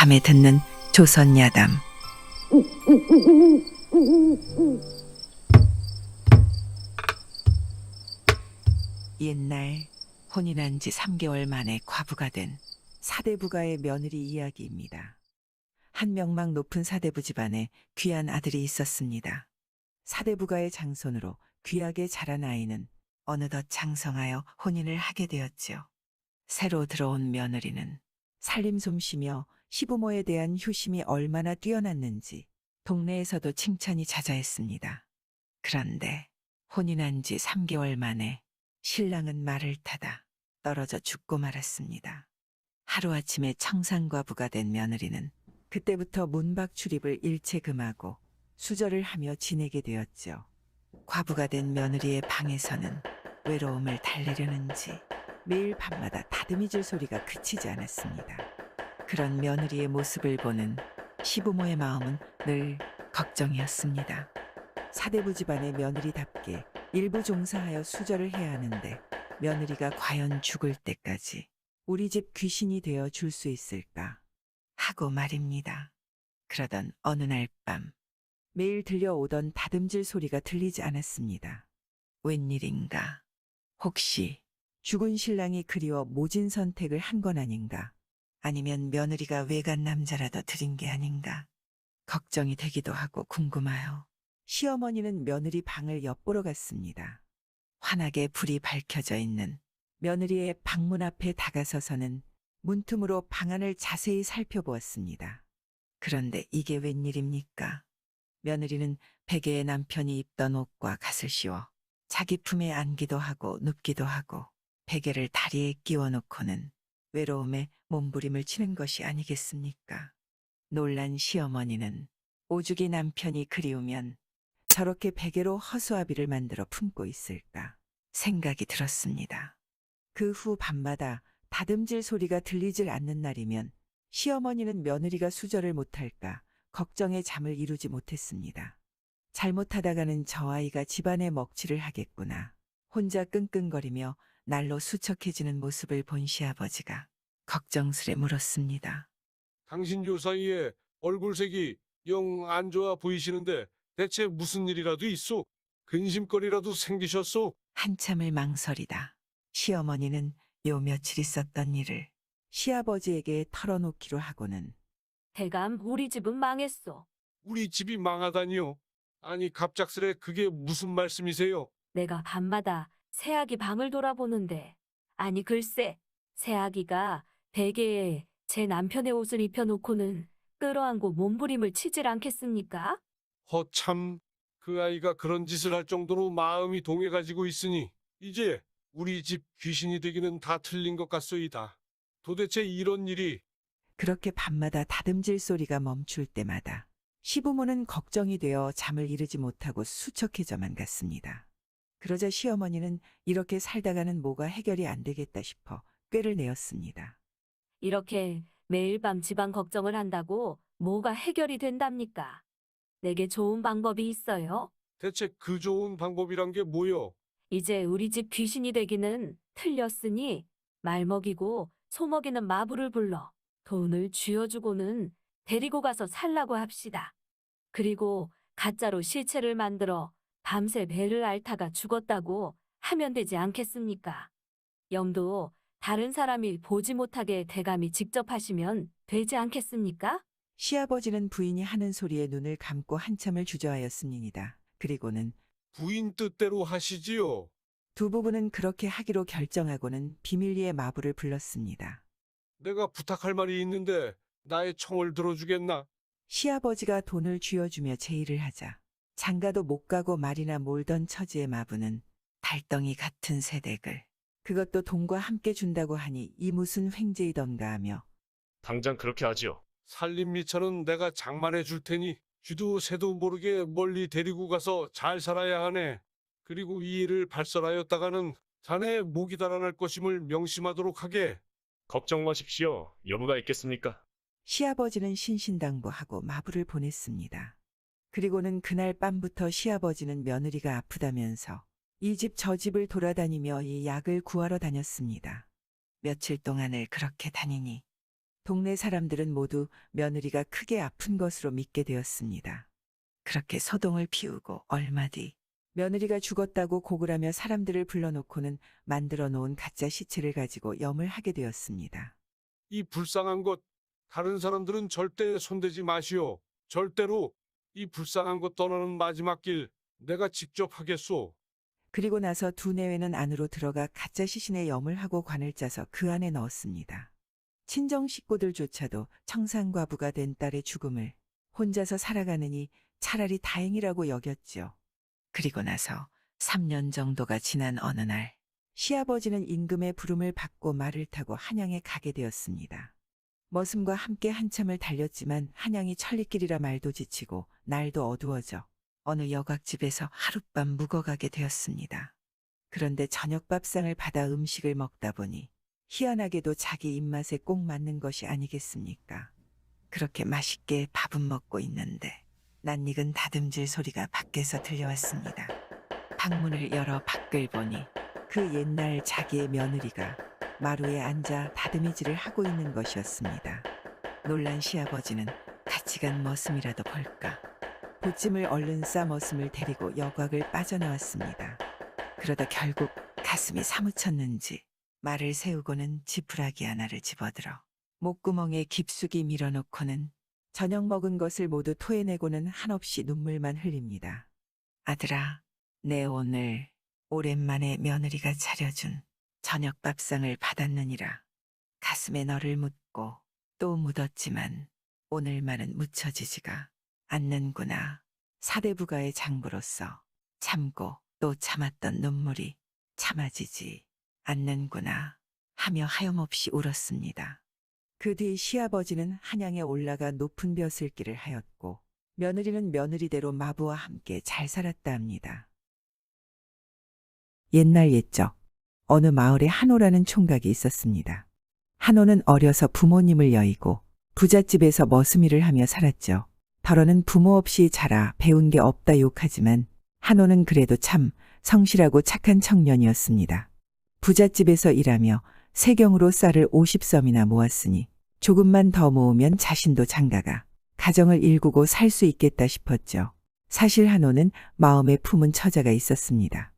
밤에 듣는 조선 야담. 옛날 혼인한 지 3개월 만에 과부가 된 사대부가의 며느리 이야기입니다. 한 명망 높은 사대부 집안에 귀한 아들이 있었습니다. 사대부가의 장손으로 귀하게 자란 아이는 어느덧 장성하여 혼인을 하게 되었지요. 새로 들어온 며느리는 살림솜씨며 시부모에 대한 효심이 얼마나 뛰어났는지 동네에서도 칭찬이 자자했습니다. 그런데 혼인한 지 3개월 만에 신랑은 말을 타다 떨어져 죽고 말았습니다. 하루아침에 청산과부가 된 며느리는 그때부터 문밖 출입을 일체 금하고 수절을 하며 지내게 되었죠. 과부가 된 며느리의 방에서는 외로움을 달래려는지 매일 밤마다 다듬이질 소리가 그치지 않았습니다. 그런 며느리의 모습을 보는 시부모의 마음은 늘 걱정이었습니다. 사대부 집안의 며느리답게 일부 종사하여 수절을 해야 하는데 며느리가 과연 죽을 때까지 우리 집 귀신이 되어 줄 수 있을까 하고 말입니다. 그러던 어느 날 밤 매일 들려오던 다듬질 소리가 들리지 않았습니다. 웬일인가? 혹시 죽은 신랑이 그리워 모진 선택을 한 건 아닌가? 아니면 며느리가 외간 남자라도 들인 게 아닌가? 걱정이 되기도 하고 궁금하여 시어머니는 며느리 방을 엿보러 갔습니다. 환하게 불이 밝혀져 있는 며느리의 방문 앞에 다가서서는 문틈으로 방 안을 자세히 살펴보았습니다. 그런데 이게 웬일입니까? 며느리는 베개에 남편이 입던 옷과 갓을 씌워 자기 품에 안기도 하고 눕기도 하고 베개를 다리에 끼워 놓고는 외로움에 몸부림을 치는 것이 아니겠습니까? 놀란 시어머니는 오죽이 남편이 그리우면 저렇게 베개로 허수아비를 만들어 품고 있을까 생각이 들었습니다. 그 후 밤마다 다듬질 소리가 들리질 않는 날이면 시어머니는 며느리가 수절을 못할까 걱정에 잠을 이루지 못했습니다. 잘못하다가는 저 아이가 집안의 먹칠을 하겠구나. 혼자 끙끙거리며 날로 수척해지는 모습을 본 시아버지가 걱정스레 물었습니다. 당신 요 사이에 얼굴색이 영 안 좋아 보이시는데 대체 무슨 일이라도 있소? 근심거리라도 생기셨소? 한참을 망설이다 시어머니는 요 며칠 있었던 일을 시아버지에게 털어놓기로 하고는 대감 우리 집은 망했어. 우리 집이 망하다니요? 아니 갑작스레 그게 무슨 말씀이세요? 내가 밤마다 새아기 방을 돌아보는데 아니 글쎄 새아기가 베개에 제 남편의 옷을 입혀놓고는 끌어안고 몸부림을 치질 않겠습니까? 허참, 그 아이가 그런 짓을 할 정도로 마음이 동해가지고 있으니 이제 우리 집 귀신이 되기는 다 틀린 것 같소이다. 도대체 이런 일이 그렇게 밤마다 다듬질 소리가 멈출 때마다 시부모는 걱정이 되어 잠을 이루지 못하고 수척해져만 갔습니다. 그러자 시어머니는 이렇게 살다가는 뭐가 해결이 안 되겠다 싶어 꾀를 내었습니다. 이렇게 매일 밤 집안 걱정을 한다고 뭐가 해결이 된답니까? 내게 좋은 방법이 있어요. 대체 그 좋은 방법이란 게 뭐요? 이제 우리 집 귀신이 되기는 틀렸으니 말 먹이고 소 먹이는 마부를 불러 돈을 쥐어주고는 데리고 가서 살라고 합시다. 그리고 가짜로 실체를 만들어 밤새 배를 앓다가 죽었다고 하면 되지 않겠습니까? 영도 다른 사람이 보지 못하게 대감이 직접 하시면 되지 않겠습니까? 시아버지는 부인이 하는 소리에 눈을 감고 한참을 주저하였습니다. 그리고는 부인 뜻대로 하시지요. 두 부부는 그렇게 하기로 결정하고는 비밀리에 마부를 불렀습니다. 내가 부탁할 말이 있는데 나의 청을 들어주겠나? 시아버지가 돈을 쥐어주며 제의를 하자 장가도 못 가고 말이나 몰던 처지의 마부는 달덩이 같은 새댁을 그것도 돈과 함께 준다고 하니 이 무슨 횡재이던가 하며 당장 그렇게 하지요. 살림미처는 내가 장만해 줄 테니 쥐도 새도 모르게 멀리 데리고 가서 잘 살아야 하네. 그리고 이 일을 발설하였다가는 자네 목이 달아날 것임을 명심하도록 하게. 걱정 마십시오. 여부가 있겠습니까? 시아버지는 신신당부하고 마부를 보냈습니다. 그리고는 그날 밤부터 시아버지는 며느리가 아프다면서 이 집 저 집을 돌아다니며 이 약을 구하러 다녔습니다. 며칠 동안을 그렇게 다니니 동네 사람들은 모두 며느리가 크게 아픈 것으로 믿게 되었습니다. 그렇게 소동을 피우고 얼마 뒤 며느리가 죽었다고 고글하며 사람들을 불러놓고는 만들어 놓은 가짜 시체를 가지고 염을 하게 되었습니다. 이 불쌍한 것, 다른 사람들은 절대 손대지 마시오. 절대로 이 불쌍한 것 떠나는 마지막 길 내가 직접 하겠소. 그리고 나서 두 내외는 안으로 들어가 가짜 시신에 염을 하고 관을 짜서 그 안에 넣었습니다. 친정 식구들조차도 청산과부가 된 딸의 죽음을 혼자서 살아가느니 차라리 다행이라고 여겼죠. 그리고 나서 3년 정도가 지난 어느 날 시아버지는 임금의 부름을 받고 말을 타고 한양에 가게 되었습니다. 머슴과 함께 한참을 달렸지만 한양이 천리길이라 말도 지치고 날도 어두워져 어느 여각집에서 하룻밤 묵어가게 되었습니다. 그런데 저녁 밥상을 받아 음식을 먹다 보니 희한하게도 자기 입맛에 꼭 맞는 것이 아니겠습니까? 그렇게 맛있게 밥은 먹고 있는데 낯익은 다듬질 소리가 밖에서 들려왔습니다. 방문을 열어 밖을 보니 그 옛날 자기의 며느리가 마루에 앉아 다듬이질을 하고 있는 것이었습니다. 놀란 시아버지는 같이 간 머슴이라도 볼까. 보찜을 얼른 싸 머슴을 데리고 여곽을 빠져나왔습니다. 그러다 결국 가슴이 사무쳤는지 말을 세우고는 지푸라기 하나를 집어들어 목구멍에 깊숙이 밀어넣고는 저녁 먹은 것을 모두 토해내고는 한없이 눈물만 흘립니다. 아들아, 내 오늘 오랜만에 며느리가 차려준 저녁 밥상을 받았느니라. 가슴에 너를 묻고 또 묻었지만 오늘만은 묻혀지지가 않는구나. 사대부가의 장부로서 참고 또 참았던 눈물이 참아지지 않는구나 하며 하염없이 울었습니다. 그 뒤 시아버지는 한양에 올라가 높은 벼슬길을 하였고 며느리는 며느리대로 마부와 함께 잘 살았다 합니다. 옛날 옛적 어느 마을에 한호라는 총각이 있었습니다. 한호는 어려서 부모님을 여의고 부잣집에서 머슴일을 하며 살았죠. 더러는 부모 없이 자라 배운 게 없다 욕하지만 한호는 그래도 참 성실하고 착한 청년이었습니다. 부잣집에서 일하며 세경으로 쌀을 50섬이나 모았으니 조금만 더 모으면 자신도 장가가 가정을 일구고 살 수 있겠다 싶었죠. 사실 한호는 마음에 품은 처자가 있었습니다.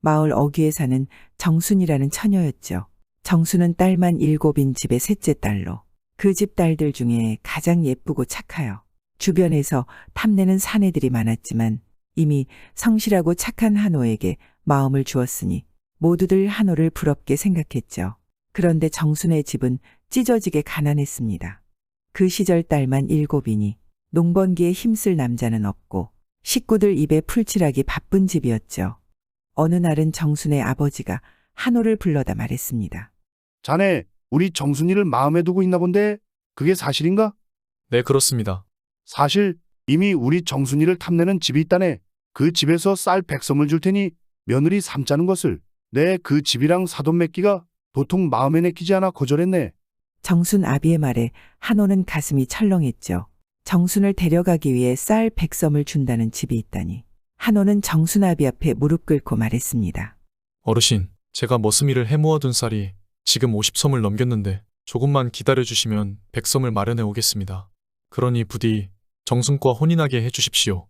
마을 어귀에 사는 정순이라는 처녀였죠. 정순은 딸만 7인 집의 셋째 딸로 그 집 딸들 중에 가장 예쁘고 착하여 주변에서 탐내는 사내들이 많았지만 이미 성실하고 착한 한호에게 마음을 주었으니 모두들 한호를 부럽게 생각했죠. 그런데 정순의 집은 찢어지게 가난했습니다. 그 시절 딸만 7이니 농번기에 힘쓸 남자는 없고 식구들 입에 풀칠하기 바쁜 집이었죠. 어느 날은 정순의 아버지가 한호를 불러다 말했습니다. 자네, 우리 정순이를 마음에 두고 있나 본데 그게 사실인가? 네, 그렇습니다. 사실 이미 우리 정순이를 탐내는 집이 있다네. 그 집에서 쌀 100섬을 줄 테니 며느리 삼자는 것을 내 그 집이랑 사돈 맺기가 도통 마음에 내키지 않아 거절했네. 정순 아비의 말에 한호는 가슴이 철렁했죠. 정순을 데려가기 위해 쌀 100섬을 준다는 집이 있다니. 한호는 정순 아비 앞에 무릎 꿇고 말했습니다. 어르신, 제가 머슴일을 해모아둔 쌀이 지금 50섬을 넘겼는데 조금만 기다려주시면 100섬을 마련해 오겠습니다. 그러니 부디 정순과 혼인하게 해주십시오.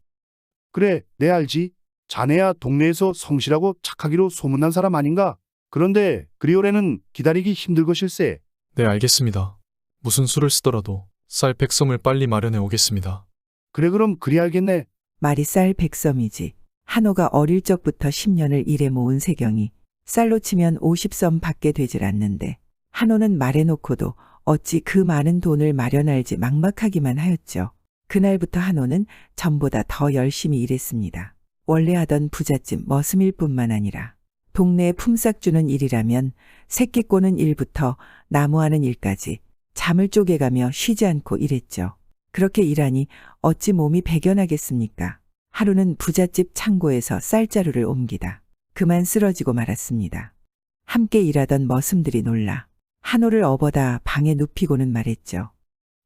그래, 내 알지. 자네야 동네에서 성실하고 착하기로 소문난 사람 아닌가? 그런데 그리 오래는 기다리기 힘들 것일세. 네, 알겠습니다. 무슨 수를 쓰더라도 쌀 100섬을 빨리 마련해 오겠습니다. 그래, 그럼 그리 알겠네. 말이 쌀 100섬이지. 한호가 어릴 적부터 10년을 일해 모은 세경이 쌀로 치면 50섬 밖에 되질 않는데 한호는 말해놓고도 어찌 그 많은 돈을 마련할지 막막하기만 하였죠. 그날부터 한호는 전보다 더 열심히 일했습니다. 원래 하던 부잣집 머슴일 뿐만 아니라 동네에 품삯 주는 일이라면 새끼 꼬는 일부터 나무하는 일까지 잠을 쪼개가며 쉬지 않고 일했죠. 그렇게 일하니 어찌 몸이 배견하겠습니까? 하루는 부잣집 창고에서 쌀자루를 옮기다 그만 쓰러지고 말았습니다. 함께 일하던 머슴들이 놀라 한호를 업어다 방에 눕히고는 말했죠.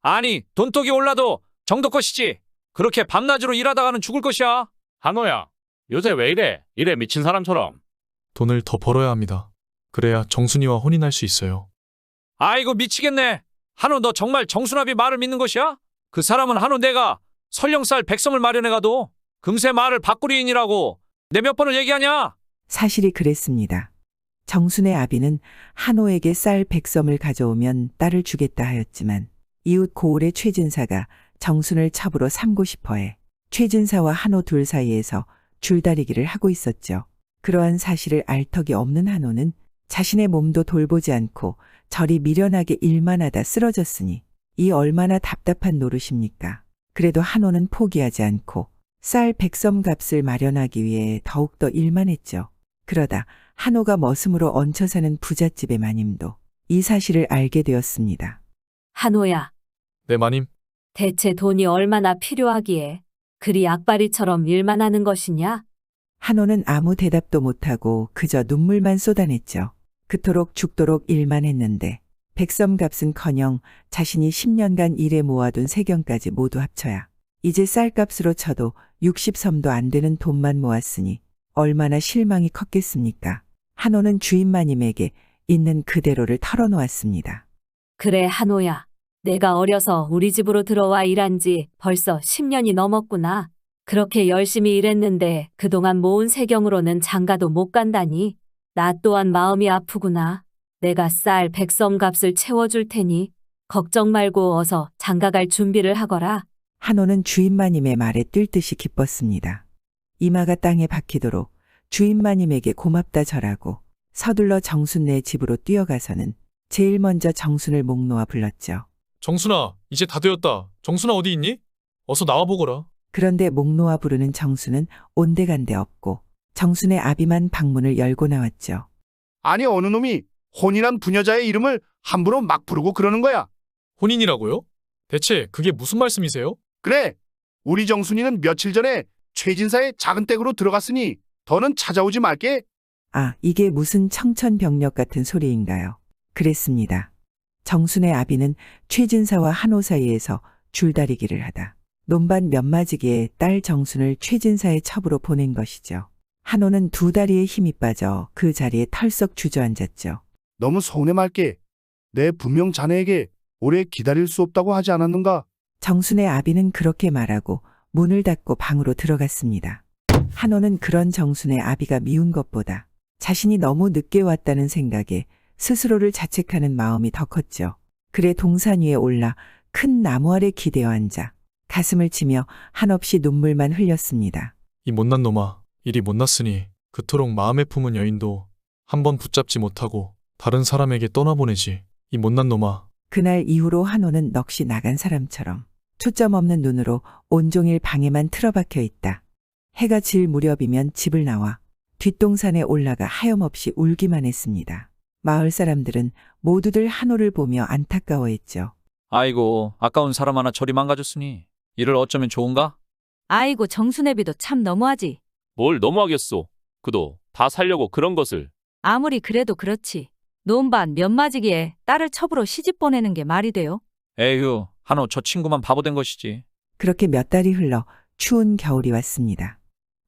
아니, 돈독이 올라도 정도 것이지. 그렇게 밤낮으로 일하다가는 죽을 것이야. 한호야, 요새 왜 이래? 이래 미친 사람처럼. 돈을 더 벌어야 합니다. 그래야 정순이와 혼인할 수 있어요. 아이고, 미치겠네. 한우 너 정말 정순합이 말을 믿는 것이야? 그 사람은 한우 내가 설령 쌀 100섬을 마련해가도 금세 말을 바꾸리인이라고 내 몇 번을 얘기하냐? 사실이 그랬습니다. 정순의 아비는 한호에게 쌀 100섬을 가져오면 딸을 주겠다 하였지만 이웃 고을의 최진사가 정순을 첩으로 삼고 싶어해 최진사와 한호 둘 사이에서 줄다리기를 하고 있었죠. 그러한 사실을 알 턱이 없는 한호는 자신의 몸도 돌보지 않고 저리 미련하게 일만 하다 쓰러졌으니 이 얼마나 답답한 노릇입니까? 그래도 한호는 포기하지 않고 쌀 100섬 값을 마련하기 위해 더욱더 일만 했죠. 그러다 한호가 머슴으로 얹혀 사는 부잣집의 마님도 이 사실을 알게 되었습니다. 한호야, 네, 마님. 대체 돈이 얼마나 필요하기에 그리 악바리처럼 일만 하는 것이냐? 한호는 아무 대답도 못하고 그저 눈물만 쏟아냈죠. 그토록 죽도록 일만 했는데 100섬 값은커녕 자신이 10년간 일해 모아둔 세경까지 모두 합쳐야 이제 쌀값으로 쳐도 60섬도 안 되는 돈만 모았으니 얼마나 실망이 컸겠습니까? 한호는 주인 마님에게 있는 그대로를 털어놓았습니다. 그래, 한호야. 내가 어려서 우리 집으로 들어와 일한 지 벌써 10년이 넘었구나. 그렇게 열심히 일했는데 그동안 모은 세경으로는 장가도 못 간다니. 나 또한 마음이 아프구나. 내가 쌀 100섬 값을 채워줄 테니 걱정 말고 어서 장가갈 준비를 하거라. 한호는 주인 마님의 말에 뛸 듯이 기뻤습니다. 이마가 땅에 박히도록 주인 마님에게 고맙다 절하고 서둘러 정순네 집으로 뛰어가서는 제일 먼저 정순을 목 놓아 불렀죠. 정순아, 이제 다 되었다. 정순아 어디 있니? 어서 나와보거라. 그런데 목 놓아 부르는 정순은 온데간데 없고 정순의 아비만 방문을 열고 나왔죠. 아니 어느 놈이 혼인한 부녀자의 이름을 함부로 막 부르고 그러는 거야. 혼인이라고요? 대체 그게 무슨 말씀이세요? 그래, 우리 정순이는 며칠 전에 최진사의 작은 댁으로 들어갔으니 더는 찾아오지 말게. 아, 이게 무슨 청천벽력 같은 소리인가요? 그랬습니다. 정순의 아비는 최진사와 한호 사이에서 줄다리기를 하다 논밭 몇 마지기에 딸 정순을 최진사의 첩으로 보낸 것이죠. 한호는 두 다리에 힘이 빠져 그 자리에 털썩 주저앉았죠. 너무 서운해 말게. 내 분명 자네에게 오래 기다릴 수 없다고 하지 않았는가? 정순의 아비는 그렇게 말하고 문을 닫고 방으로 들어갔습니다. 한호는 그런 정순의 아비가 미운 것보다 자신이 너무 늦게 왔다는 생각에 스스로를 자책하는 마음이 더 컸죠. 그래 동산 위에 올라 큰 나무 아래 기대어 앉아 가슴을 치며 한없이 눈물만 흘렸습니다. 이 못난 놈아, 일이 못났으니 그토록 마음에 품은 여인도 한번 붙잡지 못하고 다른 사람에게 떠나보내지. 이 못난 놈아. 그날 이후로 한호는 넋이 나간 사람처럼 초점 없는 눈으로 온종일 방에만 틀어박혀 있다. 해가 질 무렵이면 집을 나와 뒷동산에 올라가 하염없이 울기만 했습니다. 마을 사람들은 모두들 한호를 보며 안타까워했죠. 아이고, 아까운 사람 하나 저리 망가졌으니 이를 어쩌면 좋은가? 아이고 정순애비도 참 너무하지. 뭘 너무하겠소. 그도 다 살려고 그런 것을. 아무리 그래도 그렇지. 논밭 몇 마지기에 딸을 첩으로 시집 보내는 게 말이 돼요? 에휴, 한우 저 친구만 바보 된 것이지. 그렇게 몇 달이 흘러 추운 겨울이 왔습니다.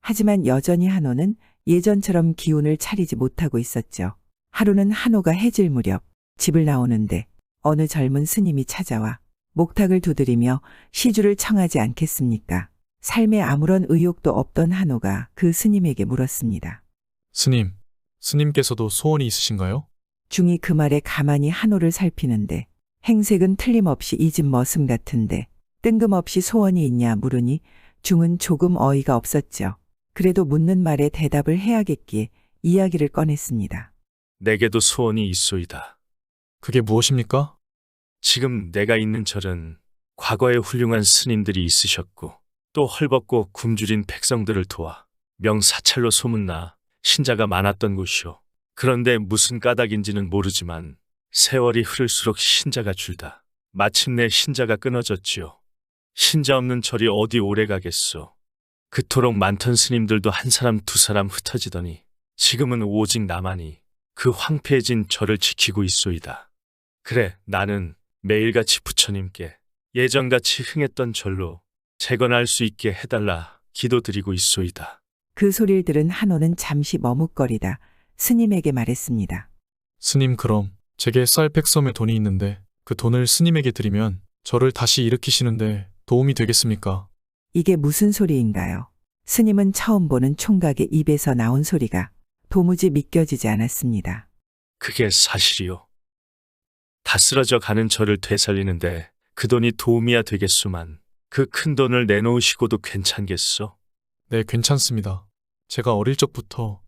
하지만 여전히 한호는 예전처럼 기운을 차리지 못하고 있었죠. 하루는 한호가 해질 무렵 집을 나오는데 어느 젊은 스님이 찾아와 목탁을 두드리며 시주를 청하지 않겠습니까? 삶에 아무런 의욕도 없던 한호가 그 스님에게 물었습니다. 스님께서도 소원이 있으신가요? 중이 그 말에 가만히 한호를 살피는데 행색은 틀림없이 이 집 머슴 같은데 뜬금없이 소원이 있냐 물으니 중은 조금 어이가 없었죠. 그래도 묻는 말에 대답을 해야겠기에 이야기를 꺼냈습니다. 내게도 소원이 있소이다. 그게 무엇입니까? 지금 내가 있는 절은 과거에 훌륭한 스님들이 있으셨고 또 헐벗고 굶주린 백성들을 도와 명사찰로 소문나 신자가 많았던 곳이오. 그런데 무슨 까닭인지는 모르지만 세월이 흐를수록 신자가 줄다 마침내 신자가 끊어졌지요. 신자 없는 절이 어디 오래 가겠소. 그토록 많던 스님들도 한 사람 두 사람 흩어지더니 지금은 오직 나만이 그 황폐해진 절을 지키고 있소이다. 그래, 나는 매일같이 부처님께 예전같이 흥했던 절로 재건할 수 있게 해달라 기도드리고 있소이다. 그 소리를 들은 한호는 잠시 머뭇거리다 스님에게 말했습니다. 스님, 그럼 제게 쌀 100섬의 돈이 있는데 그 돈을 스님에게 드리면 저를 다시 일으키시는데 도움이 되겠습니까? 이게 무슨 소리인가요? 스님은 처음 보는 총각의 입에서 나온 소리가 도무지 믿겨지지 않았습니다. 그게 사실이요. 다 쓰러져 가는 저를 되살리는데 그 돈이 도움이야 되겠소만. 그 큰 돈을 내놓으시고도 괜찮겠소? 네, 괜찮습니다. 제가 어릴 적부터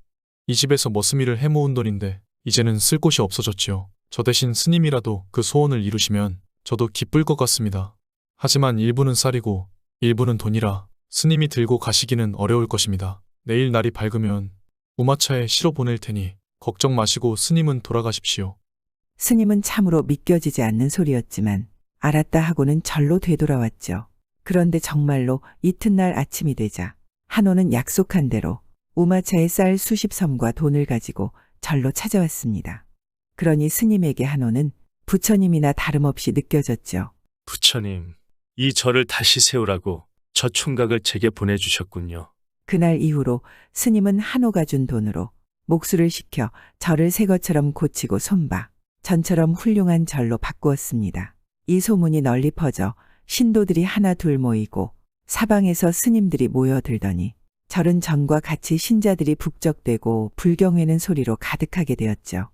이 집에서 머슴일을 해모은 돈인데 이제는 쓸 곳이 없어졌지요. 저 대신 스님이라도 그 소원을 이루시면 저도 기쁠 것 같습니다. 하지만 일부는 쌀이고 일부는 돈이라 스님이 들고 가시기는 어려울 것입니다. 내일 날이 밝으면 우마차에 실어 보낼 테니 걱정 마시고 스님은 돌아가십시오. 스님은 참으로 믿겨지지 않는 소리였지만 알았다 하고는 절로 되돌아왔죠. 그런데 정말로 이튿날 아침이 되자 한호는 약속한 대로 우마차에 쌀 수십 섬과 돈을 가지고 절로 찾아왔습니다. 그러니 스님에게 한호는 부처님이나 다름없이 느껴졌죠. 부처님, 이 절을 다시 세우라고 저 총각을 제게 보내주셨군요. 그날 이후로 스님은 한호가 준 돈으로 목수를 시켜 절을 새 것처럼 고치고 손봐 전처럼 훌륭한 절로 바꾸었습니다. 이 소문이 널리 퍼져 신도들이 하나 둘 모이고 사방에서 스님들이 모여들더니 절은 전과 같이 신자들이 북적대고 불경회는 소리로 가득하게 되었죠.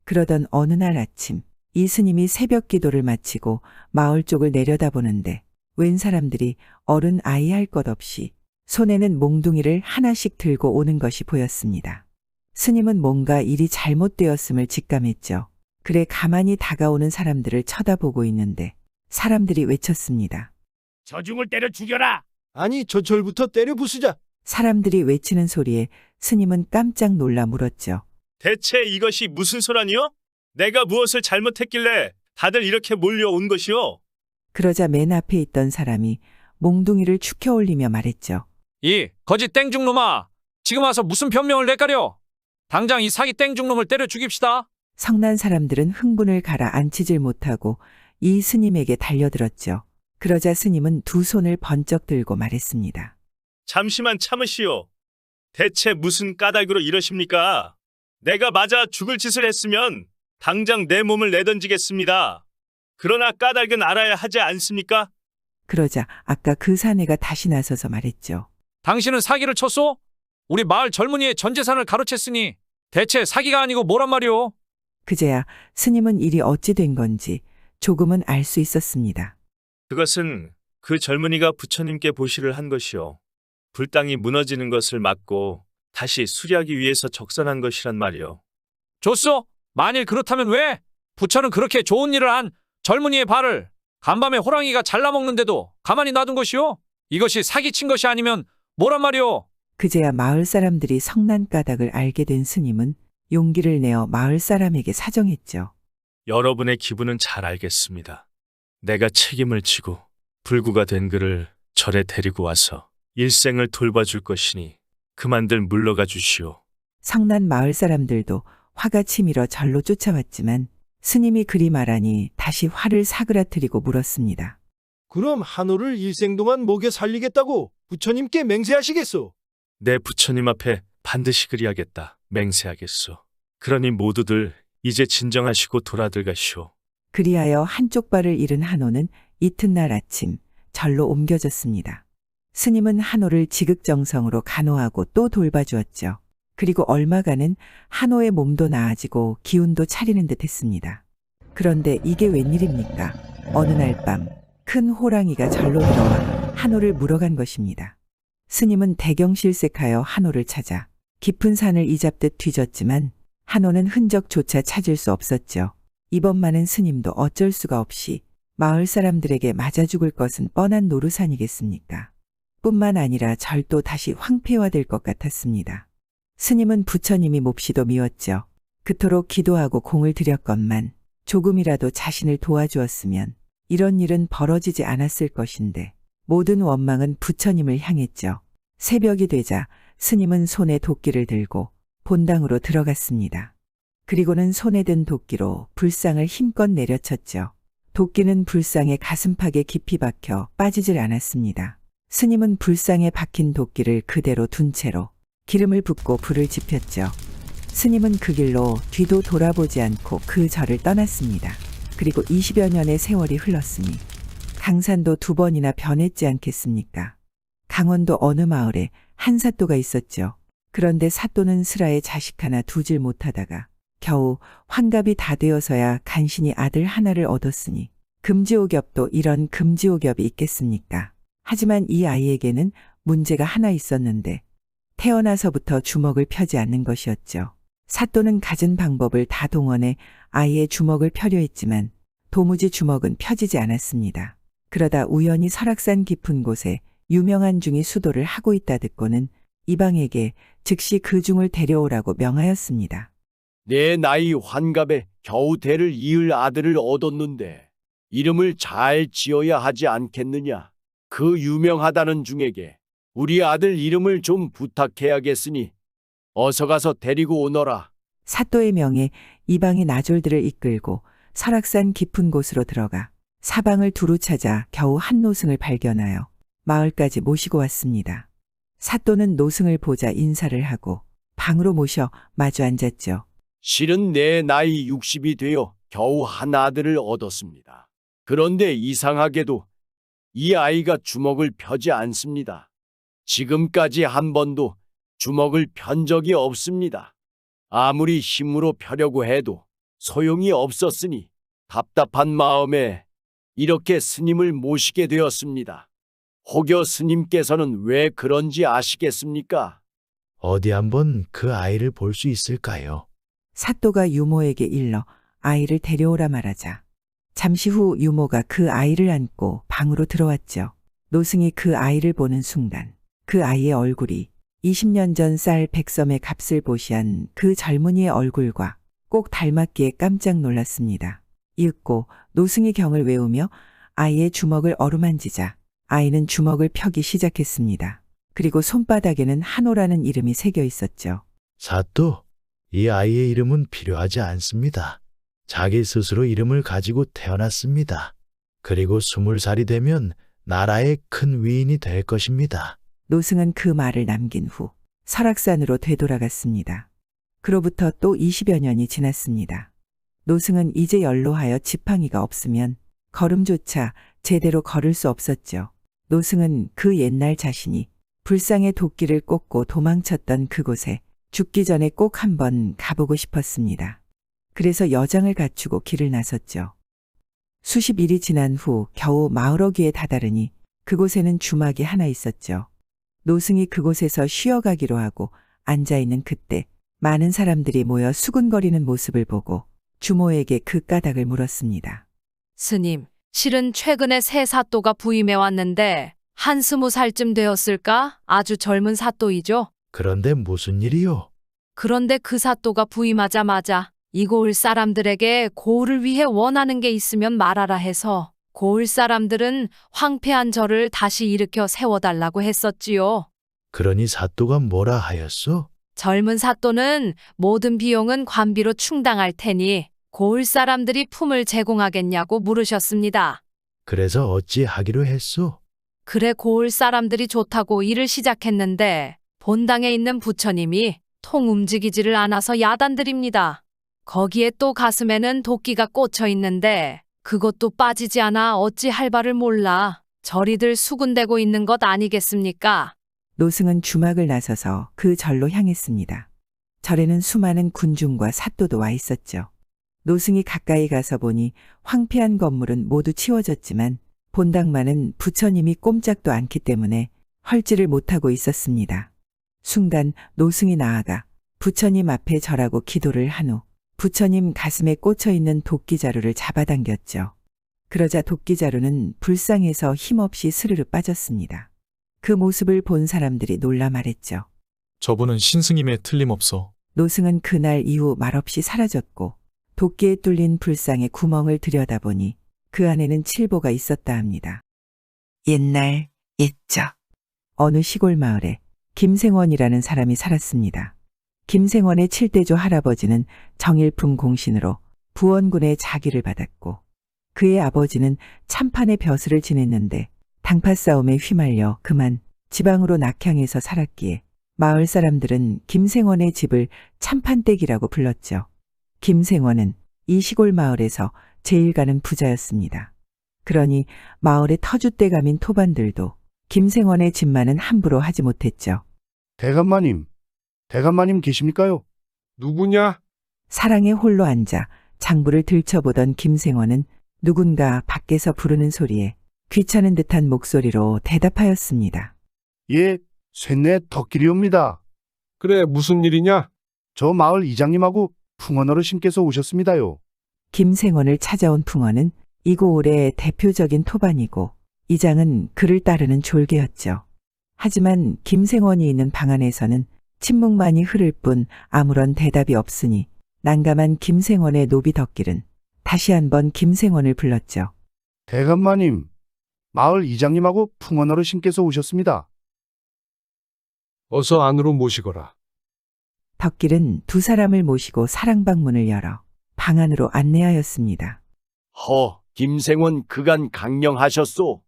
그러던 어느 날 아침 이 스님이 새벽 기도를 마치고 마을 쪽을 내려다보는데 웬 사람들이 어른 아이 할 것 없이 손에는 몽둥이를 하나씩 들고 오는 것이 보였습니다. 스님은 뭔가 일이 잘못되었음을 직감했죠. 그래 가만히 다가오는 사람들을 쳐다보고 있는데 사람들이 외쳤습니다. 저중을 때려 죽여라. 아니 저 절부터 때려 부수자. 사람들이 외치는 소리에 스님은 깜짝 놀라 물었죠. 대체 이것이 무슨 소란이요? 내가 무엇을 잘못했길래 다들 이렇게 몰려온 것이요? 그러자 맨 앞에 있던 사람이 몽둥이를 축혀 올리며 말했죠. 이 거짓 땡중놈아, 지금 와서 무슨 변명을 내까려? 당장 이 사기 땡중놈을 때려 죽입시다. 성난 사람들은 흥분을 가라앉히질 못하고 이 스님에게 달려들었죠. 그러자 스님은 두 손을 번쩍 들고 말했습니다. 잠시만 참으시오. 대체 무슨 까닭으로 이러십니까? 내가 맞아 죽을 짓을 했으면 당장 내 몸을 내던지겠습니다. 그러나 까닭은 알아야 하지 않습니까? 그러자 아까 그 사내가 다시 나서서 말했죠. 당신은 사기를 쳤소? 우리 마을 젊은이의 전 재산을 가로챘으니 대체 사기가 아니고 뭐란 말이오? 그제야 스님은 일이 어찌 된 건지 조금은 알 수 있었습니다. 그것은 그 젊은이가 부처님께 보시를 한 것이요. 불당이 무너지는 것을 막고 다시 수리하기 위해서 적선한 것이란 말이요. 좋소? 만일 그렇다면 왜? 부처는 그렇게 좋은 일을 한 젊은이의 발을 간밤에 호랑이가 잘라먹는데도 가만히 놔둔 것이오? 이것이 사기친 것이 아니면 뭐란 말이오? 그제야 마을 사람들이 성난 까닭을 알게 된 스님은 용기를 내어 마을 사람에게 사정했죠. 여러분의 기분은 잘 알겠습니다. 내가 책임을 지고 불구가 된 그를 절에 데리고 와서 일생을 돌봐줄 것이니 그만들 물러가 주시오. 성난 마을 사람들도 화가 치밀어 절로 쫓아왔지만 스님이 그리 말하니 다시 화를 사그라뜨리고 물었습니다. 그럼 한호를 일생 동안 목에 살리겠다고 부처님께 맹세하시겠소? 내 부처님 앞에 반드시 그리하겠다. 맹세하겠소. 그러니 모두들 이제 진정하시고 돌아들 가시오. 그리하여 한쪽 발을 잃은 한호는 이튿날 아침 절로 옮겨졌습니다. 스님은 한호를 지극정성으로 간호하고 또 돌봐주었죠. 그리고 얼마간은 한호의 몸도 나아지고 기운도 차리는 듯 했습니다. 그런데 이게 웬일입니까? 어느 날 밤 큰 호랑이가 절로 들어와 한호를 물어간 것입니다. 스님은 대경실색하여 한호를 찾아 깊은 산을 이잡듯 뒤졌지만 한호는 흔적조차 찾을 수 없었죠. 이번만은 스님도 어쩔 수가 없이 마을 사람들에게 맞아 죽을 것은 뻔한 노루산이겠습니까? 뿐만 아니라 절도 다시 황폐화될 것 같았습니다. 스님은 부처님이 몹시도 미웠죠. 그토록 기도하고 공을 들였건만 조금이라도 자신을 도와주었으면 이런 일은 벌어지지 않았을 것인데 모든 원망은 부처님을 향했죠. 새벽이 되자 스님은 손에 도끼를 들고 본당으로 들어갔습니다. 그리고는 손에 든 도끼로 불상을 힘껏 내려쳤죠. 도끼는 불상의 가슴팍에 깊이 박혀 빠지질 않았습니다. 스님은 불상에 박힌 도끼를 그대로 둔 채로 기름을 붓고 불을 지폈죠. 스님은 그 길로 뒤도 돌아보지 않고 그 절을 떠났습니다. 그리고 20여 년의 세월이 흘렀으니 강산도 2번이나 변했지 않겠습니까? 강원도 어느 마을에 한 사또가 있었죠. 그런데 사또는 슬하에 자식 하나 두질 못하다가 겨우 환갑이 다 되어서야 간신히 아들 하나를 얻었으니 금지옥엽도 이런 금지옥엽이 있겠습니까? 하지만 이 아이에게는 문제가 하나 있었는데 태어나서부터 주먹을 펴지 않는 것이었죠. 사또는 갖은 방법을 다 동원해 아이의 주먹을 펴려 했지만 도무지 주먹은 펴지지 않았습니다. 그러다 우연히 설악산 깊은 곳에 유명한 중이 수도를 하고 있다 듣고는 이방에게 즉시 그 중을 데려오라고 명하였습니다. 내 나이 환갑에 겨우 대를 이을 아들을 얻었는데 이름을 잘 지어야 하지 않겠느냐. 그 유명하다는 중에게 우리 아들 이름을 좀 부탁해야겠으니 어서 가서 데리고 오너라. 사또의 명에 이방이 나졸들을 이끌고 설악산 깊은 곳으로 들어가 사방을 두루 찾아 겨우 한 노승을 발견하여 마을까지 모시고 왔습니다. 사또는 노승을 보자 인사를 하고 방으로 모셔 마주 앉았죠. 실은 내 나이 60이 되어 겨우 한 아들을 얻었습니다. 그런데 이상하게도 이 아이가 주먹을 펴지 않습니다. 지금까지 한 번도 주먹을 편 적이 없습니다. 아무리 힘으로 펴려고 해도 소용이 없었으니 답답한 마음에 이렇게 스님을 모시게 되었습니다. 혹여 스님께서는 왜 그런지 아시겠습니까? 어디 한번 그 아이를 볼 수 있을까요? 사또가 유모에게 일러 아이를 데려오라 말하자 잠시 후 유모가 그 아이를 안고 방으로 들어왔죠. 노승이 그 아이를 보는 순간 그 아이의 얼굴이 20년 전 쌀 100섬의 값을 보시한 그 젊은이의 얼굴과 꼭 닮았기에 깜짝 놀랐습니다. 이윽고 노승이 경을 외우며 아이의 주먹을 어루만지자 아이는 주먹을 펴기 시작했습니다. 그리고 손바닥에는 한호라는 이름이 새겨 있었죠. 사또, 이 아이의 이름은 필요하지 않습니다. 자기 스스로 이름을 가지고 태어났습니다. 그리고 20살이 되면 나라의 큰 위인이 될 것입니다. 노승은 그 말을 남긴 후 설악산으로 되돌아갔습니다. 그로부터 또 20여 년이 지났습니다. 노승은 이제 연로하여 지팡이가 없으면 걸음조차 제대로 걸을 수 없었죠. 노승은 그 옛날 자신이 불상의 도끼를 꽂고 도망쳤던 그곳에 죽기 전에 꼭 한번 가보고 싶었습니다. 그래서 여장을 갖추고 길을 나섰죠. 수십 일이 지난 후 겨우 마을 어귀에 다다르니 그곳에는 주막이 하나 있었죠. 노승이 그곳에서 쉬어가기로 하고 앉아있는 그때 많은 사람들이 모여 수군거리는 모습을 보고 주모에게 그 까닭을 물었습니다. 스님, 실은 최근에 새 사또가 부임해 왔는데 한 20살쯤 되었을까? 아주 젊은 사또이죠. 그런데 무슨 일이요? 그런데 그 사또가 부임하자마자 이 고을 사람들에게 고을을 위해 원하는 게 있으면 말하라 해서 고을 사람들은 황폐한 절을 다시 일으켜 세워달라고 했었지요. 그러니 사또가 뭐라 하였소? 젊은 사또는 모든 비용은 관비로 충당할 테니 고을 사람들이 품을 제공하겠냐고 물으셨습니다. 그래서 어찌 하기로 했소? 그래 고을 사람들이 좋다고 일을 시작했는데 본당에 있는 부처님이 통 움직이지를 않아서 야단드립니다. 거기에 또 가슴에는 도끼가 꽂혀 있는데 그것도 빠지지 않아 어찌 할 바를 몰라 저리들 수군대고 있는 것 아니겠습니까? 노승은 주막을 나서서 그 절로 향했습니다. 절에는 수많은 군중과 사또도 와 있었죠. 노승이 가까이 가서 보니 황폐한 건물은 모두 치워졌지만 본당만은 부처님이 꼼짝도 않기 때문에 헐지를 못하고 있었습니다. 순간 노승이 나아가 부처님 앞에 절하고 기도를 한 후 부처님 가슴에 꽂혀 있는 도끼자루를 잡아당겼죠. 그러자 도끼자루는 불상에서 힘없이 스르르 빠졌습니다. 그 모습을 본 사람들이 놀라 말했죠. 저분은 신스님의 틀림없어. 노승은 그날 이후 말없이 사라졌고 도끼에 뚫린 불상의 구멍을 들여다보니 그 안에는 칠보가 있었다 합니다. 옛날 옛적 어느 시골 마을에 김생원이라는 사람이 살았습니다. 김생원의 칠대조 할아버지는 정일품 공신으로 부원군의 자기를 받았고 그의 아버지는 참판의 벼슬을 지냈는데 당파 싸움에 휘말려 그만 지방으로 낙향해서 살았기에 마을 사람들은 김생원의 집을 참판댁이라고 불렀죠. 김생원은 이 시골 마을에서 제일 가는 부자였습니다. 그러니 마을의 터줏대감인 토반들도 김생원의 집만은 함부로 하지 못했죠. 대감마님 계십니까요? 누구냐? 사랑에 홀로 앉아 장부를 들춰보던 김생원은 누군가 밖에서 부르는 소리에 귀찮은 듯한 목소리로 대답하였습니다. 예, 쇠내 덕길이옵니다. 그래, 무슨 일이냐? 저 마을 이장님하고 풍원 어르신께서 오셨습니다요. 김생원을 찾아온 풍원은 이고을의 대표적인 토반이고 이장은 그를 따르는 졸개였죠. 하지만 김생원이 있는 방 안에서는 침묵만이 흐를 뿐 아무런 대답이 없으니 난감한 김생원의 노비 덕길은 다시 한번 김생원을 불렀죠. 대감마님, 마을 이장님하고 풍원 어르신께서 오셨습니다. 어서 안으로 모시거라. 덕길은 두 사람을 모시고 사랑방 문을 열어 방 안으로 안내하였습니다. 김생원 그간 강령하셨소.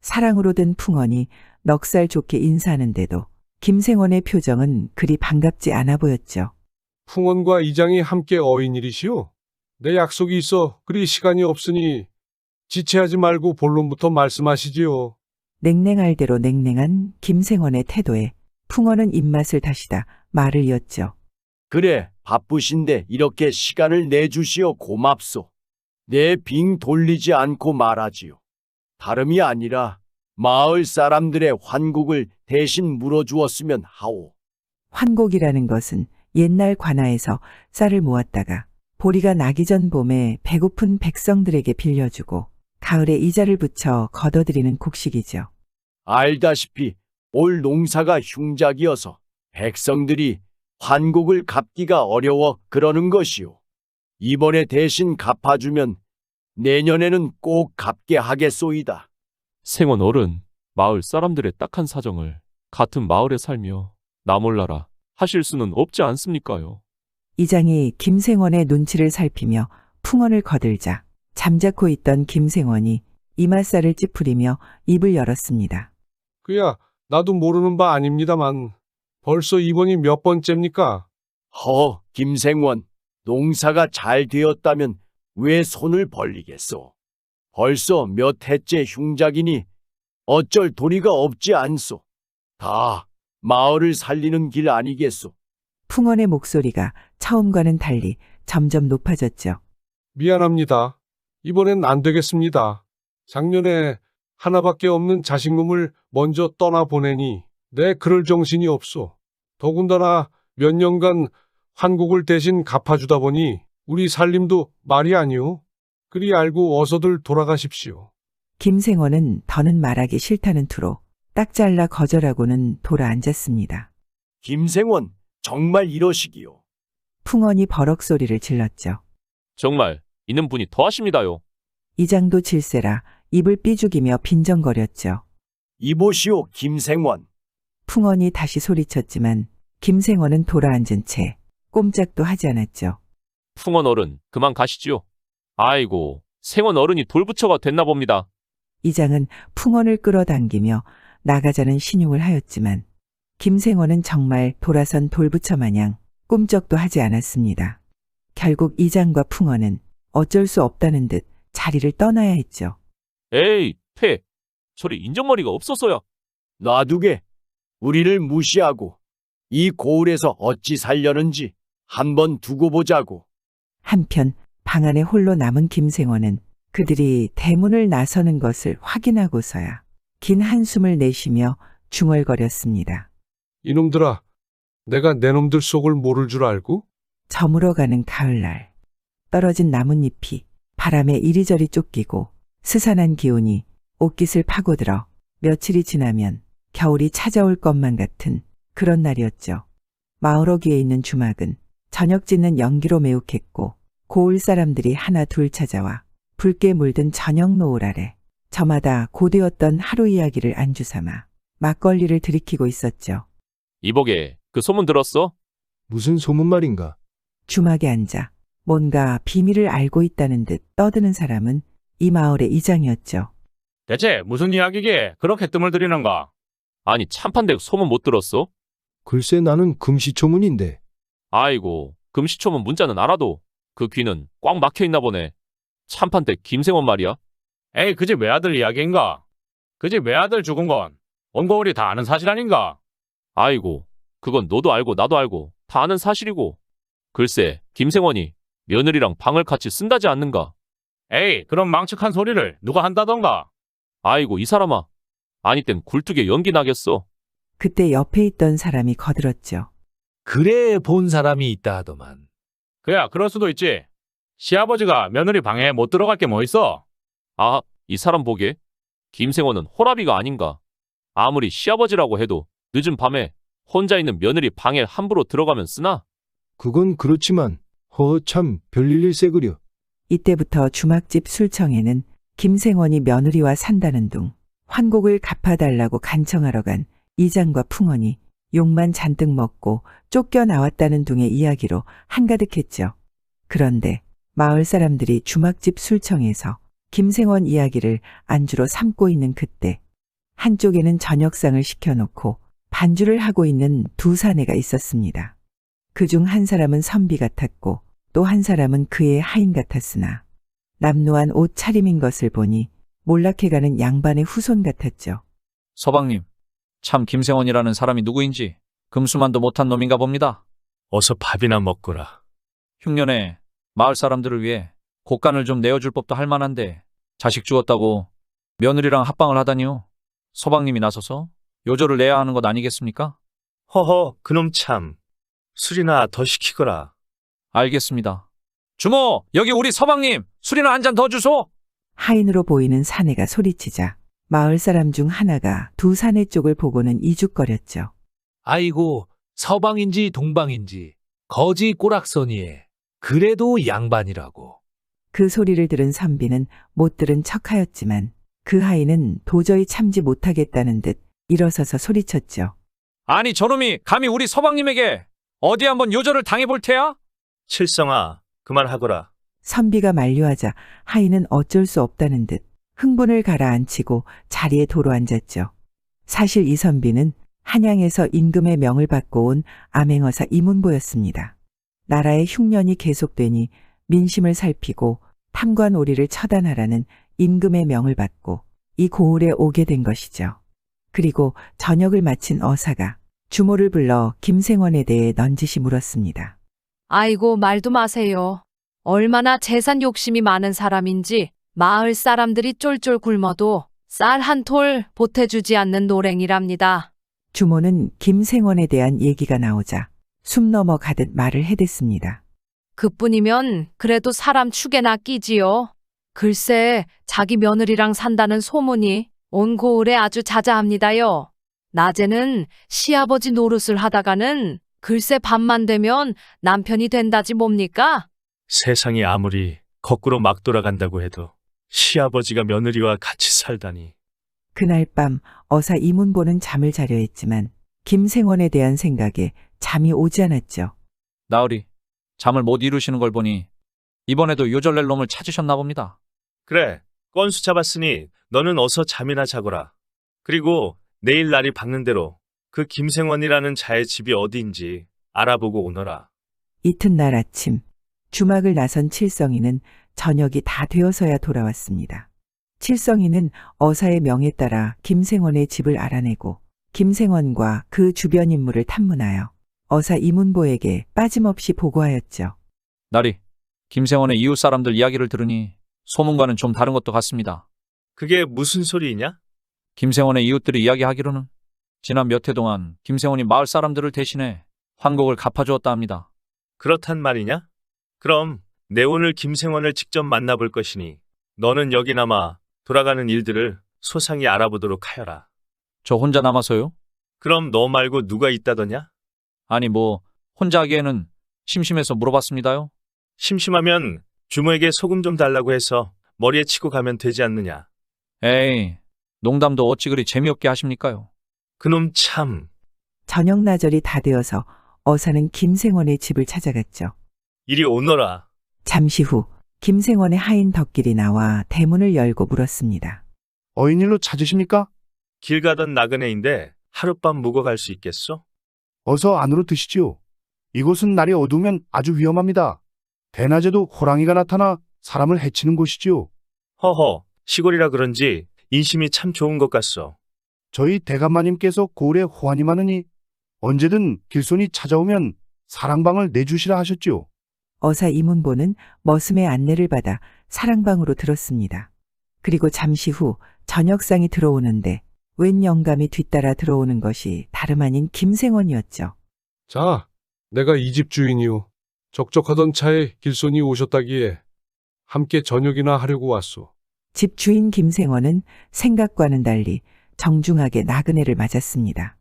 사랑으로 든 풍원이 넉살 좋게 인사하는데도 김생원의 표정은 그리 반갑지 않아 보였죠. 풍원과 이장이 함께 어인일이시오. 내 약속이 있어 그리 시간이 없으니 지체하지 말고 본론부터 말씀하시지요. 냉랭할 대로 냉랭한 김생원의 태도에 풍원은 입맛을 다시다 말을 이었죠. 그래, 바쁘신데 이렇게 시간을 내주시어 고맙소. 내 빙 돌리지 않고 말하지요. 다름이 아니라 마을 사람들의 환국을 대신 물어주었으면 하오. 환곡이라는 것은 옛날 관아에서 쌀을 모았다가 보리가 나기 전 봄에 배고픈 백성들에게 빌려주고 가을에 이자를 붙여 걷어들이는 곡식이죠. 알다시피 올 농사가 흉작이어서 백성들이 환곡을 갚기가 어려워 그러는 것이오. 이번에 대신 갚아주면 내년에는 꼭 갚게 하겠소이다. 생원 어른, 마을 사람들의 딱한 사정을 같은 마을에 살며 나 몰라라 하실 수는 없지 않습니까요? 이장이 김생원의 눈치를 살피며 풍원을 거들자 잠자코 있던 김생원이 이맛살을 찌푸리며 입을 열었습니다. 그야 나도 모르는 바 아닙니다만 벌써 이번이 몇 번째입니까? 김생원, 농사가 잘 되었다면 왜 손을 벌리겠소? 벌써 몇 해째 흉작이니 어쩔 도리가 없지 않소. 다 마을을 살리는 길 아니겠소. 풍원의 목소리가 처음과는 달리 점점 높아졌죠. 미안합니다. 이번엔 안 되겠습니다. 작년에 하나밖에 없는 자식놈을 먼저 떠나보내니 내 그럴 정신이 없소. 더군다나 몇 년간 환국을 대신 갚아주다 보니 우리 살림도 말이 아니오. 그리 알고 어서들 돌아가십시오. 김생원은 더는 말하기 싫다는 투로 딱 잘라 거절하고는 돌아 앉았습니다. 김생원, 정말 이러시기요. 풍원이 버럭 소리를 질렀죠. 정말 있는 분이 더하십니다요. 이장도 질세라 입을 삐죽이며 빈정거렸죠. 이보시오, 김생원. 풍원이 다시 소리쳤지만 김생원은 돌아 앉은 채 꼼짝도 하지 않았죠. 풍원 어른, 그만 가시지요. 아이고, 생원 어른이 돌부처가 됐나 봅니다. 이장은 풍원을 끌어당기며 나가자는 신용을 하였지만 김생원은 정말 돌아선 돌부처 마냥 꿈쩍도 하지 않았습니다. 결국 이장과 풍원은 어쩔 수 없다는 듯 자리를 떠나야 했죠. 에이, 저리 인정머리가 없었어야. 놔두게. 우리를 무시하고 이 고을에서 어찌 살려는지 한번 두고 보자고. 한편 방 안에 홀로 남은 김생원은 그들이 대문을 나서는 것을 확인하고서야 긴 한숨을 내쉬며 중얼거렸습니다. 이놈들아, 내가 내 놈들 속을 모를 줄 알고? 저물어가는 가을날, 떨어진 나뭇잎이 바람에 이리저리 쫓기고 스산한 기운이 옷깃을 파고들어 며칠이 지나면 겨울이 찾아올 것만 같은 그런 날이었죠. 마을 어귀에 있는 주막은 저녁 짓는 연기로 매혹했고 고을 사람들이 하나 둘 찾아와 붉게 물든 저녁 노을 아래 저마다 고되었던 하루 이야기를 안주 삼아 막걸리를 들이키고 있었죠. 이복에 그 소문 들었어? 무슨 소문 말인가? 주막에 앉아 뭔가 비밀을 알고 있다는 듯 떠드는 사람은 이 마을의 이장이었죠. 대체 무슨 이야기기에 그렇게 뜸을 들이는가? 아니 참판대 소문 못 들었어? 글쎄 나는 금시초문인데. 아이고, 금시초문 문자는 알아도 그 귀는 꽉 막혀 있나 보네. 참판 때 김생원 말이야. 에이, 그 집 외아들 이야기인가? 그 집 외아들 죽은 건 온 고을이 다 아는 사실 아닌가? 아이고, 그건 너도 알고 나도 알고 다 아는 사실이고. 글쎄, 김생원이 며느리랑 방을 같이 쓴다지 않는가? 에이, 그런 망측한 소리를 누가 한다던가? 아이고, 이 사람아. 아니 땐 굴뚝에 연기 나겠어. 그때 옆에 있던 사람이 거들었죠. 그래 본 사람이 있다 하더만. 그야, 그럴 수도 있지. 시아버지가 며느리 방에 못 들어갈 게 뭐 있어? 아, 이 사람 보게. 김생원은 호라비가 아닌가. 아무리 시아버지라고 해도 늦은 밤에 혼자 있는 며느리 방에 함부로 들어가면 쓰나? 그건 그렇지만 참 별일일세그려. 이때부터 주막집 술청에는 김생원이 며느리와 산다는 둥, 환곡을 갚아달라고 간청하러 간 이장과 풍원이 욕만 잔뜩 먹고 쫓겨나왔다는 둥의 이야기로 한가득했죠. 그런데 마을 사람들이 주막집 술청에서 김생원 이야기를 안주로 삼고 있는 그때 한쪽에는 저녁상을 시켜놓고 반주를 하고 있는 두 사내가 있었습니다. 그중 한 사람은 선비 같았고 또 한 사람은 그의 하인 같았으나 남루한 옷 차림인 것을 보니 몰락해가는 양반의 후손 같았죠. 서방님, 참 김생원이라는 사람이 누구인지 금수만도 못한 놈인가 봅니다. 어서 밥이나 먹거라. 흉년에 마을 사람들을 위해 곡간을 좀 내어줄 법도 할 만한데 자식 주었다고 며느리랑 합방을 하다니요. 서방님이 나서서 요절을 내야 하는 것 아니겠습니까? 허허, 그놈 참. 술이나 더 시키거라. 알겠습니다. 주모, 여기 우리 서방님 술이나 한 잔 더 주소. 하인으로 보이는 사내가 소리치자 마을 사람 중 하나가 두 사내 쪽을 보고는 이죽거렸죠. 아이고 서방인지 동방인지 거지 꼬락서니에 그래도 양반이라고. 그 소리를 들은 선비는 못 들은 척하였지만 그 하인은 도저히 참지 못하겠다는 듯 일어서서 소리쳤죠. 아니 저놈이 감히 우리 서방님에게 어디 한번 요절을 당해볼 테야? 칠성아, 그만하거라. 선비가 만류하자 하인은 어쩔 수 없다는 듯 흥분을 가라앉히고 자리에 도로앉았죠. 사실 이 선비는 한양에서 임금의 명을 받고 온 암행어사 이문보였습니다. 나라의 흉년이 계속되니 민심을 살피고 탐관오리를 처단하라는 임금의 명을 받고 이 고을에 오게 된 것이죠. 그리고 저녁을 마친 어사가 주모를 불러 김생원에 대해 넌지시 물었습니다. 아이고 말도 마세요. 얼마나 재산 욕심이 많은 사람인지 마을 사람들이 쫄쫄 굶어도 쌀 한 톨 보태주지 않는 노랭이랍니다. 주모는 김생원에 대한 얘기가 나오자 숨 넘어가듯 말을 해댔습니다. 그뿐이면 그래도 사람 축에나 끼지요. 글쎄 자기 며느리랑 산다는 소문이 온 고을에 아주 자자합니다요. 낮에는 시아버지 노릇을 하다가는 글쎄 밤만 되면 남편이 된다지 뭡니까? 세상이 아무리 거꾸로 막 돌아간다고 해도 시아버지가 며느리와 같이 살다니. 그날 밤 어사 이문보는 잠을 자려 했지만 김생원에 대한 생각에 잠이 오지 않았죠. 나으리, 잠을 못 이루시는 걸 보니 이번에도 요절 낼 놈을 찾으셨나 봅니다. 그래, 건수 잡았으니 너는 어서 잠이나 자거라. 그리고 내일 날이 밝는 대로 그 김생원이라는 자의 집이 어디인지 알아보고 오너라. 이튿날 아침 주막을 나선 칠성이는 저녁이 다 되어서야 돌아왔습니다. 칠성이는 어사의 명에 따라 김생원의 집을 알아내고 김생원과 그 주변 인물을 탐문하여 어사 이문보에게 빠짐없이 보고하였죠. 나리, 김생원의 이웃 사람들 이야기를 들으니 소문과는 좀 다른 것도 같습니다. 그게 무슨 소리이냐? 김생원의 이웃들이 이야기하기로는 지난 몇 해 동안 김생원이 마을 사람들을 대신해 환곡을 갚아주었다 합니다. 그렇단 말이냐? 그럼 내 오늘 김생원을 직접 만나볼 것이니 너는 여기 남아 돌아가는 일들을 소상히 알아보도록 하여라. 저 혼자 남아서요? 그럼 너 말고 누가 있다더냐? 아니 뭐 혼자 하기에는 심심해서 물어봤습니다요. 심심하면 주모에게 소금 좀 달라고 해서 머리에 치고 가면 되지 않느냐? 에이, 농담도 어찌 그리 재미없게 하십니까요? 그놈 참. 저녁 나절이 다 되어서 어사는 김생원의 집을 찾아갔죠. 이리 오너라. 잠시 후 김생원의 하인 덕길이 나와 대문을 열고 물었습니다. 어인일로 찾으십니까? 길 가던 나그네인데 하룻밤 묵어 갈 수 있겠소? 어서 안으로 드시지요. 이곳은 날이 어두우면 아주 위험합니다. 대낮에도 호랑이가 나타나 사람을 해치는 곳이지요. 허허, 시골이라 그런지 인심이 참 좋은 것 같소. 저희 대감마님께서 고을에 호환이 많으니 언제든 길손이 찾아오면 사랑방을 내주시라 하셨지요. 어사 이문보는 머슴의 안내를 받아 사랑방으로 들었습니다. 그리고 잠시 후 저녁상이 들어오는데 웬 영감이 뒤따라 들어오는 것이 다름 아닌 김생원이었죠. 자, 내가 이 집 주인이오. 적적하던 차에 길손이 오셨다기에 함께 저녁이나 하려고 왔소. 집 주인 김생원은 생각과는 달리 정중하게 나그네를 맞았습니다.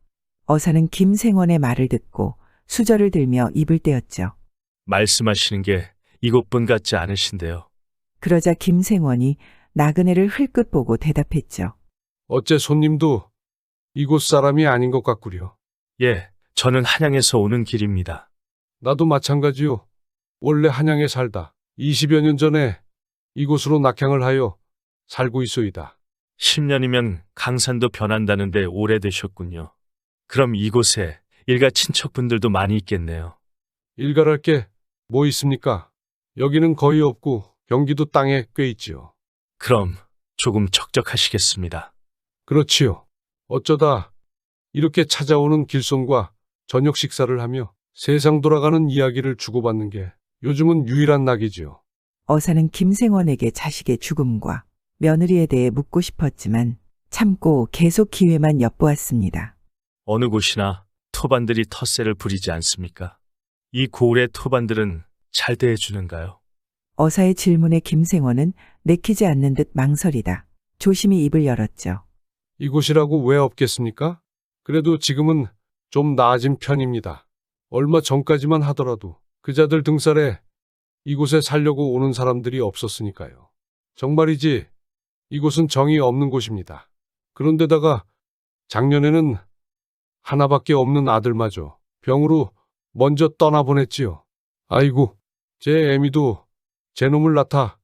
어사는 김생원의 말을 듣고 수저를 들며 입을 떼었죠. 말씀하시는 게 이곳분 같지 않으신데요. 그러자 김생원이 나그네를 흘끗 보고 대답했죠. 어째 손님도 이곳 사람이 아닌 것 같구려. 예, 저는 한양에서 오는 길입니다. 나도 마찬가지요. 원래 한양에 살다 20여 년 전에 이곳으로 낙향을 하여 살고 있소이다. 10년이면 강산도 변한다는데 오래되셨군요. 그럼 이곳에 일가 친척분들도 많이 있겠네요. 일갈할 게 뭐 있습니까? 여기는 거의 없고 경기도 땅에 꽤 있지요. 그럼 조금 적적하시겠습니다. 그렇지요. 어쩌다 이렇게 찾아오는 길손과 저녁 식사를 하며 세상 돌아가는 이야기를 주고받는 게 요즘은 유일한 낙이지요. 어사는 김생원에게 자식의 죽음과 며느리에 대해 묻고 싶었지만 참고 계속 기회만 엿보았습니다. 어느 곳이나 토반들이 텃세를 부리지 않습니까? 이 고을의 토반들은 잘 대해주는가요? 어사의 질문에 김생원은 내키지 않는 듯 망설이다 조심히 입을 열었죠. 이곳이라고 왜 없겠습니까? 그래도 지금은 좀 나아진 편입니다. 얼마 전까지만 하더라도 그자들 등살에 이곳에 살려고 오는 사람들이 없었으니까요. 정말이지 이곳은 정이 없는 곳입니다. 그런데다가 작년에는 하나밖에 없는 아들마저 병으로 먼저 떠나보냈지요. 아이고, 제 애미도 제 놈을 낳다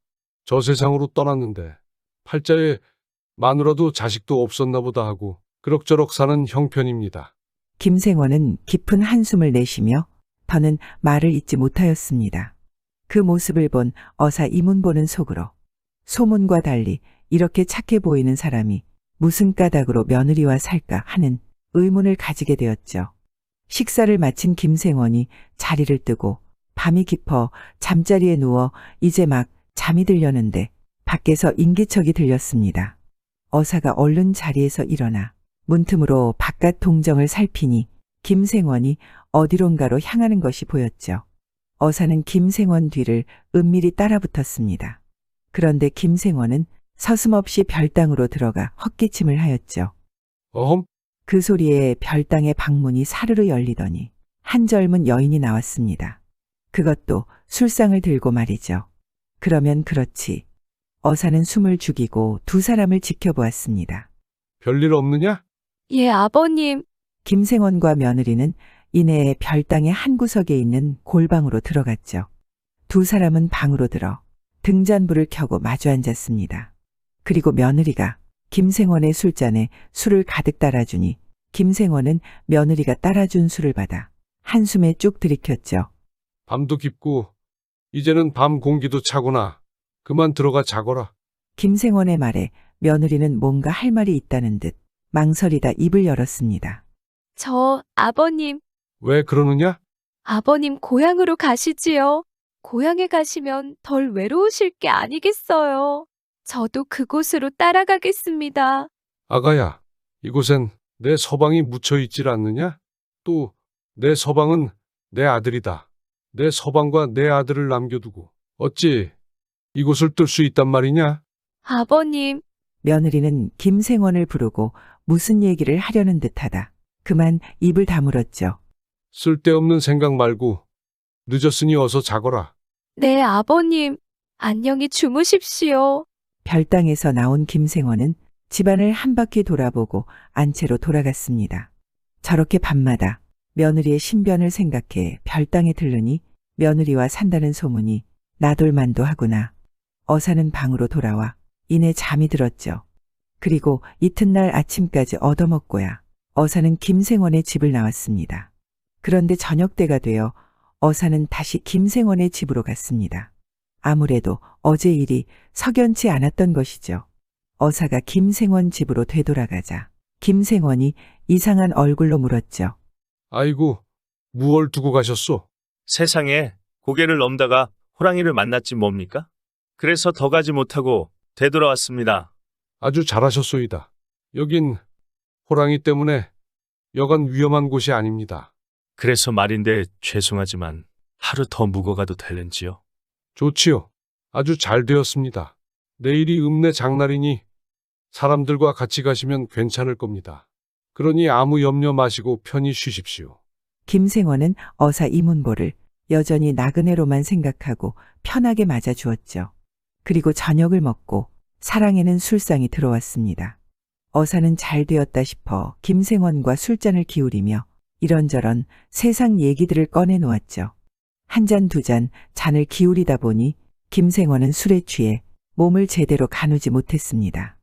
저 세상으로 떠났는데 팔자에 마누라도 자식도 없었나 보다 하고 그럭저럭 사는 형편입니다. 김생원은 깊은 한숨을 내쉬며 더는 말을 잇지 못하였습니다. 그 모습을 본 어사 이문보는 속으로 소문과 달리 이렇게 착해 보이는 사람이 무슨 까닭으로 며느리와 살까 하는 의문을 가지게 되었죠. 식사를 마친 김생원이 자리를 뜨고 밤이 깊어 잠자리에 누워 이제 막 잠이 들려는데 밖에서 인기척이 들렸습니다. 어사가 얼른 자리에서 일어나 문틈으로 바깥 동정을 살피니 김생원이 어디론가로 향하는 것이 보였죠. 어사는 김생원 뒤를 은밀히 따라붙었습니다. 그런데 김생원은 서슴없이 별당으로 들어가 헛기침을 하였죠. 어흠? 그 소리에 별당의 방문이 사르르 열리더니 한 젊은 여인이 나왔습니다. 그것도 술상을 들고 말이죠. 그러면 그렇지. 어사는 숨을 죽이고 두 사람을 지켜보았습니다. 별일 없느냐? 예, 아버님. 김생원과 며느리는 이내에 별당의 한 구석에 있는 골방으로 들어갔죠. 두 사람은 방으로 들어 등잔불을 켜고 마주 앉았습니다. 그리고 며느리가 김생원의 술잔에 술을 가득 따라주니 김생원은 며느리가 따라준 술을 받아 한숨에 쭉 들이켰죠. 밤도 깊고 이제는 밤 공기도 차구나. 그만 들어가 자거라. 김생원의 말에 며느리는 뭔가 할 말이 있다는 듯 망설이다 입을 열었습니다. 아버님. 왜 그러느냐? 아버님 고향으로 가시지요. 고향에 가시면 덜 외로우실 게 아니겠어요. 저도 그곳으로 따라가겠습니다. 아가야, 이곳엔 내 서방이 묻혀 있질 않느냐? 또 내 서방은 내 아들이다. 내 서방과 내 아들을 남겨두고 어찌 이곳을 뜰 수 있단 말이냐? 아버님. 며느리는 김생원을 부르고 무슨 얘기를 하려는 듯하다. 그만 입을 다물었죠. 쓸데없는 생각 말고 늦었으니 어서 자거라. 네, 아버님. 안녕히 주무십시오. 별당에서 나온 김생원은 집안을 한 바퀴 돌아보고 안채로 돌아갔습니다. 저렇게 밤마다 며느리의 신변을 생각해 별당에 들르니 며느리와 산다는 소문이 나돌만도 하구나. 어사는 방으로 돌아와 이내 잠이 들었죠. 그리고 이튿날 아침까지 얻어먹고야 어사는 김생원의 집을 나왔습니다. 그런데 저녁 때가 되어 어사는 다시 김생원의 집으로 갔습니다. 아무래도 어제 일이 석연치 않았던 것이죠. 어사가 김생원 집으로 되돌아가자 김생원이 이상한 얼굴로 물었죠. 아이고, 무얼 두고 가셨소? 세상에 고개를 넘다가 호랑이를 만났지 뭡니까? 그래서 더 가지 못하고 되돌아왔습니다. 아주 잘하셨소이다. 여긴 호랑이 때문에 여간 위험한 곳이 아닙니다. 그래서 말인데 죄송하지만 하루 더 묵어가도 될는지요? 좋지요. 아주 잘 되었습니다. 내일이 읍내 장날이니 사람들과 같이 가시면 괜찮을 겁니다. 그러니 아무 염려 마시고 편히 쉬십시오. 김생원은 어사 이문보를 여전히 나그네로만 생각하고 편하게 맞아주었죠. 그리고 저녁을 먹고 사랑에는 술상이 들어왔습니다. 어사는 잘 되었다 싶어 김생원과 술잔을 기울이며 이런저런 세상 얘기들을 꺼내놓았죠. 한 잔 두 잔 잔을 기울이다 보니 김생원은 술에 취해 몸을 제대로 가누지 못했습니다.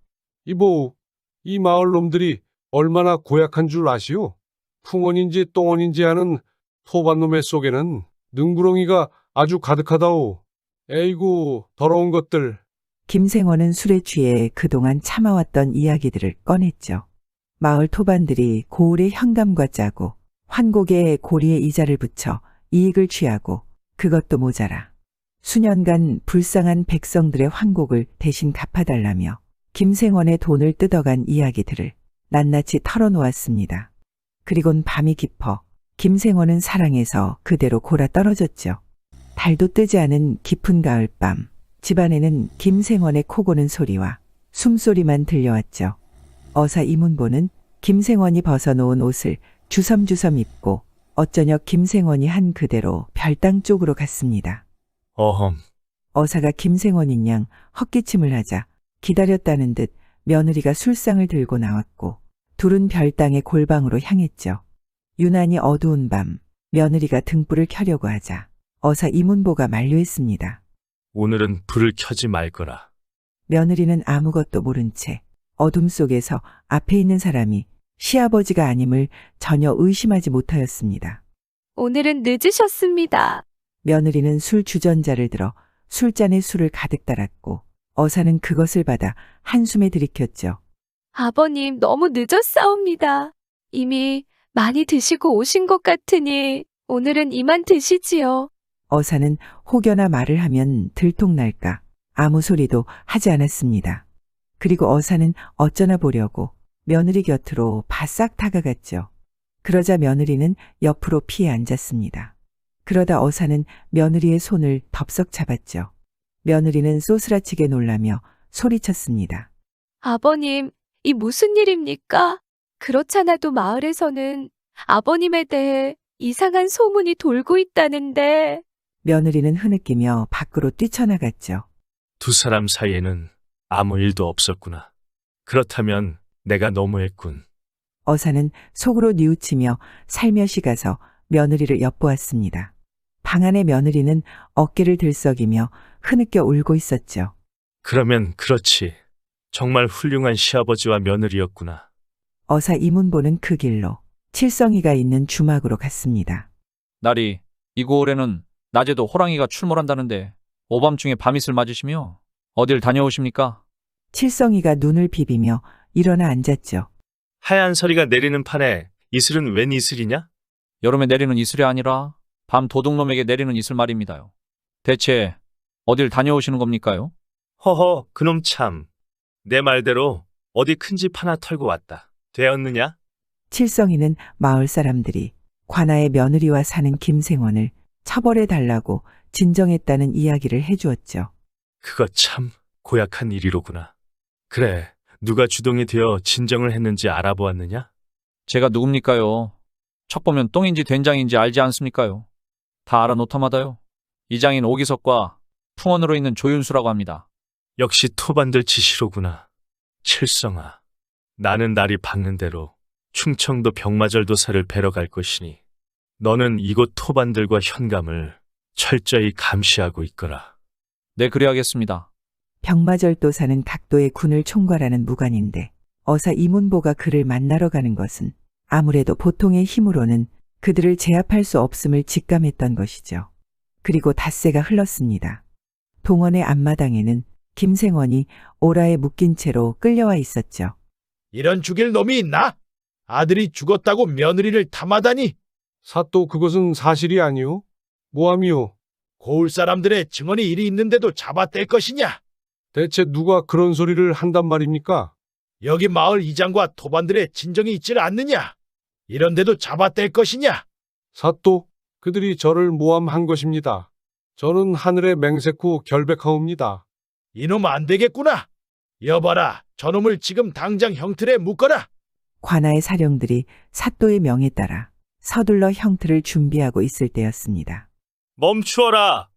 이보, 이 마을 놈들이 얼마나 고약한 줄 아시오? 풍원인지 똥원인지 하는 토반놈의 속에는 능구렁이가 아주 가득하다오. 에이구, 더러운 것들. 김생원은 술에 취해 그동안 참아왔던 이야기들을 꺼냈죠. 마을 토반들이 고을의 현감과 짜고 환곡에 고리에 이자를 붙여 이익을 취하고 그것도 모자라 수년간 불쌍한 백성들의 환곡을 대신 갚아달라며 김생원의 돈을 뜯어간 이야기들을 낱낱이 털어놓았습니다. 그리곤 밤이 깊어 김생원은 사랑에서 그대로 골아 떨어졌죠. 달도 뜨지 않은 깊은 가을밤, 집안에는 김생원의 코 고는 소리와 숨소리만 들려왔죠. 어사 이문보는 김생원이 벗어놓은 옷을 주섬주섬 입고 어쩌녁 김생원이 한 그대로 별당 쪽으로 갔습니다. 어험. 어사가 김생원인 양 헛기침을 하자 기다렸다는 듯 며느리가 술상을 들고 나왔고 둘은 별당의 골방으로 향했죠. 유난히 어두운 밤 며느리가 등불을 켜려고 하자 어사 이문보가 만류했습니다. 오늘은 불을 켜지 말거라. 며느리는 아무것도 모른 채 어둠 속에서 앞에 있는 사람이 시아버지가 아님을 전혀 의심하지 못하였습니다. 오늘은 늦으셨습니다. 며느리는 술 주전자를 들어 술잔에 술을 가득 따랐고 어사는 그것을 받아 한숨에 들이켰죠. 아버님 너무 늦었사옵니다. 이미 많이 드시고 오신 것 같으니 오늘은 이만 드시지요. 어사는 혹여나 말을 하면 들통날까 아무 소리도 하지 않았습니다. 그리고 어사는 어쩌나 보려고 며느리 곁으로 바싹 다가갔죠. 그러자 며느리는 옆으로 피해 앉았습니다. 그러다 어사는 며느리의 손을 덥석 잡았죠. 며느리는 쏘스라치게 놀라며 소리쳤습니다. 아버님, 이 무슨 일입니까? 그렇잖아도 마을에서는 아버님에 대해 이상한 소문이 돌고 있다는데. 며느리는 흐느끼며 밖으로 뛰쳐나갔죠. 두 사람 사이에는 아무 일도 없었구나. 그렇다면 내가 너무했군. 어사는 속으로 뉘우치며 살며시 가서 며느리를 엿보았습니다. 방 안의 며느리는 어깨를 들썩이며 흐느껴 울고 있었죠. 그러면 그렇지. 정말 훌륭한 시아버지와 며느리였구나. 어사 이문보는 그 길로 칠성이가 있는 주막으로 갔습니다. 나리, 이 고을에는 낮에도 호랑이가 출몰한다는데 오밤중에 밤이슬 맞으시며 어딜 다녀오십니까? 칠성이가 눈을 비비며 일어나 앉았죠. 하얀 서리가 내리는 판에 이슬은 웬 이슬이냐? 여름에 내리는 이슬이 아니라 밤 도둑놈에게 내리는 이슬 말입니다요. 대체 어딜 다녀오시는 겁니까요? 허허, 그놈 참. 내 말대로 어디 큰 집 하나 털고 왔다. 되었느냐? 칠성이는 마을 사람들이 관아의 며느리와 사는 김생원을 처벌해 달라고 진정했다는 이야기를 해주었죠. 그거 참 고약한 일이로구나. 그래, 누가 주동이 되어 진정을 했는지 알아보았느냐? 제가 누굽니까요? 척 보면 똥인지 된장인지 알지 않습니까요? 다 알아놓다마다요. 이장인 오기석과 풍원으로 있는 조윤수라고 합니다. 역시 토반들 지시로구나. 칠성아, 나는 날이 밝는 대로 충청도 병마절도사를 뵈러 갈 것이니 너는 이곳 토반들과 현감을 철저히 감시하고 있거라. 네, 그래야겠습니다. 병마절도사는 각도의 군을 총괄하는 무관인데 어사 이문보가 그를 만나러 가는 것은 아무래도 보통의 힘으로는 그들을 제압할 수 없음을 직감했던 것이죠. 그리고 닷새가 흘렀습니다. 동원의 앞마당에는 김생원이 오라에 묶인 채로 끌려와 있었죠. 이런 죽일 놈이 있나? 아들이 죽었다고 며느리를 탐하다니. 사또 그것은 사실이 아니오. 뭐함이오? 고을 사람들의 증언이 이리 있는데도 잡아뗄 것이냐? 대체 누가 그런 소리를 한단 말입니까? 여기 마을 이장과 토반들의 진정이 있질 않느냐? 이런데도 잡아뗄 것이냐? 사또, 그들이 저를 모함한 것입니다. 저는 하늘의 맹세코 결백하옵니다. 이놈 안 되겠구나. 여봐라, 저놈을 지금 당장 형틀에 묶어라. 관아의 사령들이 사또의 명에 따라 서둘러 형틀을 준비하고 있을 때였습니다. 멈추어라!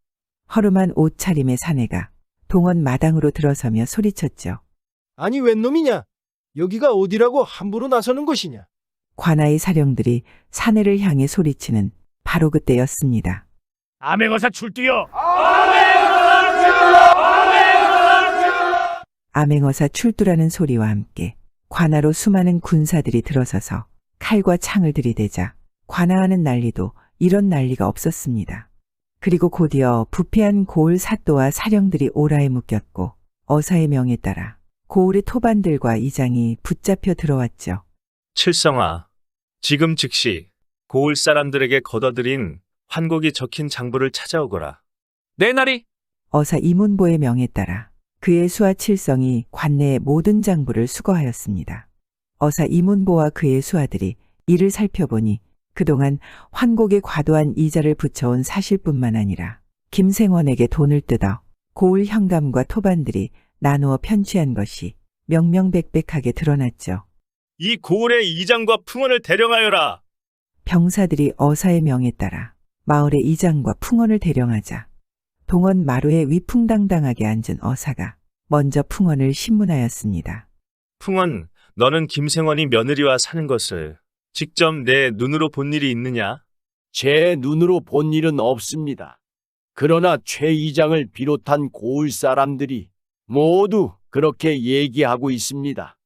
허름한 옷차림의 사내가 동원 마당으로 들어서며 소리쳤죠. 아니 웬 놈이냐? 여기가 어디라고 함부로 나서는 것이냐? 관아의 사령들이 사내를 향해 소리치는 바로 그때였습니다. 암행어사 출두여! 암행어사 출두라는 소리와 함께 관아로 수많은 군사들이 들어서서 칼과 창을 들이대자 관아하는 난리도 이런 난리가 없었습니다. 그리고 곧이어 부패한 고을 사또와 사령들이 오라에 묶였고 어사의 명에 따라 고을의 토반들과 이장이 붙잡혀 들어왔죠. 칠성아, 지금 즉시 고을 사람들에게 거둬들인 환곡이 적힌 장부를 찾아오거라. 내 날이 어사 이문보의 명에 따라 그의 수하 칠성이 관내의 모든 장부를 수거하였습니다. 어사 이문보와 그의 수하들이 이를 살펴보니 그동안 환곡에 과도한 이자를 붙여온 사실뿐만 아니라 김생원에게 돈을 뜯어 고을 현감과 토반들이 나누어 편취한 것이 명명백백하게 드러났죠. 이 고을의 이장과 풍원을 대령하여라. 병사들이 어사의 명에 따라 마을의 이장과 풍원을 대령하자 동원 마루에 위풍당당하게 앉은 어사가 먼저 풍원을 신문하였습니다. 풍원, 너는 김생원이 며느리와 사는 것을 직접 내 눈으로 본 일이 있느냐? 제 눈으로 본 일은 없습니다. 그러나 최 이장을 비롯한 고을 사람들이 모두 그렇게 얘기하고 있습니다.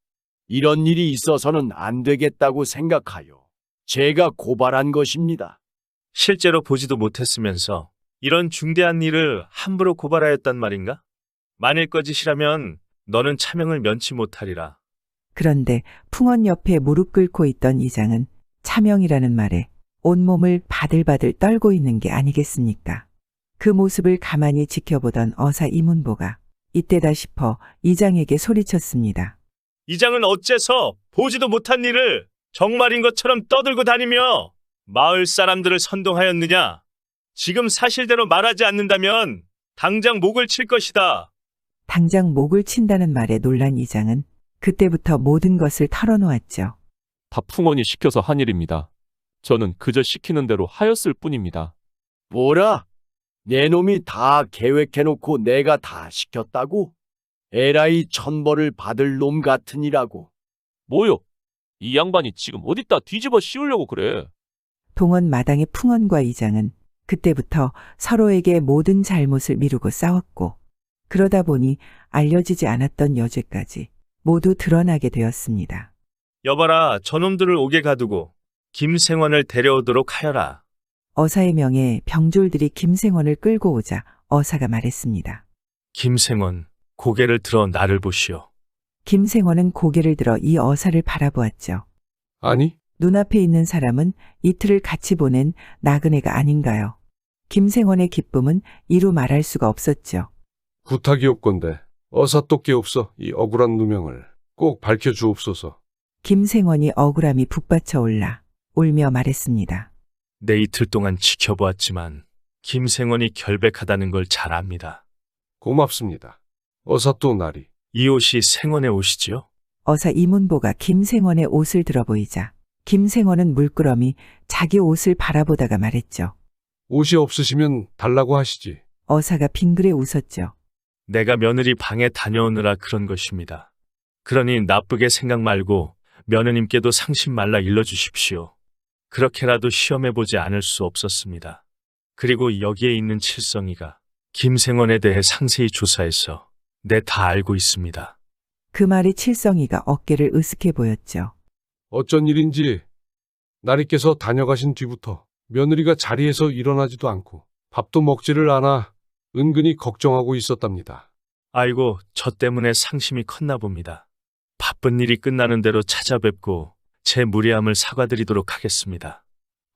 이런 일이 있어서는 안 되겠다고 생각하여 제가 고발한 것입니다. 실제로 보지도 못했으면서 이런 중대한 일을 함부로 고발하였단 말인가? 만일 거짓이라면 너는 차명을 면치 못하리라. 그런데 풍원 옆에 무릎 꿇고 있던 이장은 차명이라는 말에 온몸을 바들바들 떨고 있는 게 아니겠습니까? 그 모습을 가만히 지켜보던 어사 이문보가 이때다 싶어 이장에게 소리쳤습니다. 이장은 어째서 보지도 못한 일을 정말인 것처럼 떠들고 다니며 마을 사람들을 선동하였느냐? 지금 사실대로 말하지 않는다면 당장 목을 칠 것이다. 당장 목을 친다는 말에 놀란 이장은 그때부터 모든 것을 털어놓았죠. 다 풍원이 시켜서 한 일입니다. 저는 그저 시키는 대로 하였을 뿐입니다. 뭐라? 내 놈이 다 계획해놓고 내가 다 시켰다고? 에라이 천벌을 받을 놈 같으니라고. 뭐요? 이 양반이 지금 어디다 뒤집어 씌우려고 그래? 동원 마당의 풍원과 이장은 그때부터 서로에게 모든 잘못을 미루고 싸웠고 그러다 보니 알려지지 않았던 여죄까지 모두 드러나게 되었습니다. 여봐라, 저놈들을 옥에 가두고 김생원을 데려오도록 하여라. 어사의 명에 병졸들이 김생원을 끌고 오자 어사가 말했습니다. 김생원, 고개를 들어 나를 보시오. 김생원은 고개를 들어 이 어사를 바라보았죠. 아니, 눈앞에 있는 사람은 이틀을 같이 보낸 나그네가 아닌가요? 김생원의 기쁨은 이루 말할 수가 없었죠. 부탁이옵건대 어사또께 없어 이 억울한 누명을 꼭 밝혀주옵소서. 김생원이 억울함이 북받쳐 올라 울며 말했습니다. 내 이틀 동안 지켜보았지만 김생원이 결백하다는 걸 잘 압니다. 고맙습니다. 어사또 나리. 이 옷이 생원의 옷이지요? 어사 이문보가 김생원의 옷을 들어보이자 김생원은 물끄러미 자기 옷을 바라보다가 말했죠. 옷이 없으시면 달라고 하시지. 어사가 빙그레 웃었죠. 내가 며느리 방에 다녀오느라 그런 것입니다. 그러니 나쁘게 생각 말고 며느님께도 상심 말라 일러주십시오. 그렇게라도 시험해보지 않을 수 없었습니다. 그리고 여기에 있는 칠성이가 김생원에 대해 상세히 조사해서 내 다 알고 있습니다. 그 말에 칠성이가 어깨를 으쓱해 보였죠. 어쩐 일인지 나리께서 다녀가신 뒤부터 며느리가 자리에서 일어나지도 않고 밥도 먹지를 않아 은근히 걱정하고 있었답니다. 아이고, 저 때문에 상심이 컸나 봅니다. 바쁜 일이 끝나는 대로 찾아뵙고 제 무례함을 사과드리도록 하겠습니다.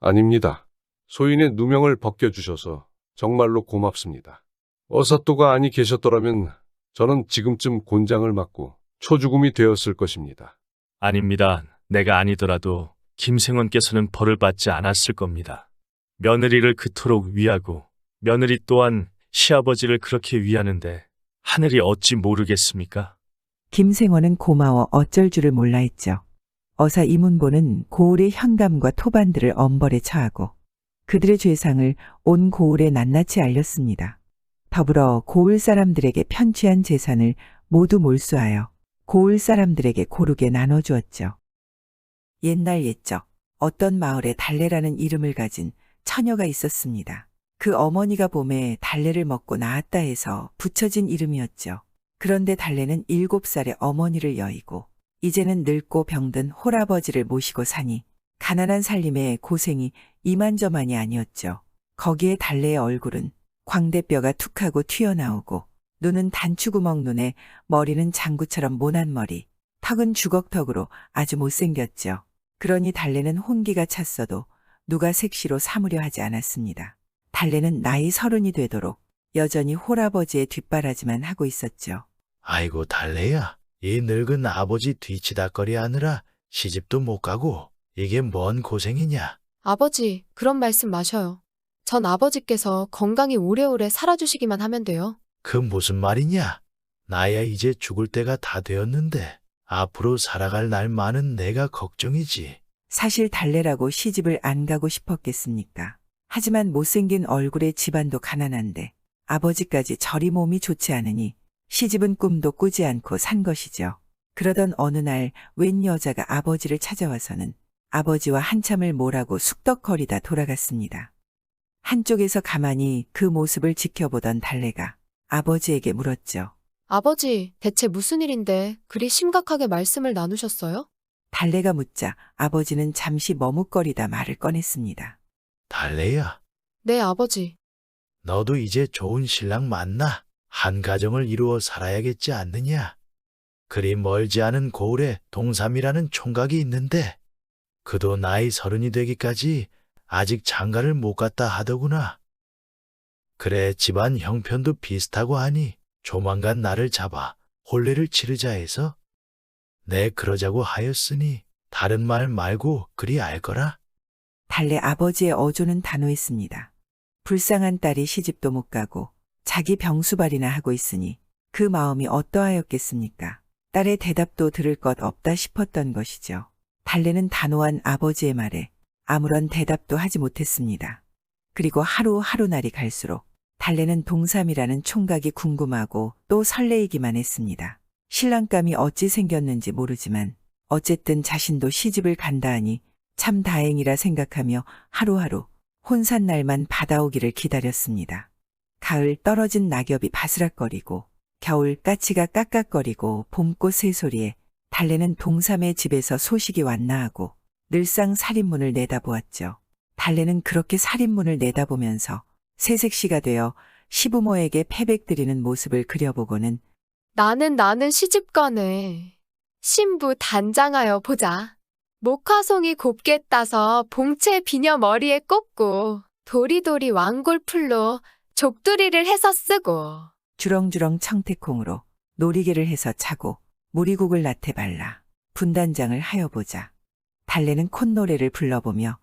아닙니다. 소인의 누명을 벗겨주셔서 정말로 고맙습니다. 어사또가 아니 계셨더라면 저는 지금쯤 곤장을 맞고 초죽음이 되었을 것입니다. 아닙니다. 내가 아니더라도 김생원께서는 벌을 받지 않았을 겁니다. 며느리를 그토록 위하고 며느리 또한 시아버지를 그렇게 위하는데 하늘이 어찌 모르겠습니까? 김생원은 고마워 어쩔 줄을 몰라 했죠. 어사 이문보는 고을의 현감과 토반들을 엄벌에 처하고 그들의 죄상을 온 고을에 낱낱이 알렸습니다. 더불어 고을 사람들에게 편취한 재산을 모두 몰수하여 고을 사람들에게 고르게 나눠주었죠. 옛날 옛적 어떤 마을에 달래라는 이름을 가진 처녀가 있었습니다. 그 어머니가 봄에 달래를 먹고 낳았다 해서 붙여진 이름이었죠. 그런데 달래는 7살의 어머니를 여의고 이제는 늙고 병든 홀아버지를 모시고 사니 가난한 살림에 고생이 이만저만이 아니었죠. 거기에 달래의 얼굴은 광대뼈가 툭하고 튀어나오고 눈은 단추구멍 눈에 머리는 장구처럼 모난 머리, 턱은 주걱턱으로 아주 못생겼죠. 그러니 달래는 혼기가 찼어도 누가 색시로 삼으려 하지 않았습니다. 달래는 나이 30이 되도록 여전히 홀아버지의 뒷바라지만 하고 있었죠. 아이고 달래야, 이 늙은 아버지 뒤치다거리 하느라 시집도 못 가고 이게 뭔 고생이냐. 아버지, 그런 말씀 마셔요. 전 아버지께서 건강히 오래오래 살아주시기만 하면 돼요. 그 무슨 말이냐. 나야 이제 죽을 때가 다 되었는데 앞으로 살아갈 날만은 내가 걱정이지. 사실 달래라고 시집을 안 가고 싶었겠습니까? 하지만 못생긴 얼굴에 집안도 가난한데 아버지까지 저리 몸이 좋지 않으니 시집은 꿈도 꾸지 않고 산 것이죠. 그러던 어느 날 웬 여자가 아버지를 찾아와서는 아버지와 한참을 뭐라고 숙덕거리다 돌아갔습니다. 한쪽에서 가만히 그 모습을 지켜보던 달래가 아버지에게 물었죠. 아버지, 대체 무슨 일인데 그리 심각하게 말씀을 나누셨어요? 달래가 묻자 아버지는 잠시 머뭇거리다 말을 꺼냈습니다. 달래야, 네, 아버지. 너도 이제 좋은 신랑 만나 한 가정을 이루어 살아야겠지 않느냐. 그리 멀지 않은 고을에 동삼이라는 총각이 있는데 그도 나이 30이 되기까지 아직 장가를 못 갔다 하더구나. 그래, 집안 형편도 비슷하고 하니 조만간 나를 잡아 혼례를 치르자 해서 내 그러자고 하였으니 다른 말 말고 그리 알거라. 달래 아버지의 어조는 단호했습니다. 불쌍한 딸이 시집도 못 가고 자기 병수발이나 하고 있으니 그 마음이 어떠하였겠습니까? 딸의 대답도 들을 것 없다 싶었던 것이죠. 달래는 단호한 아버지의 말에 아무런 대답도 하지 못했습니다. 그리고 하루하루 날이 갈수록 달래는 동삼이라는 총각이 궁금하고 또 설레이기만 했습니다. 신랑감이 어찌 생겼는지 모르지만 어쨌든 자신도 시집을 간다 하니 참 다행이라 생각하며 하루하루 혼산날만 받아오기를 기다렸습니다. 가을 떨어진 낙엽이 바스락거리고 겨울 까치가 깍깍거리고 봄꽃 새소리에 달래는 동삼의 집에서 소식이 왔나 하고 늘상 살인문을 내다보았죠. 달래는 그렇게 살인문을 내다보면서 새색시가 되어 시부모에게 패백드리는 모습을 그려보고는 나는 시집가네. 신부 단장하여 보자. 목화송이 곱게 따서 봉채 비녀 머리에 꽂고 도리도리 왕골풀로 족두리를 해서 쓰고 주렁주렁 청태콩으로 놀이개를 해서 차고 무리국을 낫에 발라 분단장을 하여 보자. 달래는 콧노래를 불러보며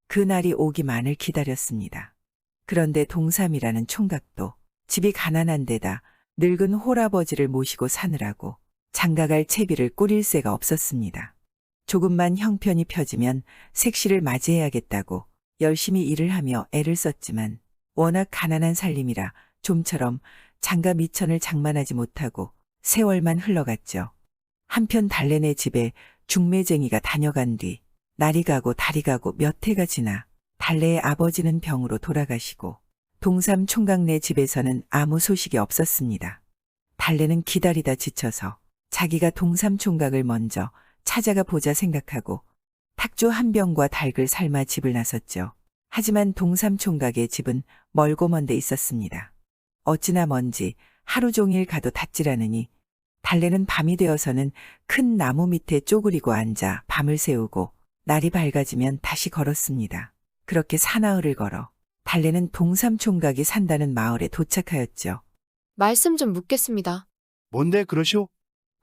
그날이 오기만을 기다렸습니다. 그런데 동삼이라는 총각도 집이 가난한 데다 늙은 홀아버지를 모시고 사느라고 장가갈 채비를 꾸릴 새가 없었습니다. 조금만 형편이 펴지면 색시를 맞이해야겠다고 열심히 일을 하며 애를 썼지만 워낙 가난한 살림이라 좀처럼 장가 미천을 장만하지 못하고 세월만 흘러갔죠. 한편 달래네 집에 중매쟁이가 다녀간 뒤 날이 가고 달이 가고 몇 해가 지나 달래의 아버지는 병으로 돌아가시고 동삼 총각네 집에서는 아무 소식이 없었습니다. 달래는 기다리다 지쳐서 자기가 동삼 총각을 먼저 찾아가 보자 생각하고 탁주 한 병과 닭을 삶아 집을 나섰죠. 하지만 동삼 총각의 집은 멀고 먼 데 있었습니다. 어찌나 먼지 하루 종일 가도 닿질 않으니 달래는 밤이 되어서는 큰 나무 밑에 쪼그리고 앉아 밤을 새우고 날이 밝아지면 다시 걸었습니다. 그렇게 사나흘을 걸어 달래는 동삼 총각이 산다는 마을에 도착하였죠. 말씀 좀 묻겠습니다. 뭔데 그러시오?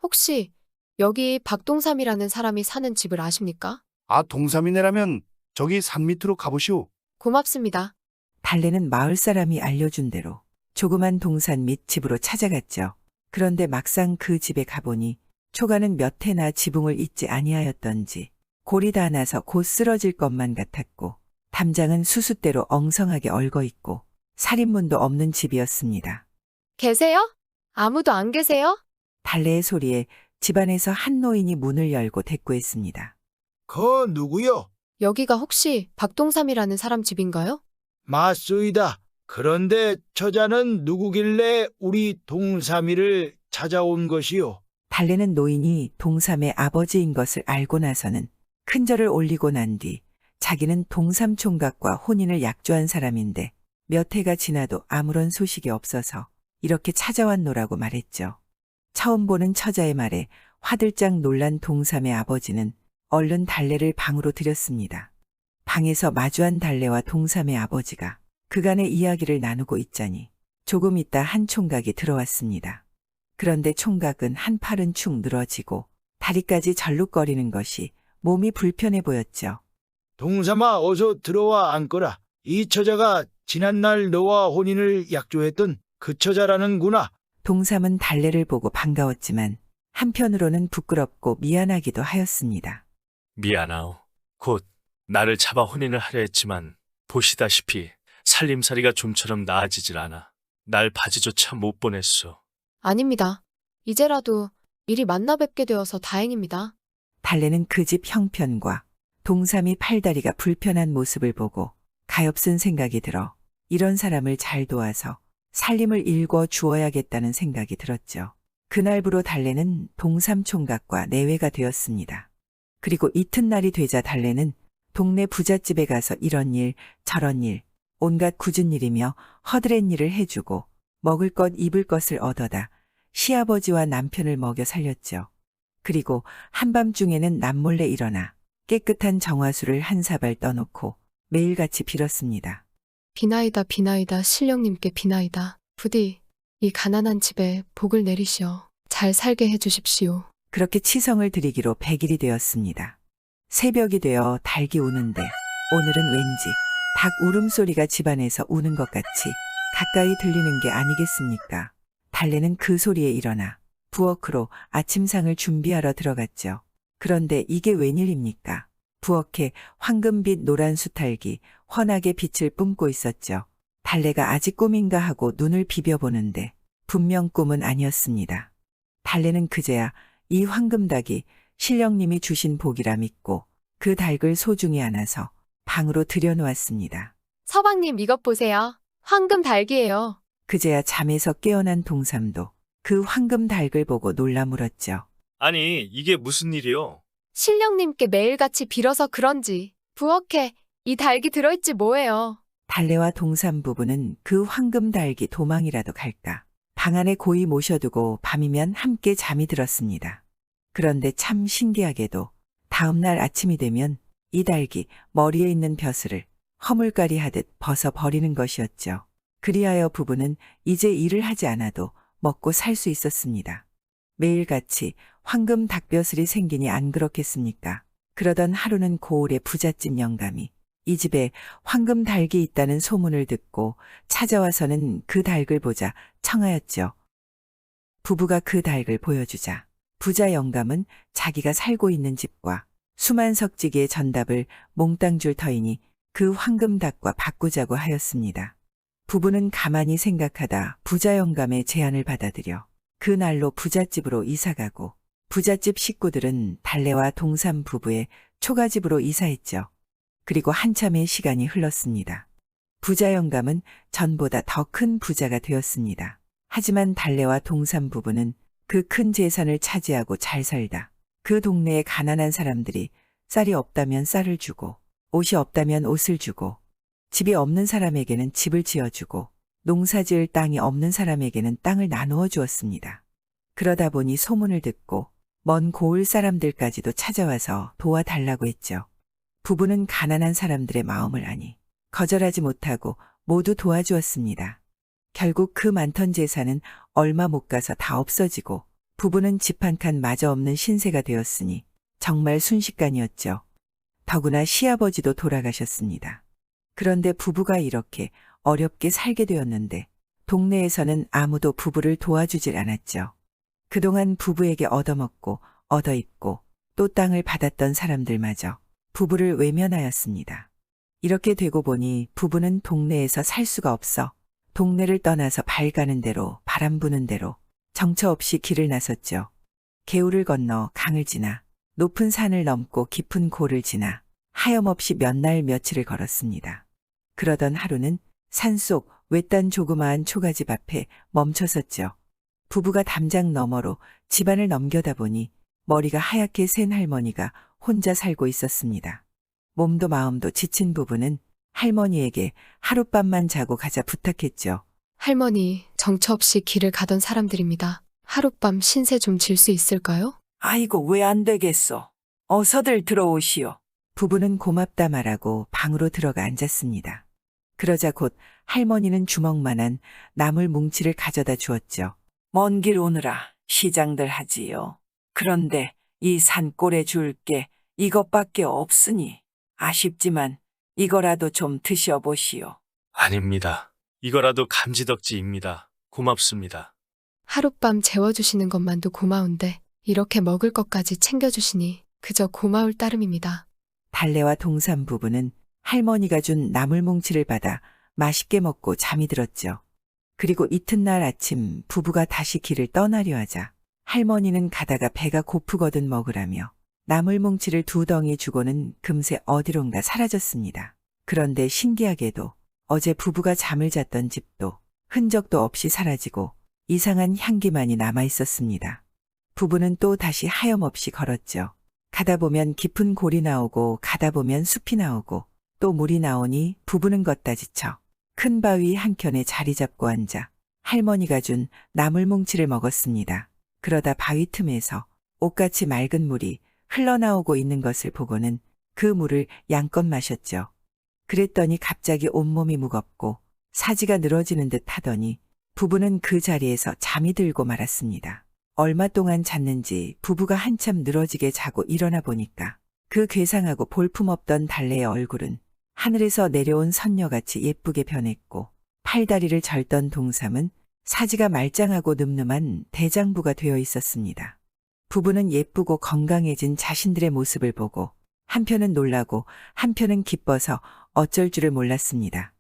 혹시 여기 박동삼이라는 사람이 사는 집을 아십니까? 아, 동삼이네라면 저기 산 밑으로 가보시오. 고맙습니다. 달래는 마을 사람이 알려준 대로 조그만 동산 밑 집으로 찾아갔죠. 그런데 막상 그 집에 가보니 초가는 몇 해나 지붕을 잇지 아니하였던지 골이 다 나서 곧 쓰러질 것만 같았고 담장은 수수대로 엉성하게 얼거있고 살인문도 없는 집이었습니다. 계세요? 아무도 안 계세요? 달래의 소리에 집안에서 한 노인이 문을 열고 대꾸했습니다. 거 누구요? 여기가 혹시 박동삼이라는 사람 집인가요? 맞소이다. 그런데 처자는 누구길래 우리 동삼이를 찾아온 것이요? 달래는 노인이 동삼의 아버지인 것을 알고 나서는 큰절을 올리고 난 뒤 자기는 동삼 총각과 혼인을 약조한 사람인데 몇 해가 지나도 아무런 소식이 없어서 이렇게 찾아왔노라고 말했죠. 처음 보는 처자의 말에 화들짝 놀란 동삼의 아버지는 얼른 달래를 방으로 들였습니다. 방에서 마주한 달래와 동삼의 아버지가 그간의 이야기를 나누고 있자니 조금 있다 한 총각이 들어왔습니다. 그런데 총각은 한 팔은 축 늘어지고 다리까지 절룩거리는 것이 몸이 불편해 보였죠. 동삼아, 어서 들어와 앉거라. 이 처자가 지난날 너와 혼인을 약조했던 그 처자라는구나. 동삼은 달래를 보고 반가웠지만 한편으로는 부끄럽고 미안하기도 하였습니다. 미안하오. 곧 나를 잡아 혼인을 하려 했지만 보시다시피 살림살이가 좀처럼 나아지질 않아. 날 바지조차 못 보냈소. 아닙니다. 이제라도 미리 만나 뵙게 되어서 다행입니다. 달래는 그 집 형편과 동삼이 팔다리가 불편한 모습을 보고 가엾은 생각이 들어 이런 사람을 잘 도와서 살림을 일궈 주어야겠다는 생각이 들었죠. 그날부로 달래는 동삼 총각과 내외가 되었습니다. 그리고 이튿날이 되자 달래는 동네 부잣집에 가서 이런 일 저런 일 온갖 굳은 일이며 허드렛 일을 해주고 먹을 것 입을 것을 얻어다 시아버지와 남편을 먹여 살렸죠. 그리고 한밤중에는 남몰래 일어나 깨끗한 정화수를 한 사발 떠놓고 매일같이 빌었습니다. 비나이다 비나이다 신령님께 비나이다. 부디 이 가난한 집에 복을 내리시어 잘 살게 해주십시오. 그렇게 치성을 드리기로 100일이 되었습니다. 새벽이 되어 닭이 우는데 오늘은 왠지 닭 울음소리가 집안에서 우는 것 같이 가까이 들리는 게 아니겠습니까? 달래는 그 소리에 일어나 부엌으로 아침상을 준비하러 들어갔죠. 그런데 이게 웬일입니까? 부엌에 황금빛 노란 수탈기 환하게 빛을 뿜고 있었죠. 달래가 아직 꿈인가 하고 눈을 비벼보는데 분명 꿈은 아니었습니다. 달래는 그제야 이 황금닭이 신령님이 주신 복이라 믿고 그 닭을 소중히 안아서 방으로 들여놓았습니다. 서방님 이것 보세요. 황금 닭이에요. 그제야 잠에서 깨어난 동삼도 그 황금 닭을 보고 놀라 물었죠. 아니, 이게 무슨 일이요? 신령님께 매일같이 빌어서 그런지 부엌에 이 닭이 들어있지 뭐예요. 달래와 동삼 부부는 그 황금 닭이 도망이라도 갈까 방 안에 고이 모셔두고 밤이면 함께 잠이 들었습니다. 그런데 참 신기하게도 다음날 아침이 되면 이 닭이 머리에 있는 벼슬을 허물가리 하듯 벗어 버리는 것이었죠. 그리하여 부부는 이제 일을 하지 않아도 먹고 살 수 있었습니다. 매일같이 황금 닭벼슬이 생기니 안 그렇겠습니까? 그러던 하루는 고을의 부잣집 영감이 이 집에 황금 닭이 있다는 소문을 듣고 찾아와서는 그 닭을 보자 청하였죠. 부부가 그 닭을 보여주자 부자 영감은 자기가 살고 있는 집과 수만석지기의 전답을 몽땅 줄 터이니 그 황금 닭과 바꾸자고 하였습니다. 부부는 가만히 생각하다 부자 영감의 제안을 받아들여 그날로 부잣집으로 이사가고 부잣집 식구들은 달래와 동삼 부부의 초가집으로 이사했죠. 그리고 한참의 시간이 흘렀습니다. 부자 영감은 전보다 더 큰 부자가 되었습니다. 하지만 달래와 동삼 부부는 그 큰 재산을 차지하고 잘 살다 그 동네의 가난한 사람들이 쌀이 없다면 쌀을 주고 옷이 없다면 옷을 주고 집이 없는 사람에게는 집을 지어주고 농사지을 땅이 없는 사람에게는 땅을 나누어 주었습니다. 그러다 보니 소문을 듣고 먼 고을 사람들까지도 찾아와서 도와달라고 했죠. 부부는 가난한 사람들의 마음을 아니 거절하지 못하고 모두 도와주었습니다. 결국 그 많던 재산은 얼마 못 가서 다 없어지고 부부는 집 한 칸 마저 없는 신세가 되었으니 정말 순식간이었죠. 더구나 시아버지도 돌아가셨습니다. 그런데 부부가 이렇게 어렵게 살게 되었는데 동네에서는 아무도 부부를 도와주질 않았죠. 그동안 부부에게 얻어먹고 얻어입고 또 땅을 받았던 사람들마저 부부를 외면하였습니다. 이렇게 되고 보니 부부는 동네에서 살 수가 없어 동네를 떠나서 발 가는 대로 바람 부는 대로 정처 없이 길을 나섰죠. 개울을 건너 강을 지나 높은 산을 넘고 깊은 고를 지나 하염없이 몇 날 며칠을 걸었습니다. 그러던 하루는 산속 외딴 조그마한 초가집 앞에 멈춰섰죠. 부부가 담장 너머로 집안을 넘겨다 보니 머리가 하얗게 센 할머니가 혼자 살고 있었습니다. 몸도 마음도 지친 부부는 할머니에게 하룻밤만 자고 가자 부탁했죠. 할머니, 정처 없이 길을 가던 사람들입니다. 하룻밤 신세 좀 질 수 있을까요? 아이고 왜 안 되겠소. 어서들 들어오시오. 부부는 고맙다 말하고 방으로 들어가 앉았습니다. 그러자 곧 할머니는 주먹만한 나물 뭉치를 가져다 주었죠. 먼 길 오느라 시장들 하지요. 그런데 이 산골에 줄 게 이것밖에 없으니 아쉽지만 이거라도 좀 드셔보시오. 아닙니다. 이거라도 감지덕지입니다. 고맙습니다. 하룻밤 재워주시는 것만도 고마운데 이렇게 먹을 것까지 챙겨주시니 그저 고마울 따름입니다. 달래와 동산 부부는 할머니가 준 나물뭉치를 받아 맛있게 먹고 잠이 들었죠. 그리고 이튿날 아침 부부가 다시 길을 떠나려 하자 할머니는 가다가 배가 고프거든 먹으라며 나물뭉치를 2덩이 주고는 금세 어디론가 사라졌습니다. 그런데 신기하게도 어제 부부가 잠을 잤던 집도 흔적도 없이 사라지고 이상한 향기만이 남아 있었습니다. 부부는 또 다시 하염없이 걸었죠. 가다 보면 깊은 골이 나오고 가다 보면 숲이 나오고 또 물이 나오니 부부는 걷다 지쳐 큰 바위 한켠에 자리 잡고 앉아 할머니가 준 나물뭉치를 먹었습니다. 그러다 바위 틈에서 옷같이 맑은 물이 흘러나오고 있는 것을 보고는 그 물을 양껏 마셨죠. 그랬더니 갑자기 온몸이 무겁고 사지가 늘어지는 듯 하더니 부부는 그 자리에서 잠이 들고 말았습니다. 얼마 동안 잤는지 부부가 한참 늘어지게 자고 일어나 보니까 그 괴상하고 볼품없던 달래의 얼굴은 하늘에서 내려온 선녀같이 예쁘게 변했고 팔다리를 절던 동삼은 사지가 말짱하고 늠름한 대장부가 되어 있었습니다. 부부는 예쁘고 건강해진 자신들의 모습을 보고 한편은 놀라고 한편은 기뻐서 어쩔 줄을 몰랐습니다.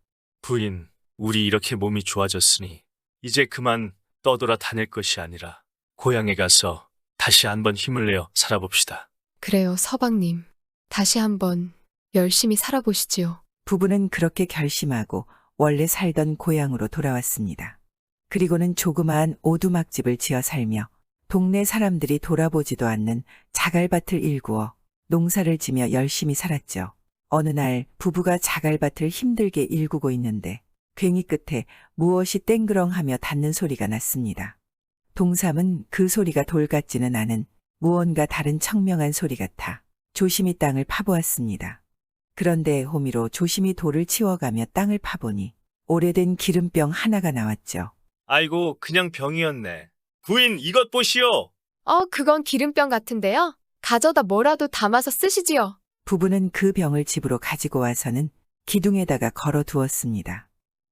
부인, 우리 이렇게 몸이 좋아졌으니 이제 그만 떠돌아 다닐 것이 아니라 고향에 가서 다시 한번 힘을 내어 살아봅시다. 그래요, 서방님. 다시 한번 열심히 살아보시지요. 부부는 그렇게 결심하고 원래 살던 고향으로 돌아왔습니다. 그리고는 조그마한 오두막집을 지어 살며 동네 사람들이 돌아보지도 않는 자갈밭을 일구어 농사를 지며 열심히 살았죠. 어느 날 부부가 자갈밭을 힘들게 일구고 있는데 괭이 끝에 무엇이 땡그렁하며 닿는 소리가 났습니다. 동삼은 그 소리가 돌 같지는 않은 무언가 다른 청명한 소리 같아 조심히 땅을 파보았습니다. 그런데 호미로 조심히 돌을 치워가며 땅을 파보니 오래된 기름병 하나가 나왔죠. 아이고, 그냥 병이었네. 부인, 이것 보시오. 그건 기름병 같은데요. 가져다 뭐라도 담아서 쓰시지요. 부부는 그 병을 집으로 가지고 와서는 기둥에다가 걸어두었습니다.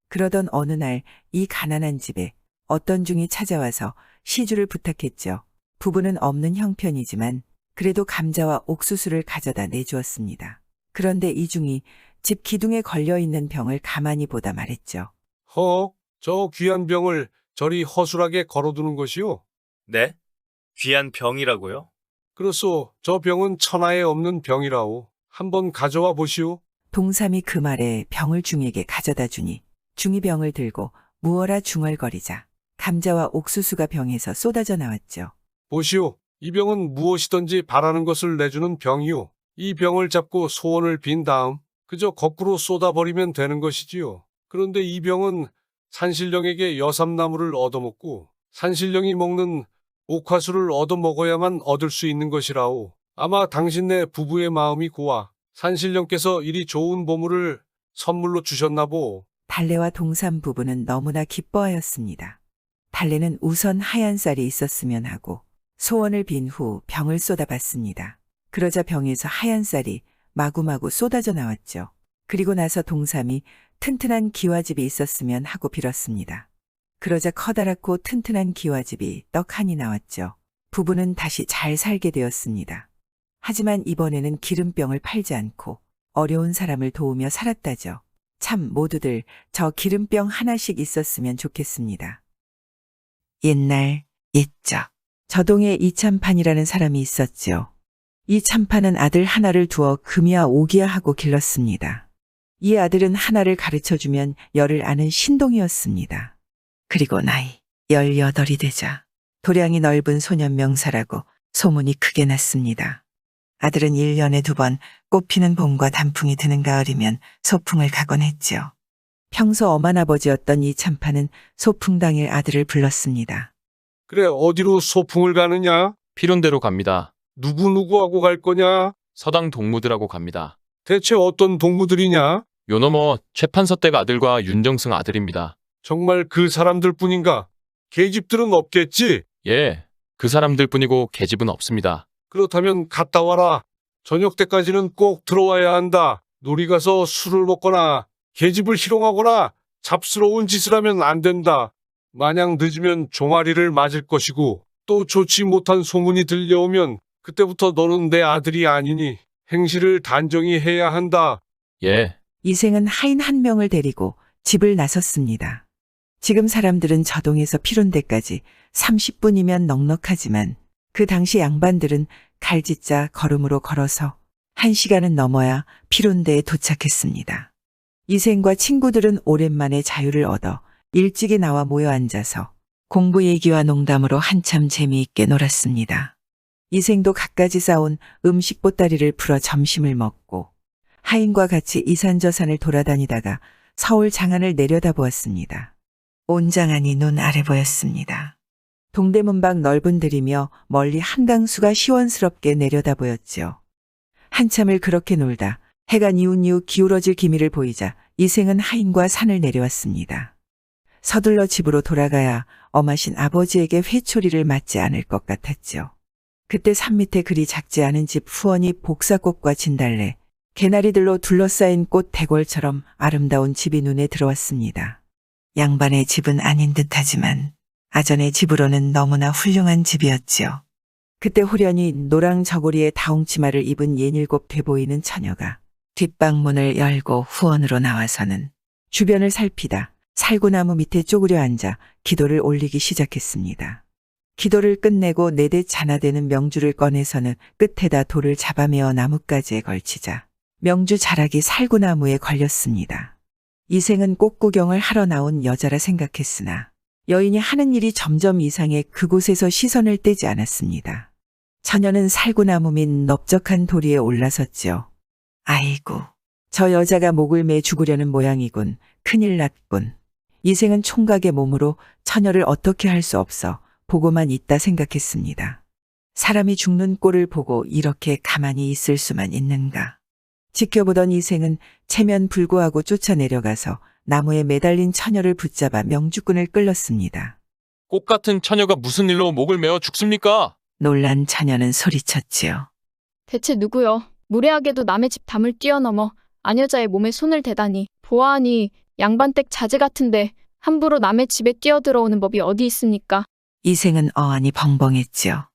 그러던 어느 날 이 가난한 집에 어떤 중이 찾아와서 시주를 부탁했죠. 부부는 없는 형편이지만 그래도 감자와 옥수수를 가져다 내주었습니다. 그런데 이 중이 집 기둥에 걸려있는 병을 가만히 보다 말했죠. 저 귀한 병을 저리 허술하게 걸어두는 것이요? 네? 귀한 병이라고요? 그렇소. 저 병은 천하에 없는 병이라오. 한번 가져와 보시오. 동삼이 그 말에 병을 중에게 가져다 주니 중이 병을 들고 무어라 중얼거리자 감자와 옥수수가 병에서 쏟아져 나왔죠. 보시오. 이 병은 무엇이든지 바라는 것을 내주는 병이오. 이 병을 잡고 소원을 빈 다음 그저 거꾸로 쏟아버리면 되는 것이지요. 그런데 이 병은 산신령에게 여삼나무를 얻어먹고 산신령이 먹는 옥화수를 얻어먹어야만 얻을 수 있는 것이라오. 아마 당신네 부부의 마음이 고와 산신령께서 이리 좋은 보물을 선물로 주셨나보. 달래와 동삼 부부는 너무나 기뻐하였습니다. 달래는 우선 하얀 쌀이 있었으면 하고 소원을 빈 후 병을 쏟아봤습니다. 그러자 병에서 하얀 쌀이 마구마구 쏟아져 나왔죠. 그리고 나서 동삼이 튼튼한 기와집이 있었으면 하고 빌었습니다. 그러자 커다랗고 튼튼한 기와집이 떡하니 나왔죠. 부부는 다시 잘 살게 되었습니다. 하지만 이번에는 기름병을 팔지 않고 어려운 사람을 도우며 살았다죠. 참 모두들 저 기름병 하나씩 있었으면 좋겠습니다. 옛날 옛적 저동에 이참판이라는 사람이 있었죠. 이 참판은 아들 하나를 두어 금이야 오기야 하고 길렀습니다. 이 아들은 하나를 가르쳐주면 열을 아는 신동이었습니다. 그리고 나이 18이 되자 도량이 넓은 소년 명사라고 소문이 크게 났습니다. 아들은 1년에 2번 꽃피는 봄과 단풍이 드는 가을이면 소풍을 가곤 했죠. 평소 엄한 아버지였던 이 참판은 소풍 당일 아들을 불렀습니다. 그래, 어디로 소풍을 가느냐? 필요한 갑니다. 누구하고 갈 거냐? 서당 동무들하고 갑니다. 대체 어떤 동무들이냐? 요놈어 최판서 댁 아들과 윤정승 아들입니다. 정말 그 사람들 뿐인가? 계집들은 없겠지? 예, 그 사람들 뿐이고 계집은 없습니다. 그렇다면 갔다 와라. 저녁 때까지는 꼭 들어와야 한다. 놀이 가서 술을 먹거나 계집을 희롱하거나 잡스러운 짓을 하면 안 된다. 마냥 늦으면 종아리를 맞을 것이고 또 좋지 못한 소문이 들려오면 그때부터 너는 내 아들이 아니니 행실을 단정히 해야 한다. 예. 이생은 하인 한 명을 데리고 집을 나섰습니다. 지금 사람들은 저동에서 피론대까지 30분이면 넉넉하지만 그 당시 양반들은 갈짓자 걸음으로 걸어서 1시간은 넘어야 피론대에 도착했습니다. 이생과 친구들은 오랜만에 자유를 얻어 일찍이 나와 모여 앉아서 공부 얘기와 농담으로 한참 재미있게 놀았습니다. 이생도 갖가지 싸온 음식 보따리를 풀어 점심을 먹고 하인과 같이 이산저산을 돌아다니다가 서울 장안을 내려다보았습니다. 온 장안이 눈 아래 보였습니다. 동대문 밖 넓은 들이며 멀리 한강수가 시원스럽게 내려다보였죠. 한참을 그렇게 놀다 해가 니웃니웃 기울어질 기미를 보이자 이생은 하인과 산을 내려왔습니다. 서둘러 집으로 돌아가야 엄하신 아버지에게 회초리를 맞지 않을 것 같았죠. 그때 산 밑에 그리 작지 않은 집 후원이 복사꽃과 진달래, 개나리들로 둘러싸인 꽃 대궐처럼 아름다운 집이 눈에 들어왔습니다. 양반의 집은 아닌 듯하지만 아전의 집으로는 너무나 훌륭한 집이었지요. 그때 호련히 노랑 저고리에 다홍치마를 입은 67 돼 보이는 처녀가 뒷방문을 열고 후원으로 나와서는 주변을 살피다 살구나무 밑에 쪼그려 앉아 기도를 올리기 시작했습니다. 기도를 끝내고 4대 잔아되는 명주를 꺼내서는 끝에다 돌을 잡아매어 나뭇가지에 걸치자 명주 자락이 살구나무에 걸렸습니다. 이생은 꽃 구경을 하러 나온 여자라 생각했으나 여인이 하는 일이 점점 이상해 그곳에서 시선을 떼지 않았습니다. 처녀는 살구나무 밑 넓적한 도리에 올라섰죠. 아이고, 저 여자가 목을 매 죽으려는 모양이군. 큰일 났군. 이생은 총각의 몸으로 처녀를 어떻게 할 수 없어 보고만 있다 생각했습니다. 사람이 죽는 꼴을 보고 이렇게 가만히 있을 수만 있는가. 지켜보던 이생은 체면 불구하고 쫓아내려가서 나무에 매달린 처녀를 붙잡아 명주꾼을 끌렀습니다. 꽃 같은 처녀가 무슨 일로 목을 메어 죽습니까? 놀란 처녀는 소리쳤지요. 대체 누구여? 무례하게도 남의 집 담을 뛰어넘어 아녀자의 몸에 손을 대다니. 보아하니 양반댁 자제 같은데 함부로 남의 집에 뛰어들어오는 법이 어디 있습니까? 이생은 어안이 벙벙했지요.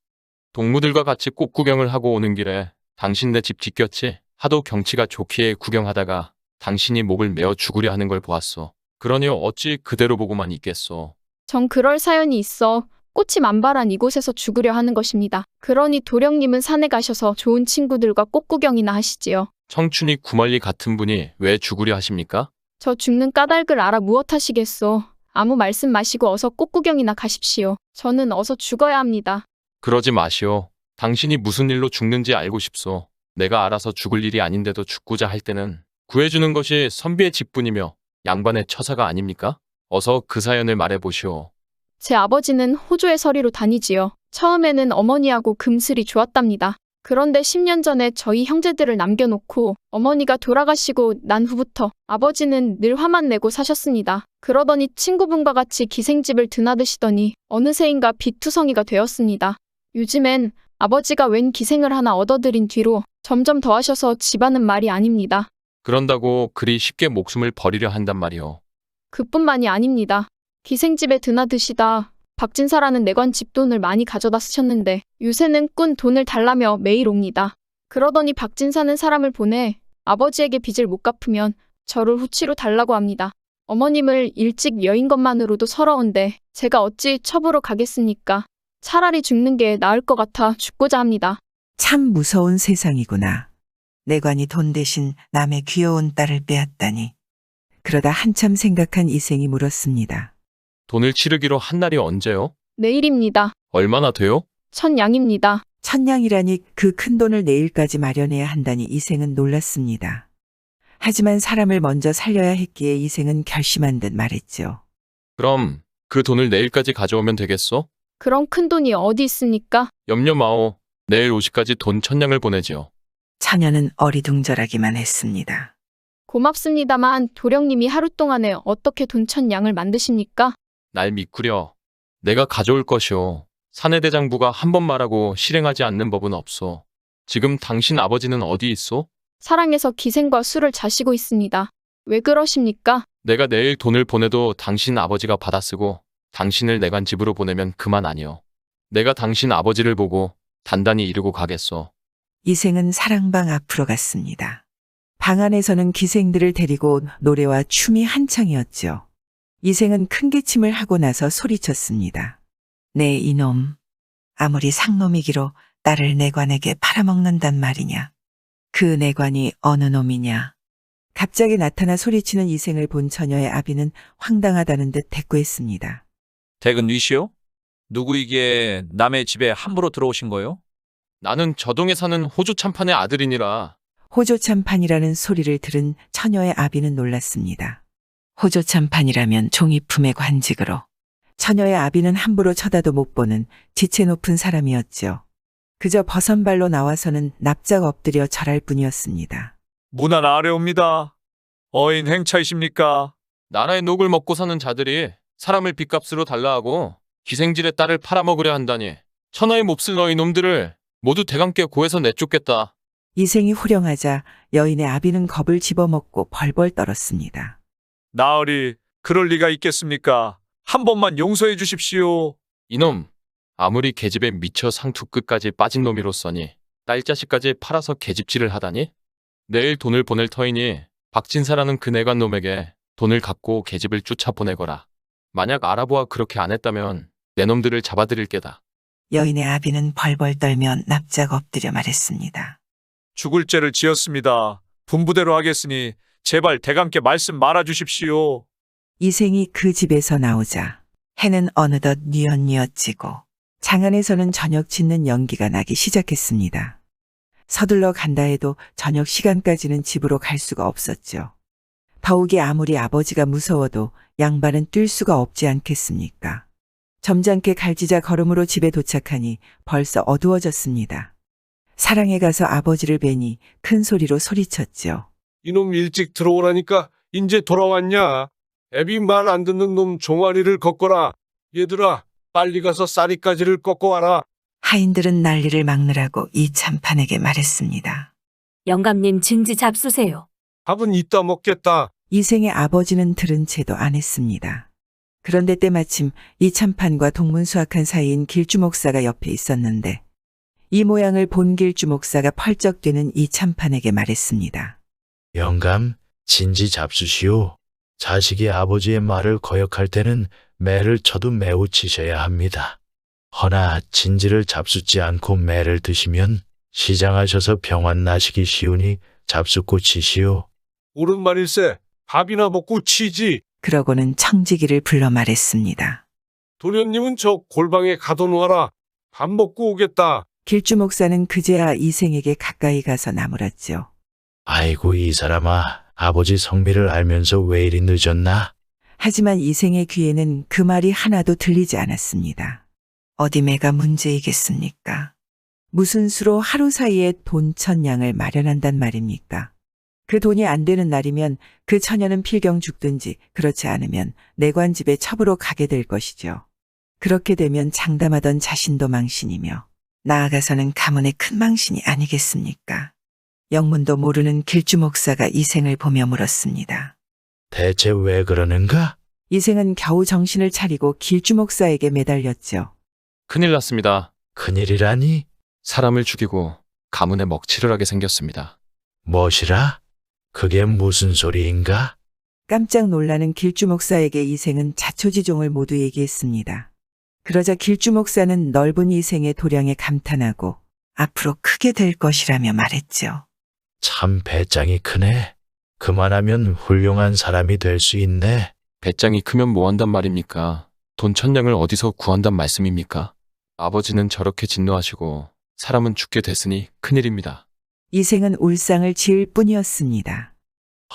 동무들과 같이 꽃 구경을 하고 오는 길에 당신네 집 뒷곁이 하도 경치가 좋기에 구경하다가 당신이 목을 메어 죽으려 하는 걸 보았소. 그러니 어찌 그대로 보고만 있겠소. 정 그럴 사연이 있어 꽃이 만발한 이곳에서 죽으려 하는 것입니다. 그러니 도령님은 산에 가셔서 좋은 친구들과 꽃 구경이나 하시지요. 청춘이 구멀리 같은 분이 왜 죽으려 하십니까? 저 죽는 까닭을 알아 무엇하시겠소. 아무 말씀 마시고 어서 꽃 구경이나 가십시오. 저는 어서 죽어야 합니다. 그러지 마시오. 당신이 무슨 일로 죽는지 알고 싶소. 내가 알아서 죽을 일이 아닌데도 죽고자 할 때는 구해주는 것이 선비의 직분이며 양반의 처사가 아닙니까? 어서 그 사연을 말해보시오. 제 아버지는 호주에 서리로 다니지요. 처음에는 어머니하고 금슬이 좋았답니다. 그런데 10년 전에 저희 형제들을 남겨놓고 어머니가 돌아가시고 난 후부터 아버지는 늘 화만 내고 사셨습니다. 그러더니 친구분과 같이 기생집을 드나드시더니 어느새인가 빚투성이가 되었습니다. 요즘엔 아버지가 웬 기생을 하나 얻어들인 뒤로 점점 더하셔서 집안은 말이 아닙니다. 그런다고 그리 쉽게 목숨을 버리려 한단 말이오. 그뿐만이 아닙니다. 기생집에 드나드시다 박진사라는 내관 집돈을 많이 가져다 쓰셨는데 요새는 꾼 돈을 달라며 매일 옵니다. 그러더니 박진사는 사람을 보내 아버지에게 빚을 못 갚으면 저를 후치로 달라고 합니다. 어머님을 일찍 여인 것만으로도 서러운데 제가 어찌 첩으로 가겠습니까? 차라리 죽는 게 나을 것 같아 죽고자 합니다. 참 무서운 세상이구나. 내관이 돈 대신 남의 귀여운 딸을 빼앗다니. 그러다 한참 생각한 이생이 물었습니다. 돈을 치르기로 한 날이 언제요? 내일입니다. 얼마나 돼요? 1000냥입니다. 1000냥이라니 그 큰 돈을 내일까지 마련해야 한다니 이생은 놀랐습니다. 하지만 사람을 먼저 살려야 했기에 이생은 결심한 듯 말했죠. 그럼 그 돈을 내일까지 가져오면 되겠소? 그런 큰 돈이 어디 있습니까? 염려 마오. 내일 50까지 돈 1000냥을 보내지요. 처녀는 어리둥절하기만 했습니다. 고맙습니다만 도령님이 하루 동안에 어떻게 돈 1000냥을 만드십니까? 날 믿구려. 내가 가져올 것이오. 사내대장부가 한 번 말하고 실행하지 않는 법은 없소. 지금 당신 아버지는 어디 있소? 사랑해서 기생과 술을 자시고 있습니다. 왜 그러십니까? 내가 내일 돈을 보내도 당신 아버지가 받아쓰고 당신을 내관 집으로 보내면 그만 아니오. 내가 당신 아버지를 보고 단단히 이르고 가겠소. 이생은 사랑방 앞으로 갔습니다. 방 안에서는 기생들을 데리고 노래와 춤이 한창이었죠. 이생은 큰 기침을 하고 나서 소리쳤습니다. 네 이놈, 아무리 상놈이기로 딸을 내관에게 팔아먹는단 말이냐. 그 내관이 어느 놈이냐. 갑자기 나타나 소리치는 이생을 본 처녀의 아비는 황당하다는 듯 대꾸했습니다. 댁은 위시오? 누구이기에 남의 집에 함부로 들어오신 거요? 나는 저동에 사는 호주 참판의 아들이니라. 호조참판이라는 소리를 들은 처녀의 아비는 놀랐습니다. 호조참판이라면 종이품의 관직으로. 처녀의 아비는 함부로 쳐다도 못 보는 지체 높은 사람이었죠. 그저 버선발로 나와서는 납작 엎드려 절할 뿐이었습니다. 문안 아래옵니다. 어인 행차이십니까? 나라의 녹을 먹고 사는 자들이 사람을 빚값으로 달라 하고 기생질의 딸을 팔아먹으려 한다니. 천하의 몹쓸 너희 놈들을 모두 대감께 고해서 내쫓겠다. 이생이 후령하자 여인의 아비는 겁을 집어먹고 벌벌 떨었습니다. 나으리, 그럴 리가 있겠습니까? 한 번만 용서해 주십시오. 이놈, 아무리 계집에 미쳐 상투 끝까지 빠진 놈이로서니 딸 자식까지 팔아서 계집질을 하다니? 내일 돈을 보낼 터이니 박진사라는 그 내관 놈에게 돈을 갚고 계집을 쫓아보내거라. 만약 아라보아 그렇게 안 했다면 내 놈들을 잡아드릴 게다. 여인의 아비는 벌벌 떨며 납작 엎드려 말했습니다. 죽을 죄를 지었습니다. 분부대로 하겠으니 제발 대감께 말씀 말아 주십시오. 이생이 그 집에서 나오자 해는 어느덧 뉘엿뉘엿 지고 장안에서는 저녁 짓는 연기가 나기 시작했습니다. 서둘러 간다 해도 저녁 시간까지는 집으로 갈 수가 없었죠. 더욱이 아무리 아버지가 무서워도 양반은 뛸 수가 없지 않겠습니까? 점잖게 갈지자 걸음으로 집에 도착하니 벌써 어두워졌습니다. 사랑에 가서 아버지를 뵈니 큰 소리로 소리쳤죠. 이놈 일찍 들어오라니까 인제 돌아왔냐? 애비 말 안 듣는 놈 종아리를 꺾어라. 얘들아, 빨리 가서 쌀이까지를 꺾어와라. 하인들은 난리를 막느라고 이 참판에게 말했습니다. 영감님 진지 잡수세요. 밥은 이따 먹겠다. 이생의 아버지는 들은 채도 안 했습니다. 그런데 때마침 이 참판과 동문수학한 사이인 길주 목사가 옆에 있었는데 이 모양을 본 길주 목사가 펄쩍 뛰는 이 참판에게 말했습니다. 영감, 진지 잡수시오. 자식이 아버지의 말을 거역할 때는 매를 쳐도 매우 치셔야 합니다. 허나 진지를 잡숫지 않고 매를 드시면 시장하셔서 병환 나시기 쉬우니 잡숫고 치시오. 옳은 말일세. 밥이나 먹고 치지. 그러고는 청지기를 불러 말했습니다. 도련님은 저 골방에 가둬놓아라. 밥 먹고 오겠다. 길주 목사는 그제야 이생에게 가까이 가서 나무랐죠. 아이고 이 사람아, 아버지 성미를 알면서 왜 이리 늦었나? 하지만 이생의 귀에는 그 말이 하나도 들리지 않았습니다. 어디 매가 문제이겠습니까? 무슨 수로 하루 사이에 돈 1000냥을 마련한단 말입니까? 그 돈이 안 되는 날이면 그 처녀는 필경 죽든지 그렇지 않으면 내관집에 첩으로 가게 될 것이죠. 그렇게 되면 장담하던 자신도 망신이며 나아가서는 가문의 큰 망신이 아니겠습니까? 영문도 모르는 길주 목사가 이생을 보며 물었습니다. 대체 왜 그러는가? 이생은 겨우 정신을 차리고 길주 목사에게 매달렸죠. 큰일 났습니다. 큰일이라니? 사람을 죽이고 가문에 먹칠을 하게 생겼습니다. 무엇이라? 그게 무슨 소리인가? 깜짝 놀라는 길주 목사에게 이생은 자초지종을 모두 얘기했습니다. 그러자 길주 목사는 넓은 이생의 도량에 감탄하고 앞으로 크게 될 것이라며 말했죠. 참 배짱이 크네. 그만하면 훌륭한 사람이 될 수 있네. 배짱이 크면 뭐 한단 말입니까? 돈 1000냥을 어디서 구한단 말씀입니까? 아버지는 저렇게 진노하시고 사람은 죽게 됐으니 큰일입니다. 이생은 울상을 지을 뿐이었습니다.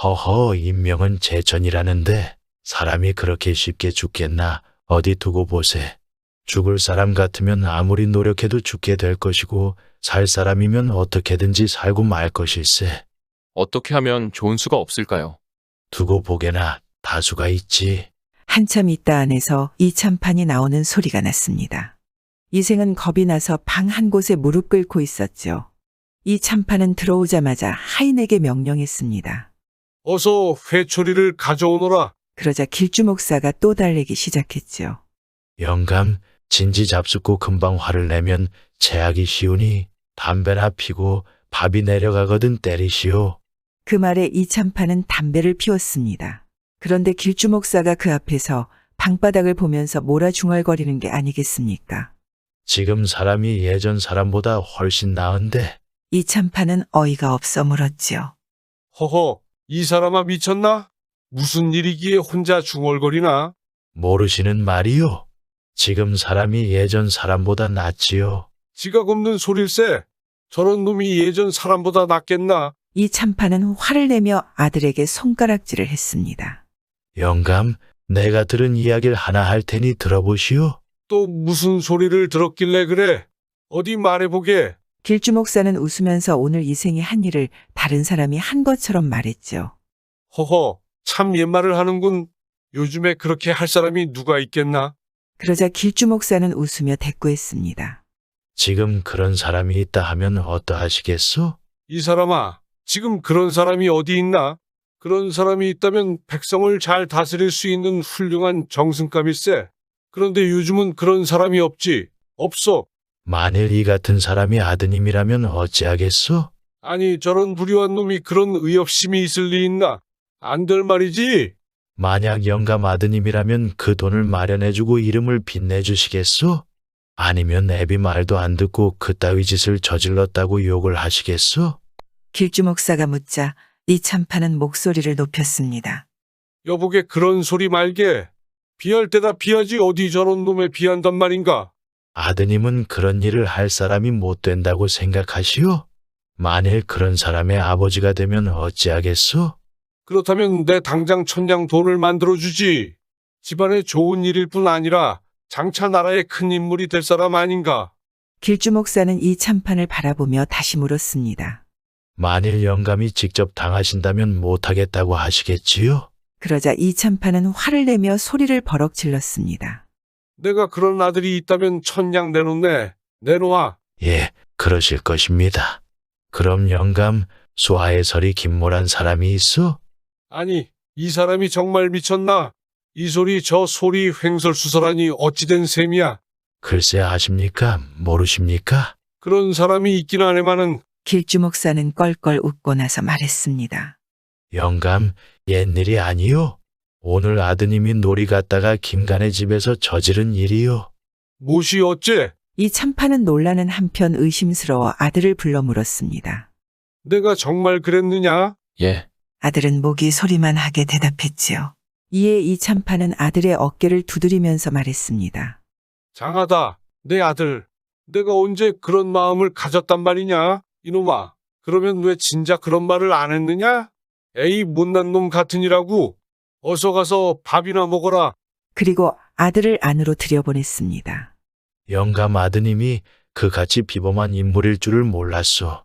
허허, 인명은 제천이라는데 사람이 그렇게 쉽게 죽겠나? 어디 두고 보세. 죽을 사람 같으면 아무리 노력해도 죽게 될 것이고 살 사람이면 어떻게든지 살고 말 것일세. 어떻게 하면 좋은 수가 없을까요? 두고 보게나 다수가 있지. 한참 있다 안에서 이참판이 나오는 소리가 났습니다. 이생은 겁이 나서 방 한 곳에 무릎 꿇고 있었죠. 이 참판은 들어오자마자 하인에게 명령했습니다. 어서 회초리를 가져오너라. 그러자 길주 목사가 또 달래기 시작했죠. 영감, 진지 잡숫고 금방 화를 내면 체하기 쉬우니 담배나 피고 밥이 내려가거든 때리시오. 그 말에 이참판은 담배를 피웠습니다. 그런데 길주 목사가 그 앞에서 방바닥을 보면서 몰아중얼거리는 게 아니겠습니까? 지금 사람이 예전 사람보다 훨씬 나은데. 이참판은 어이가 없어 물었지요. 허허, 이 사람아 미쳤나? 무슨 일이기에 혼자 중얼거리나? 모르시는 말이요. 지금 사람이 예전 사람보다 낫지요. 지각 없는 소릴세. 저런 놈이 예전 사람보다 낫겠나? 이참판은 화를 내며 아들에게 손가락질을 했습니다. 영감, 내가 들은 이야기를 하나 할 테니 들어보시오. 또 무슨 소리를 들었길래 그래? 어디 말해보게. 길주 목사는 웃으면서 오늘 이생이 한 일을 다른 사람이 한 것처럼 말했죠. 허허, 참 옛말을 하는군. 요즘에 그렇게 할 사람이 누가 있겠나? 그러자 길주 목사는 웃으며 대꾸했습니다. 지금 그런 사람이 있다 하면 어떠하시겠소? 이 사람아, 지금 그런 사람이 어디 있나? 그런 사람이 있다면 백성을 잘 다스릴 수 있는 훌륭한 정승감일세. 그런데 요즘은 그런 사람이 없지. 없어. 만일 이 같은 사람이 아드님이라면 어찌하겠소? 아니, 저런 불의한 놈이 그런 의협심이 있을 리 있나? 안 될 말이지. 만약 영감 아드님이라면 그 돈을 마련해주고 이름을 빛내주시겠소? 아니면 애비 말도 안 듣고 그따위 짓을 저질렀다고 욕을 하시겠소? 길주 목사가 묻자 이참판은 목소리를 높였습니다. 여보게 그런 소리 말게. 비할 때다 비하지 어디 저런 놈에 비한단 말인가? 아드님은 그런 일을 할 사람이 못 된다고 생각하시오? 만일 그런 사람의 아버지가 되면 어찌하겠소? 그렇다면 내 당장 1000냥 돈을 만들어주지. 집안에 좋은 일일 뿐 아니라 장차 나라의 큰 인물이 될 사람 아닌가? 길주 목사는 이 참판을 바라보며 다시 물었습니다. 만일 영감이 직접 당하신다면 못하겠다고 하시겠지요? 그러자 이 참판은 화를 내며 소리를 버럭 질렀습니다. 내가 그런 아들이 있다면 1000냥 내놓네. 내놓아. 예, 그러실 것입니다. 그럼 영감, 수하의 설이 김모란 사람이 있어? 아니, 이 사람이 정말 미쳤나? 이 소리 저 소리 횡설수설하니 어찌된 셈이야? 글쎄 아십니까? 모르십니까? 그런 사람이 있긴 하네마는. 길주 목사는 껄껄 웃고 나서 말했습니다. 영감, 옛일이 아니요. 오늘 아드님이 놀이 갔다가 김간의 집에서 저지른 일이요. 무엇이 어째? 이 참판은 놀라는 한편 의심스러워 아들을 불러 물었습니다. 내가 정말 그랬느냐? 예. 아들은 목이 소리만 하게 대답했지요. 이에 이 참판은 아들의 어깨를 두드리면서 말했습니다. 장하다, 내 아들. 내가 언제 그런 마음을 가졌단 말이냐? 이놈아, 그러면 왜 진작 그런 말을 안 했느냐? 에이 못난 놈 같으니라고. 어서 가서 밥이나 먹어라. 그리고 아들을 안으로 들여보냈습니다. 영감 아드님이 그같이 비범한 인물일 줄을 몰랐소.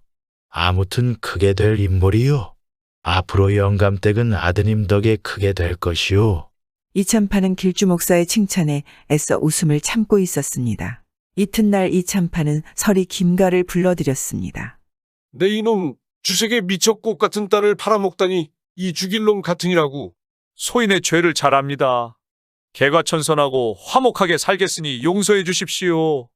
아무튼 크게 될 인물이요. 앞으로 영감 댁은 아드님 덕에 크게 될 것이오. 이참파는 길주 목사의 칭찬에 애써 웃음을 참고 있었습니다. 이튿날 이참파는 서리 김가를 불러들였습니다. 내 이놈 주색에 미쳐 꽃 같은 딸을 팔아먹다니 이 죽일 놈 같으니라고. 소인의 죄를 잘 압니다. 개과천선하고 화목하게 살겠으니 용서해 주십시오.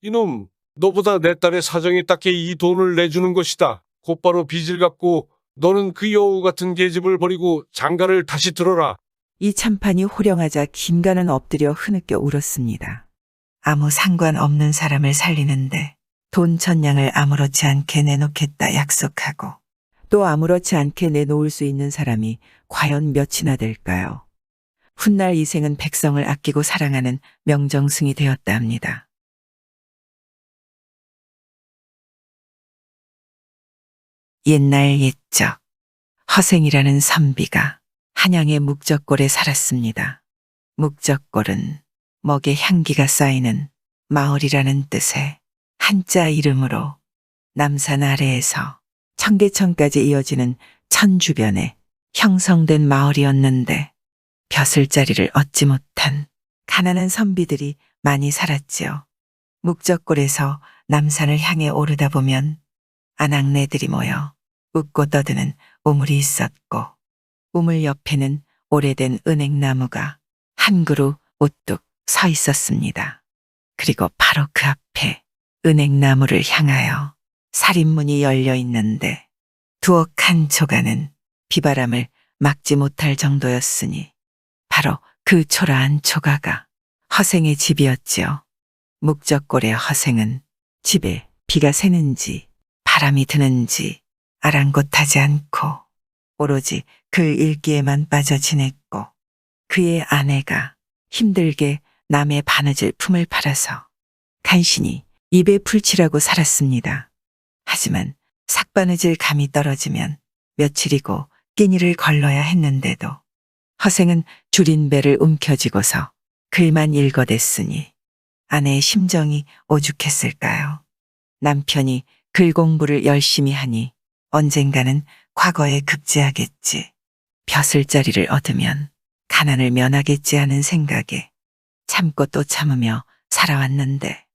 이놈 너보다 내 딸의 사정이 딱해 이 돈을 내주는 것이다. 곧바로 빚을 갚고 너는 그 여우 같은 계집을 버리고 장가를 다시 들어라. 이 참판이 호령하자 김가는 엎드려 흐느껴 울었습니다. 아무 상관없는 사람을 살리는데 돈 1000냥을 아무렇지 않게 내놓겠다 약속하고 또 아무렇지 않게 내놓을 수 있는 사람이 과연 몇이나 될까요? 훗날 이생은 백성을 아끼고 사랑하는 명정승이 되었다 합니다. 옛날 옛적 허생이라는 선비가 한양의 묵적골에 살았습니다. 묵적골은 먹에 향기가 쌓이는 마을이라는 뜻의 한자 이름으로 남산 아래에서 청계천까지 이어지는 천 주변에 형성된 마을이었는데 벼슬자리를 얻지 못한 가난한 선비들이 많이 살았지요. 묵적골에서 남산을 향해 오르다 보면 아낙네들이 모여 웃고 떠드는 우물이 있었고 우물 옆에는 오래된 은행나무가 한 그루 우뚝 서 있었습니다. 그리고 바로 그 앞에 은행나무를 향하여 살인문이 열려 있는데 두억한 초가는 비바람을 막지 못할 정도였으니 바로 그 초라한 초가가 허생의 집이었지요. 묵적골의 허생은 집에 비가 새는지 바람이 드는지 아랑곳하지 않고 오로지 그 일기에만 빠져 지냈고 그의 아내가 힘들게 남의 바느질 품을 팔아서 간신히 입에 풀칠하고 살았습니다. 하지만 삭바느질 감이 떨어지면 며칠이고 끼니를 걸러야 했는데도 허생은 줄인 배를 움켜쥐고서 글만 읽어댔으니 아내의 심정이 오죽했을까요? 남편이 글 공부를 열심히 하니 언젠가는 과거에 급제하겠지. 벼슬자리를 얻으면 가난을 면하겠지 하는 생각에 참고 또 참으며 살아왔는데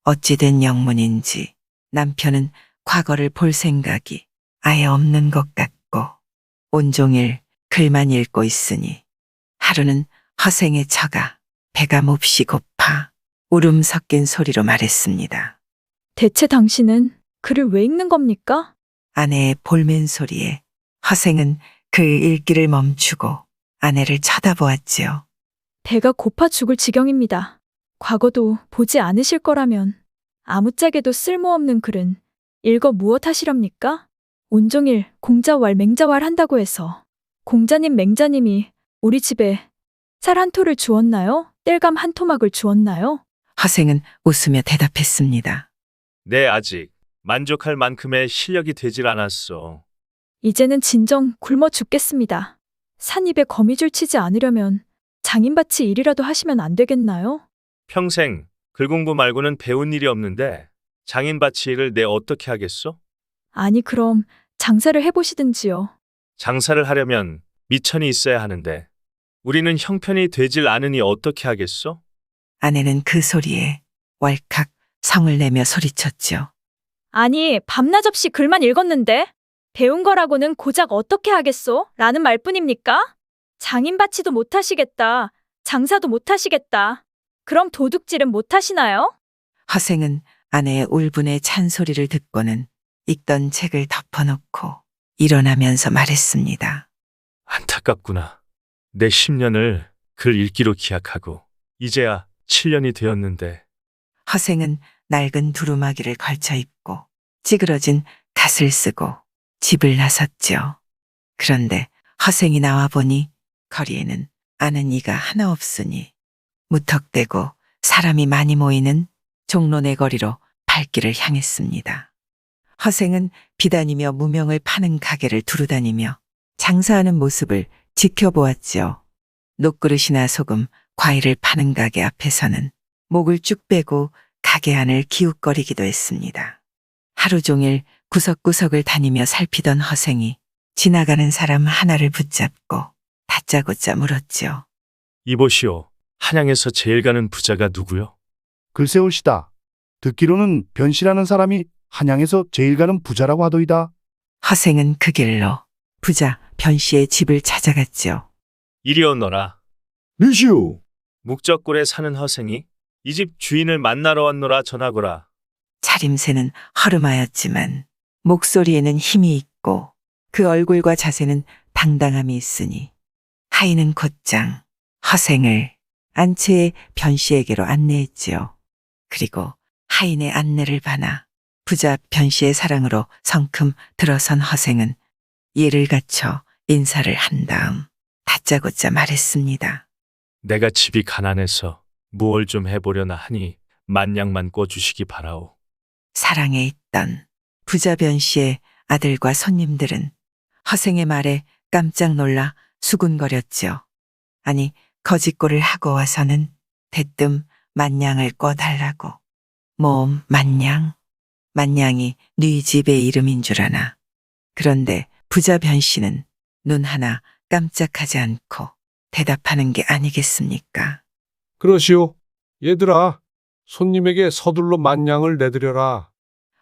어찌된 영문인지 남편은 과거를 볼 생각이 아예 없는 것 같고 온종일 글만 읽고 있으니 하루는 허생의 처가 배가 몹시 고파 울음 섞인 소리로 말했습니다. 대체 당신은 글을 왜 읽는 겁니까? 아내의 볼멘 소리에 허생은 그 읽기를 멈추고 아내를 쳐다보았지요. 배가 고파 죽을 지경입니다. 과거도 보지 않으실 거라면 아무짝에도 쓸모없는 글은 읽어 무엇하시렵니까? 온종일 공자왈 맹자왈 한다고 해서 공자님 맹자님이 우리 집에 쌀 한 토를 주었나요? 땔감 한 토막을 주었나요? 허생은 웃으며 대답했습니다. 네, 아직 만족할 만큼의 실력이 되질 않았어. 이제는 진정 굶어 죽겠습니다. 산입에 거미줄 치지 않으려면 장인밭이 일이라도 하시면 안 되겠나요? 평생 글 공부 말고는 배운 일이 없는데 장인밭이 일을 내 어떻게 하겠어? 아니 그럼 장사를 해보시든지요. 장사를 하려면 미천이 있어야 하는데 우리는 형편이 되질 않으니 어떻게 하겠어? 아내는 그 소리에 왈칵 성을 내며 소리쳤죠. 아니 밤낮 없이 글만 읽었는데 배운 거라고는 고작 어떻게 하겠소? 라는 말뿐입니까? 장인바치도 못하시겠다. 장사도 못하시겠다. 그럼 도둑질은 못하시나요? 허생은 아내의 울분의 찬소리를 듣고는 읽던 책을 덮어놓고 일어나면서 말했습니다. 안타깝구나. 내 10년을 글 읽기로 기약하고 이제야 7년이 되었는데. 허생은 낡은 두루마기를 걸쳐 입고 찌그러진 갓을 쓰고 집을 나섰죠. 그런데 허생이 나와 보니 거리에는 아는 이가 하나 없으니 무턱대고 사람이 많이 모이는 종로내 거리로 발길을 향했습니다. 허생은 비다니며 무명을 파는 가게를 두루다니며 장사하는 모습을 지켜보았지요. 녹그릇이나 소금, 과일을 파는 가게 앞에서는 목을 쭉 빼고 가게 안을 기웃거리기도 했습니다. 하루 종일 구석구석을 다니며 살피던 허생이 지나가는 사람 하나를 붙잡고 다짜고짜 물었지요. 이보시오. 한양에서 제일 가는 부자가 누구요? 글쎄올시다. 듣기로는 변씨라는 사람이 한양에서 제일 가는 부자라고 하더이다. 허생은 그 길로 부자 변씨의 집을 찾아갔지요. 이리 오너라. 누시오. 묵적골에 사는 허생이 이 집 주인을 만나러 왔노라 전하거라. 차림새는 허름하였지만 목소리에는 힘이 있고 그 얼굴과 자세는 당당함이 있으니 하인은 곧장 허생을 안채의 변씨에게로 안내했지요. 그리고 하인의 안내를 받아 부자 변씨의 사랑으로 성큼 들어선 허생은 예를 갖춰 인사를 한 다음 다짜고짜 말했습니다. 내가 집이 가난해서 무얼 좀 해보려나 하니 만냥만 꿔주시기 바라오. 사랑에 있던 부자 변씨의 아들과 손님들은 허생의 말에 깜짝 놀라 수군거렸지요. 아니 거짓골을 하고 와서는 대뜸 만냥을 꿔달라고. 몸 만냥? 만냥이 네 집의 이름인 줄 아나. 그런데 부자 변씨는 눈 하나 깜짝하지 않고 대답하는 게 아니겠습니까? 그러시오. 얘들아, 손님에게 서둘러 만냥을 내드려라.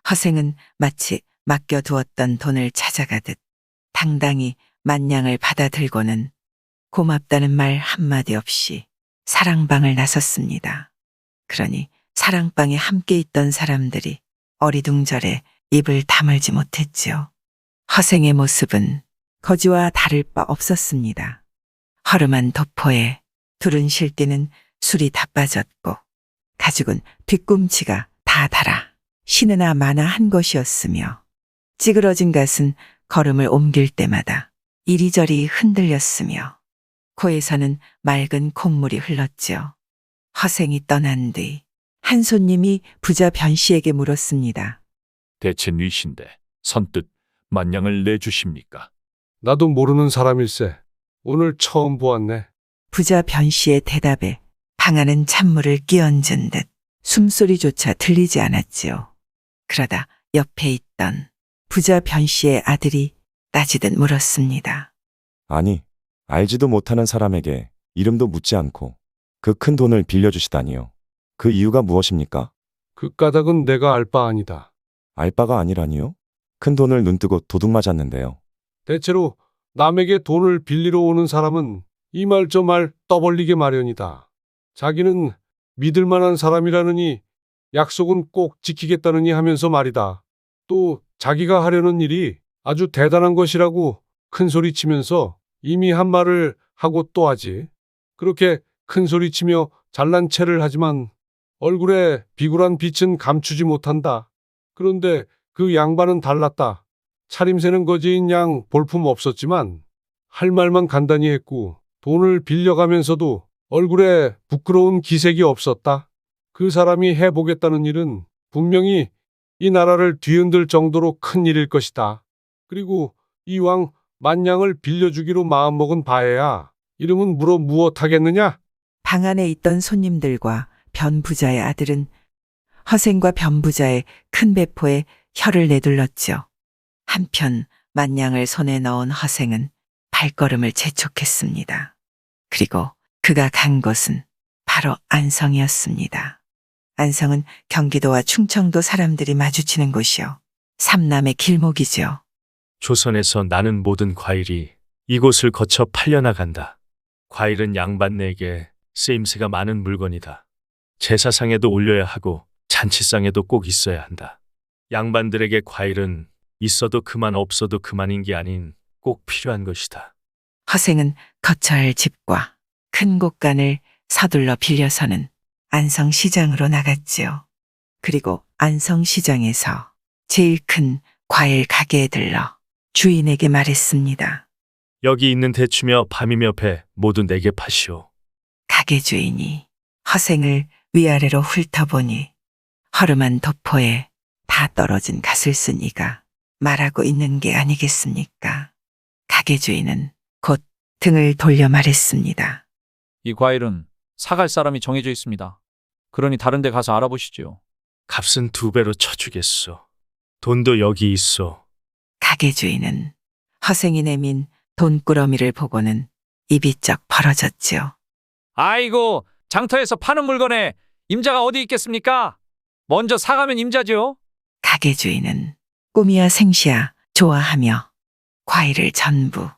허생은 마치 맡겨두었던 돈을 찾아가듯 당당히 만냥을 받아들고는 고맙다는 말 한마디 없이 사랑방을 나섰습니다. 그러니 사랑방에 함께 있던 사람들이 어리둥절해 입을 다물지 못했지요. 허생의 모습은 거지와 다를 바 없었습니다. 허름한 도포에 두른 실띠는 술이 다 빠졌고 가죽은 뒤꿈치가 다 닳아 신으나 마나 한 것이었으며 찌그러진 갓은 걸음을 옮길 때마다 이리저리 흔들렸으며 코에서는 맑은 콧물이 흘렀지요. 허생이 떠난 뒤 한 손님이 부자 변씨에게 물었습니다. 대체 뉘신데 선뜻 만냥을 내주십니까? 나도 모르는 사람일세. 오늘 처음 보았네. 부자 변씨의 대답에 방안은 찬물을 끼얹은 듯 숨소리조차 들리지 않았지요. 그러다 옆에 있던 부자 변씨의 아들이 따지듯 물었습니다. 아니, 알지도 못하는 사람에게 이름도 묻지 않고 그 큰 돈을 빌려주시다니요. 그 이유가 무엇입니까? 그 까닭은 내가 알 바 아니다. 알 바가 아니라니요? 큰 돈을 눈뜨고 도둑 맞았는데요. 대체로 남에게 돈을 빌리러 오는 사람은 이 말 저 말 떠벌리게 마련이다. 자기는 믿을 만한 사람이라느니 약속은 꼭 지키겠다느니 하면서 말이다. 또 자기가 하려는 일이 아주 대단한 것이라고 큰 소리 치면서 이미 한 말을 하고 또 하지. 그렇게 큰 소리 치며 잘난 체를 하지만 얼굴에 비굴한 빛은 감추지 못한다. 그런데 그 양반은 달랐다. 차림새는 거지인 양 볼품 없었지만 할 말만 간단히 했고 돈을 빌려가면서도 얼굴에 부끄러운 기색이 없었다. 그 사람이 해보겠다는 일은 분명히 이 나라를 뒤흔들 정도로 큰 일일 것이다. 그리고 이왕 만냥을 빌려주기로 마음먹은 바에야 이름은 물어 무엇하겠느냐? 방 안에 있던 손님들과 변부자의 아들은 허생과 변부자의 큰 배포에 혀를 내둘렀지요. 한편 만냥을 손에 넣은 허생은 발걸음을 재촉했습니다. 그리고 그가 간 곳은 바로 안성이었습니다. 안성은 경기도와 충청도 사람들이 마주치는 곳이요. 삼남의 길목이죠. 조선에서 나는 모든 과일이 이곳을 거쳐 팔려나간다. 과일은 양반네에게 쓰임새가 많은 물건이다. 제사상에도 올려야 하고 잔치상에도 꼭 있어야 한다. 양반들에게 과일은 있어도 그만 없어도 그만인 게 아닌 꼭 필요한 것이다. 허생은 거처할 집과 큰 곳간을 서둘러 빌려서는 안성시장으로 나갔지요. 그리고 안성시장에서 제일 큰 과일 가게에 들러 주인에게 말했습니다. 여기 있는 대추며 밤이며 배 모두 내게 파시오. 가게 주인이 허생을 위아래로 훑어보니 허름한 도포에 다 떨어진 갓을 쓴 이가 말하고 있는 게 아니겠습니까? 가게 주인은 곧 등을 돌려 말했습니다. 이 과일은 사갈 사람이 정해져 있습니다. 그러니 다른 데 가서 알아보시지요. 값은 2배로 쳐주겠소. 돈도 여기 있어. 가게 주인은 허생이 내민 돈꾸러미를 보고는 입이 쩍 벌어졌지요. 아이고, 장터에서 파는 물건에 임자가 어디 있겠습니까? 먼저 사가면 임자지요. 가게 주인은 꿈이야 생시야 좋아하며 과일을 전부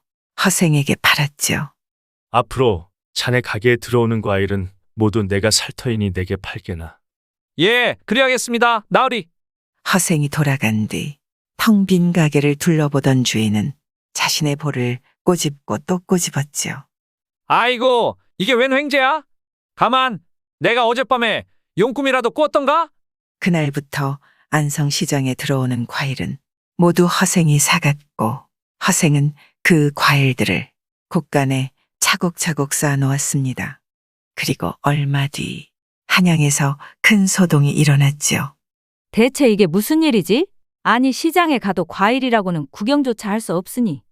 허생에게 팔았지요. 앞으로 자네 가게에 들어오는 과일은 모두 내가 살 터이니 내게 팔게나. 예, 그리하겠습니다. 나으리. 허생이 돌아간 뒤 텅 빈 가게를 둘러보던 주인은 자신의 볼을 꼬집고 또 꼬집었지요. 아이고, 이게 웬 횡재야? 가만, 내가 어젯밤에 용꿈이라도 꿨던가? 그날부터 안성시장에 들어오는 과일은 모두 허생이 사갔고 허생은 그 과일들을 곳간에 차곡차곡 쌓아놓았습니다. 그리고 얼마 뒤 한양에서 큰 소동이 일어났지요. 대체 이게 무슨 일이지? 아니 시장에 가도 과일이라고는 구경조차 할 수 없으니.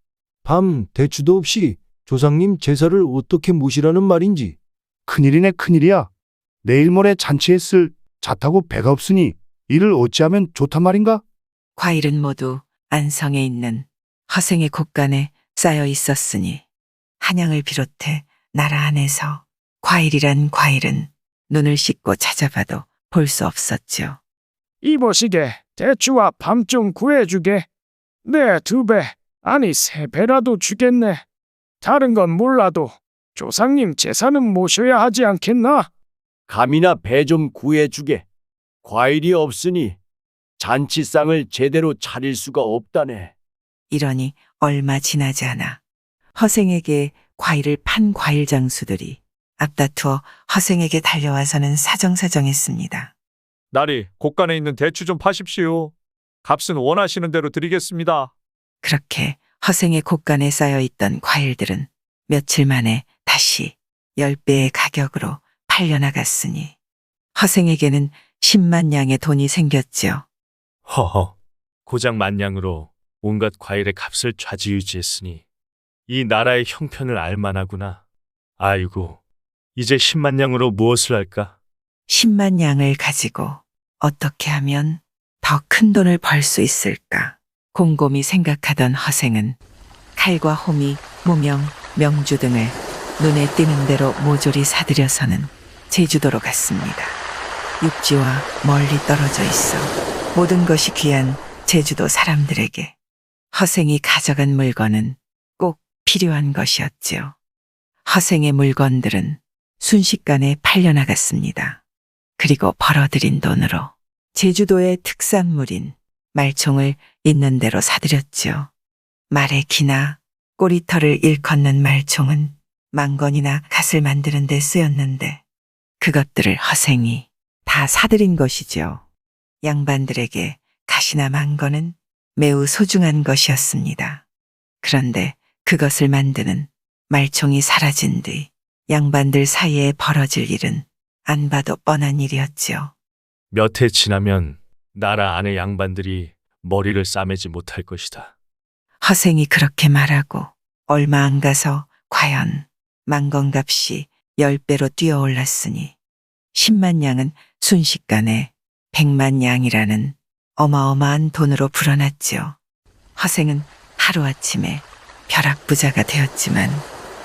밤 대추도 없이 조상님 제사를 어떻게 모시라는 말인지. 큰일이네 큰일이야. 내일 모레 잔치에 쓸 잣하고 배가 없으니 이를 어찌하면 좋단 말인가? 과일은 모두 안성에 있는 허생의 곳간에 쌓여 있었으니 한양을 비롯해 나라 안에서 과일이란 과일은 눈을 씻고 찾아봐도 볼 수 없었지요. 이보시게 대추와 밤 좀 구해주게. 네 2배, 아니 3배라도 주겠네. 다른 건 몰라도 조상님 제사는 모셔야 하지 않겠나? 감이나 배 좀 구해주게. 과일이 없으니 잔치상을 제대로 차릴 수가 없다네. 이러니 얼마 지나지 않아 허생에게 과일을 판 과일 장수들이 앞다투어 허생에게 달려와서는 사정사정했습니다. 나리, 곳간에 있는 대추 좀 파십시오. 값은 원하시는 대로 드리겠습니다. 그렇게 허생의 곳간에 쌓여있던 과일들은 며칠 만에 다시 10배의 가격으로 팔려나갔으니 허생에게는 10만 양의 돈이 생겼지요. 허허, 고작 만냥으로 온갖 과일의 값을 좌지우지했으니 이 나라의 형편을 알만하구나. 아이고, 이제 10만 양으로 무엇을 할까? 10만 양을 가지고 어떻게 하면 더 큰 돈을 벌 수 있을까? 곰곰이 생각하던 허생은 칼과 호미, 무명, 명주 등을 눈에 띄는 대로 모조리 사들여서는 제주도로 갔습니다. 육지와 멀리 떨어져 있어 모든 것이 귀한 제주도 사람들에게 허생이 가져간 물건은 꼭 필요한 것이었지요. 허생의 물건들은 순식간에 팔려나갔습니다. 그리고 벌어들인 돈으로 제주도의 특산물인 말총을 있는 대로 사들였지요. 말의 기나 꼬리털을 일컫는 말총은 망건이나 갓을 만드는 데 쓰였는데 그것들을 허생이 다 사들인 것이지요. 양반들에게 갓이나 망건은 매우 소중한 것이었습니다. 그런데 그것을 만드는 말총이 사라진 뒤 양반들 사이에 벌어질 일은 안 봐도 뻔한 일이었지요. 몇 해 지나면 나라 안의 양반들이 머리를 싸매지 못할 것이다. 허생이 그렇게 말하고 얼마 안 가서 과연 망건값이 10배로 뛰어올랐으니 10만 양은 순식간에 100만 양이라는 어마어마한 돈으로 불어났지요. 허생은 하루아침에 벼락부자가 되었지만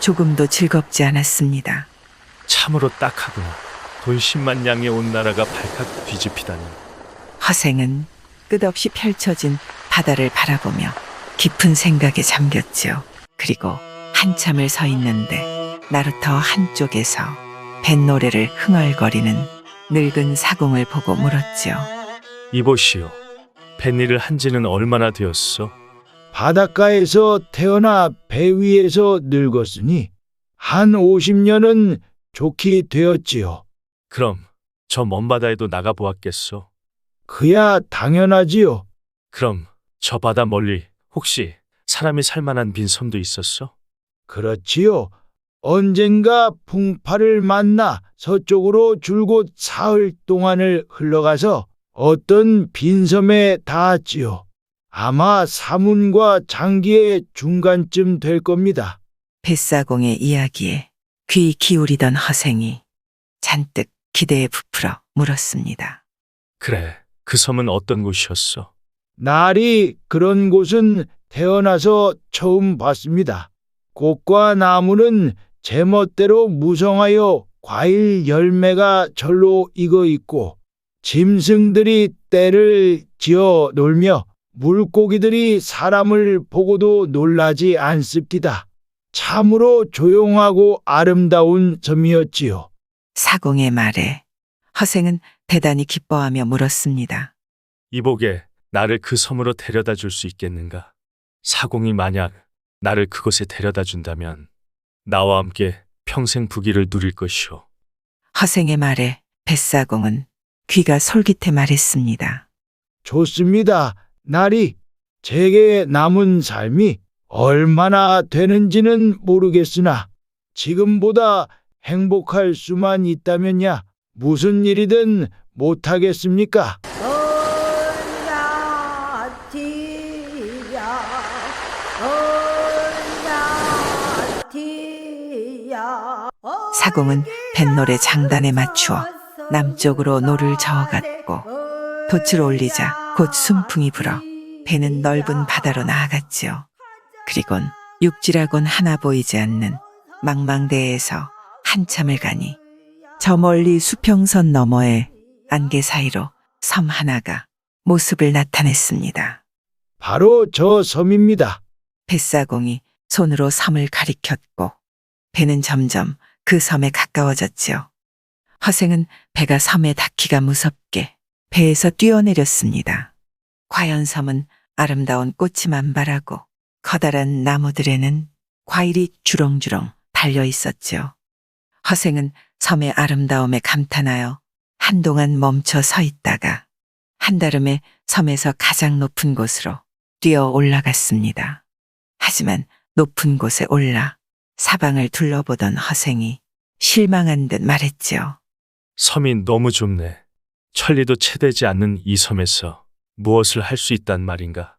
조금도 즐겁지 않았습니다. 참으로 딱하구나. 돈 10만 양의 온 나라가 발칵 뒤집히다니. 허생은 끝없이 펼쳐진 바다를 바라보며 깊은 생각에 잠겼지요. 그리고 한참을 서 있는데 나루터 한쪽에서 뱃노래를 흥얼거리는 늙은 사공을 보고 물었지요. 이보시오. 뱃일을 한 지는 얼마나 되었소? 바닷가에서 태어나 배 위에서 늙었으니 한 50년은 좋게 되었지요. 그럼 저 먼 바다에도 나가 보았겠소? 그야 당연하지요. 그럼 저 바다 멀리 혹시 사람이 살만한 빈 섬도 있었소? 그렇지요. 언젠가 풍파를 만나 서쪽으로 줄곧 사흘 동안을 흘러가서 어떤 빈섬에 닿았지요. 아마 사문과 장기의 중간쯤 될 겁니다. 뱃사공의 이야기에 귀 기울이던 허생이 잔뜩 기대에 부풀어 물었습니다. 그래, 그 섬은 어떤 곳이었어? 날이 그런 곳은 태어나서 처음 봤습니다. 꽃과 나무는 제멋대로 무성하여 과일 열매가 절로 익어 있고 짐승들이 떼를 지어 놀며 물고기들이 사람을 보고도 놀라지 않습니다. 참으로 조용하고 아름다운 섬이었지요. 사공의 말에 허생은 대단히 기뻐하며 물었습니다. 이복에 나를 그 섬으로 데려다 줄 수 있겠는가? 사공이 만약 나를 그곳에 데려다 준다면 나와 함께 평생 부귀를 누릴 것이오. 허생의 말에 뱃사공은 귀가 솔깃해 말했습니다. 좋습니다. 날이 제게 남은 삶이 얼마나 되는지는 모르겠으나 지금보다 행복할 수만 있다면야 무슨 일이든 못하겠습니까? 사공은 뱃노래 장단에 맞추어 남쪽으로 노를 저어갔고 돛을 올리자 곧 순풍이 불어 배는 넓은 바다로 나아갔지요. 그리곤 육지라곤 하나 보이지 않는 망망대해에서 한참을 가니 저 멀리 수평선 너머에 안개 사이로 섬 하나가 모습을 나타냈습니다. 바로 저 섬입니다. 뱃사공이 손으로 섬을 가리켰고 배는 점점 그 섬에 가까워졌지요. 허생은 배가 섬에 닿기가 무섭게 배에서 뛰어내렸습니다. 과연 섬은 아름다운 꽃이 만발하고 커다란 나무들에는 과일이 주렁주렁 달려 있었지요. 허생은 섬의 아름다움에 감탄하여 한동안 멈춰 서 있다가 한달음에 섬에서 가장 높은 곳으로 뛰어 올라갔습니다. 하지만 높은 곳에 올라 사방을 둘러보던 허생이 실망한 듯 말했지요. 섬이 너무 좁네. 천리도 채되지 않는 이 섬에서 무엇을 할 수 있단 말인가?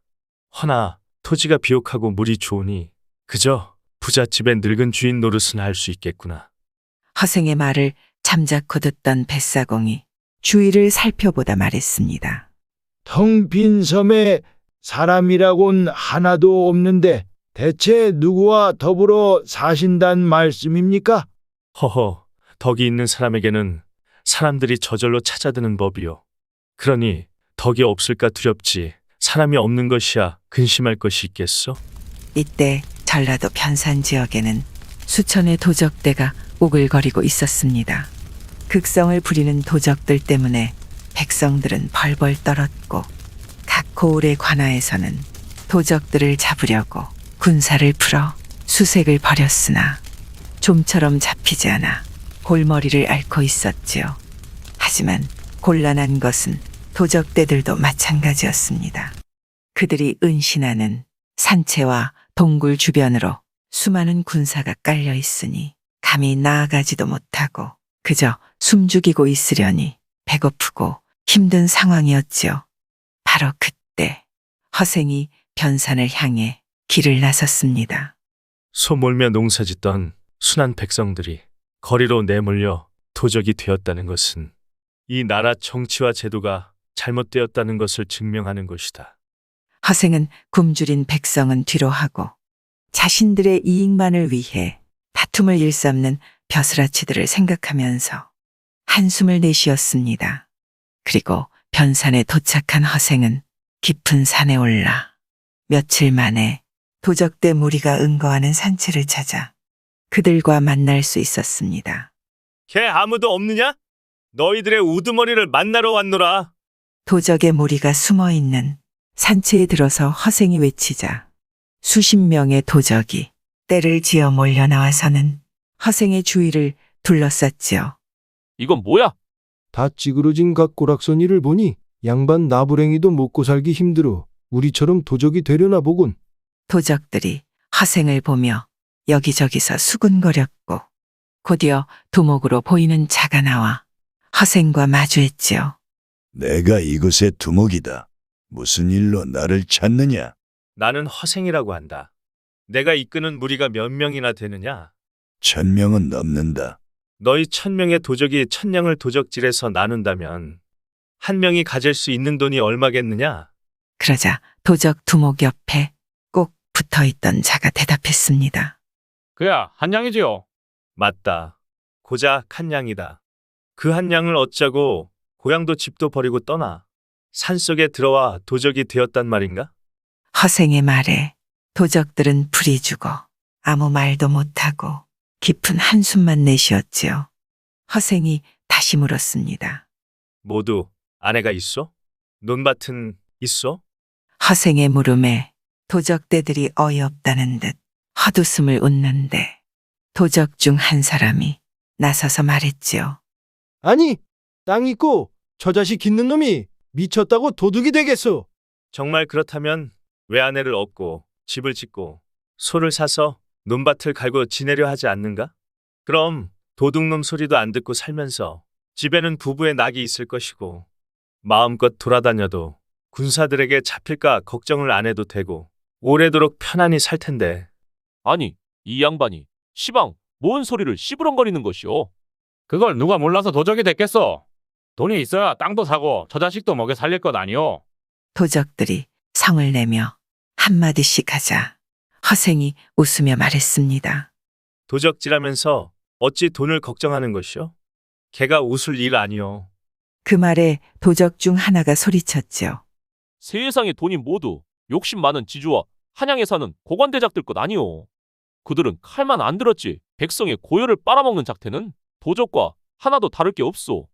허나 토지가 비옥하고 물이 좋으니 그저 부잣집의 늙은 주인 노릇은 할 수 있겠구나. 허생의 말을 잠자코 듣던 뱃사공이 주위를 살펴보다 말했습니다. 텅 빈 섬에 사람이라곤 하나도 없는데 대체 누구와 더불어 사신단 말씀입니까? 허허, 덕이 있는 사람에게는 사람들이 저절로 찾아드는 법이요. 그러니 덕이 없을까 두렵지 사람이 없는 것이야 근심할 것이 있겠소? 이때 전라도 편산 지역에는 수천의 도적대가 오글거리고 있었습니다. 극성을 부리는 도적들 때문에 백성들은 벌벌 떨었고 각 고을의 관아에서는 도적들을 잡으려고 군사를 풀어 수색을 벌였으나 좀처럼 잡히지 않아 골머리를 앓고 있었지요. 하지만 곤란한 것은 도적대들도 마찬가지였습니다. 그들이 은신하는 산채와 동굴 주변으로 수많은 군사가 깔려 있으니 감히 나아가지도 못하고 그저 숨죽이고 있으려니 배고프고 힘든 상황이었지요. 바로 그때 허생이 변산을 향해 길을 나섰습니다. 소 몰며 농사짓던 순한 백성들이 거리로 내몰려 도적이 되었다는 것은 이 나라 정치와 제도가 잘못되었다는 것을 증명하는 것이다. 허생은 굶주린 백성은 뒤로 하고 자신들의 이익만을 위해 다툼을 일삼는 벼슬아치들을 생각하면서 한숨을 내쉬었습니다. 그리고 변산에 도착한 허생은 깊은 산에 올라 며칠 만에 도적대 무리가 응거하는 산채를 찾아 그들과 만날 수 있었습니다. 걔 아무도 없느냐? 너희들의 우두머리를 만나러 왔노라. 도적의 무리가 숨어 있는 산채에 들어서 허생이 외치자 수십 명의 도적이 떼를 지어 몰려 나와서는 허생의 주위를 둘러쌌지요. 이건 뭐야? 다 찌그러진 각 꼬락서니를 보니 양반 나부랭이도 먹고 살기 힘들어 우리처럼 도적이 되려나 보군. 도적들이 허생을 보며 여기저기서 수군거렸고 곧이어 두목으로 보이는 자가 나와 허생과 마주했지요. 내가 이곳의 두목이다. 무슨 일로 나를 찾느냐? 나는 허생이라고 한다. 내가 이끄는 무리가 몇 명이나 되느냐? 1000명은 넘는다. 너희 1000명의 도적이 1000냥을 도적질해서 나눈다면 한 명이 가질 수 있는 돈이 얼마겠느냐? 그러자 도적 두목 옆에 꼭 붙어있던 자가 대답했습니다. 그야 한 냥이지요. 맞다. 고작 한 냥이다. 그 한 냥을 얻자고 고향도 집도 버리고 떠나 산속에 들어와 도적이 되었단 말인가? 허생의 말에 도적들은 불이 죽어 아무 말도 못하고 깊은 한숨만 내쉬었지요. 허생이 다시 물었습니다. 모두 아내가 있어? 논밭은 있어? 허생의 물음에 도적대들이 어이없다는 듯 헛웃음을 웃는데 도적 중 한 사람이 나서서 말했지요. 아니, 땅 있고 저 자식 깃는 놈이 미쳤다고 도둑이 되겠소. 정말 그렇다면 왜 아내를 얻고 집을 짓고 소를 사서 논밭을 갈고 지내려 하지 않는가? 그럼 도둑놈 소리도 안 듣고 살면서 집에는 부부의 낙이 있을 것이고 마음껏 돌아다녀도 군사들에게 잡힐까 걱정을 안 해도 되고 오래도록 편안히 살 텐데. 아니, 이 양반이 시방 뭔 소리를 씨부렁거리는 것이오? 그걸 누가 몰라서 도적이 됐겠어. 돈이 있어야 땅도 사고 저 자식도 먹여 살릴 것 아니오. 도적들이 성을 내며 한마디씩 하자 허생이 웃으며 말했습니다. 도적질하면서 어찌 돈을 걱정하는 것이오? 걔가 웃을 일 아니오. 그 말에 도적 중 하나가 소리쳤지요. 세상의 돈이 모두 욕심 많은 지주와 한양에 사는 고관대작들 것 아니오. 그들은 칼만 안 들었지 백성의 고열을 빨아먹는 작태는 도적과 하나도 다를 게 없소.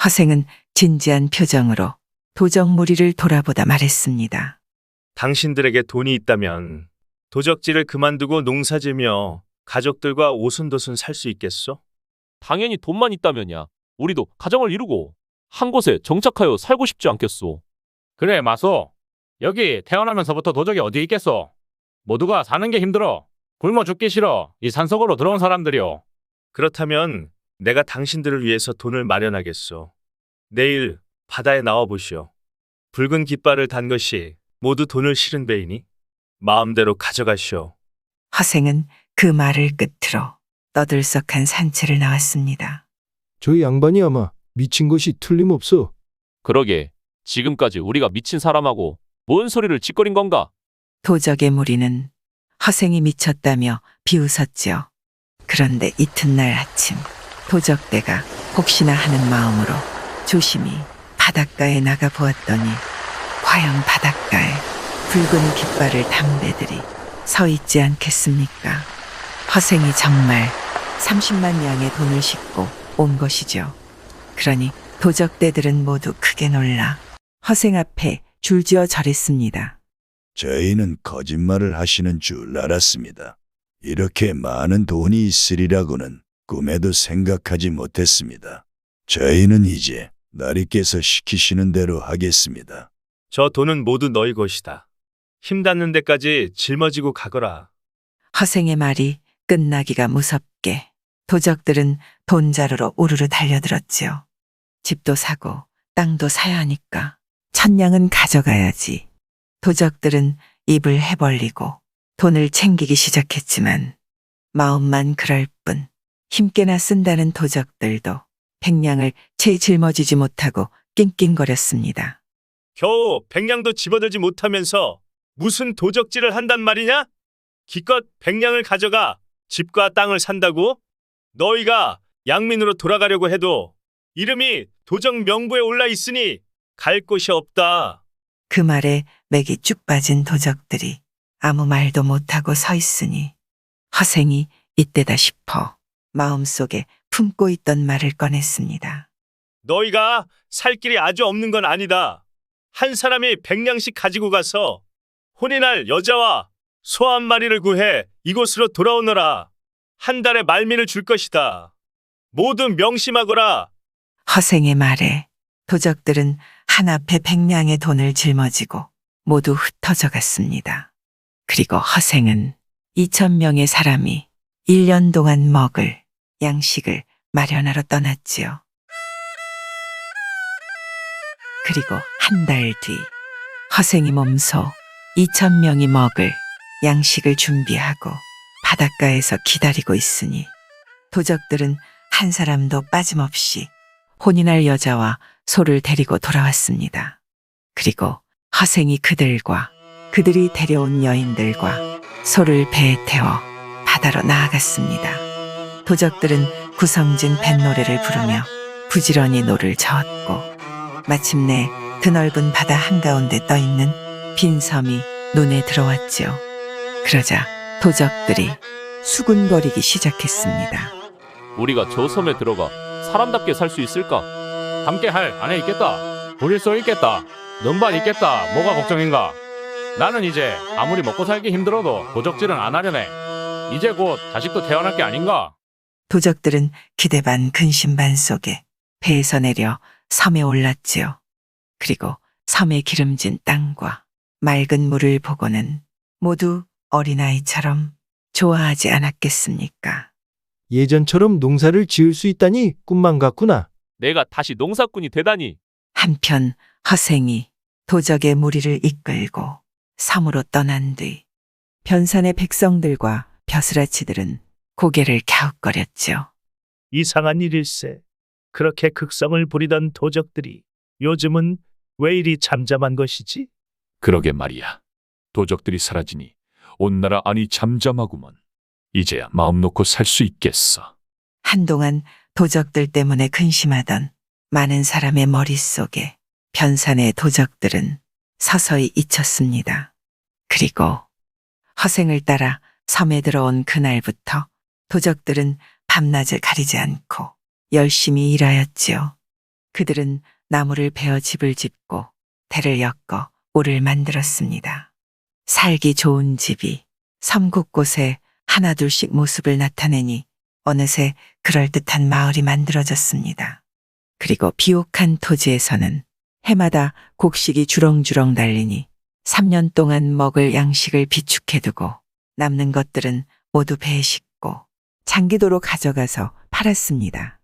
허생은 진지한 표정으로 도적 무리를 돌아보다 말했습니다. 당신들에게 돈이 있다면 도적질을 그만두고 농사지며 가족들과 오순도순 살 수 있겠소? 당연히 돈만 있다면야 우리도 가정을 이루고 한 곳에 정착하여 살고 싶지 않겠소. 그래 마소. 여기 태어나면서부터 도적이 어디 있겠소? 모두가 사는 게 힘들어. 굶어 죽기 싫어. 이 산속으로 들어온 사람들이오. 그렇다면 내가 당신들을 위해서 돈을 마련하겠소. 내일 바다에 나와 보시오. 붉은 깃발을 단 것이 모두 돈을 실은 배이니 마음대로 가져가시오. 허생은 그 말을 끝으로 떠들썩한 산채를 나왔습니다. 저 양반이 아마 미친 것이 틀림없어. 그러게 지금까지 우리가 미친 사람하고 뭔 소리를 짓거린 건가? 도적의 무리는 허생이 미쳤다며 비웃었지요. 그런데 이튿날 아침 도적대가 혹시나 하는 마음으로 조심히 바닷가에 나가 보았더니 과연 바닷가에 붉은 깃발을 단 배들이 서 있지 않겠습니까? 허생이 정말 30만 양의 돈을 싣고 온 것이죠. 그러니 도적대들은 모두 크게 놀라 허생 앞에 줄지어 절했습니다. 저희는 거짓말을 하시는 줄 알았습니다. 이렇게 많은 돈이 있으리라고는 꿈에도 생각하지 못했습니다. 저희는 이제 나리께서 시키시는 대로 하겠습니다. 저 돈은 모두 너희 것이다. 힘 닿는 데까지 짊어지고 가거라. 허생의 말이 끝나기가 무섭게 도적들은 돈 자루로 우르르 달려들었지요. 집도 사고 땅도 사야 하니까 1000냥은 가져가야지. 도적들은 입을 해벌리고 돈을 챙기기 시작했지만 마음만 그럴 뿐 힘께나 쓴다는 도적들도 100냥을 채 짊어지지 못하고 낑낑거렸습니다. 겨우 100냥도 집어들지 못하면서 무슨 도적질을 한단 말이냐? 기껏 100냥을 가져가 집과 땅을 산다고? 너희가 양민으로 돌아가려고 해도 이름이 도적 명부에 올라 있으니 갈 곳이 없다. 그 말에 맥이 쭉 빠진 도적들이 아무 말도 못하고 서 있으니 허생이 이때다 싶어 마음속에 품고 있던 말을 꺼냈습니다. 너희가 살 길이 아주 없는 건 아니다. 한 사람이 100냥씩 가지고 가서 혼인할 여자와 소 한 마리를 구해 이곳으로 돌아오너라. 한 달에 말미를 줄 것이다. 모두 명심하거라. 허생의 말에 도적들은 한 앞에 100냥의 돈을 짊어지고 모두 흩어져 갔습니다. 그리고 허생은 2000명의 사람이 1년 동안 먹을 양식을 마련하러 떠났지요. 그리고 한 달 뒤 허생이 몸소 2000명이 먹을 양식을 준비하고 바닷가에서 기다리고 있으니 도적들은 한 사람도 빠짐없이 혼인할 여자와 소를 데리고 돌아왔습니다. 그리고 허생이 그들과 그들이 데려온 여인들과 소를 배에 태워 바다로 나아갔습니다. 도적들은 구성진 뱃노래를 부르며 부지런히 노를 저었고 마침내 드넓은 바다 한가운데 떠있는 빈 섬이 눈에 들어왔지요. 그러자 도적들이 수군거리기 시작했습니다. 우리가 저 섬에 들어가 사람답게 살 수 있을까? 함께 할 안에 있겠다. 부릴 수 있겠다. 능발 있겠다. 뭐가 걱정인가? 나는 이제 아무리 먹고 살기 힘들어도 도적질은 안 하려네. 이제 곧 자식도 태어날 게 아닌가? 도적들은 기대 반 근심 반 속에 배에서 내려 섬에 올랐지요. 그리고 섬의 기름진 땅과 맑은 물을 보고는 모두 어린아이처럼 좋아하지 않았겠습니까? 예전처럼 농사를 지을 수 있다니 꿈만 같구나. 내가 다시 농사꾼이 되다니. 한편 허생이 도적의 무리를 이끌고 섬으로 떠난 뒤 변산의 백성들과 벼슬아치들은 고개를 갸웃거렸죠. 이상한 일일세. 그렇게 극성을 부리던 도적들이 요즘은 왜 이리 잠잠한 것이지? 그러게 말이야. 도적들이 사라지니 온 나라 안이 잠잠하구먼. 이제야 마음 놓고 살 수 있겠어. 한동안 도적들 때문에 근심하던 많은 사람의 머릿속에 변산의 도적들은 서서히 잊혔습니다. 그리고 허생을 따라 섬에 들어온 그날부터 도적들은 밤낮을 가리지 않고 열심히 일하였지요. 그들은 나무를 베어 집을 짓고 대를 엮어 오를 만들었습니다. 살기 좋은 집이 섬 곳곳에 하나둘씩 모습을 나타내니 어느새 그럴듯한 마을이 만들어졌습니다. 그리고 비옥한 토지에서는 해마다 곡식이 주렁주렁 달리니 3년 동안 먹을 양식을 비축해두고 남는 것들은 모두 배에 싣고 장기도로 가져가서 팔았습니다.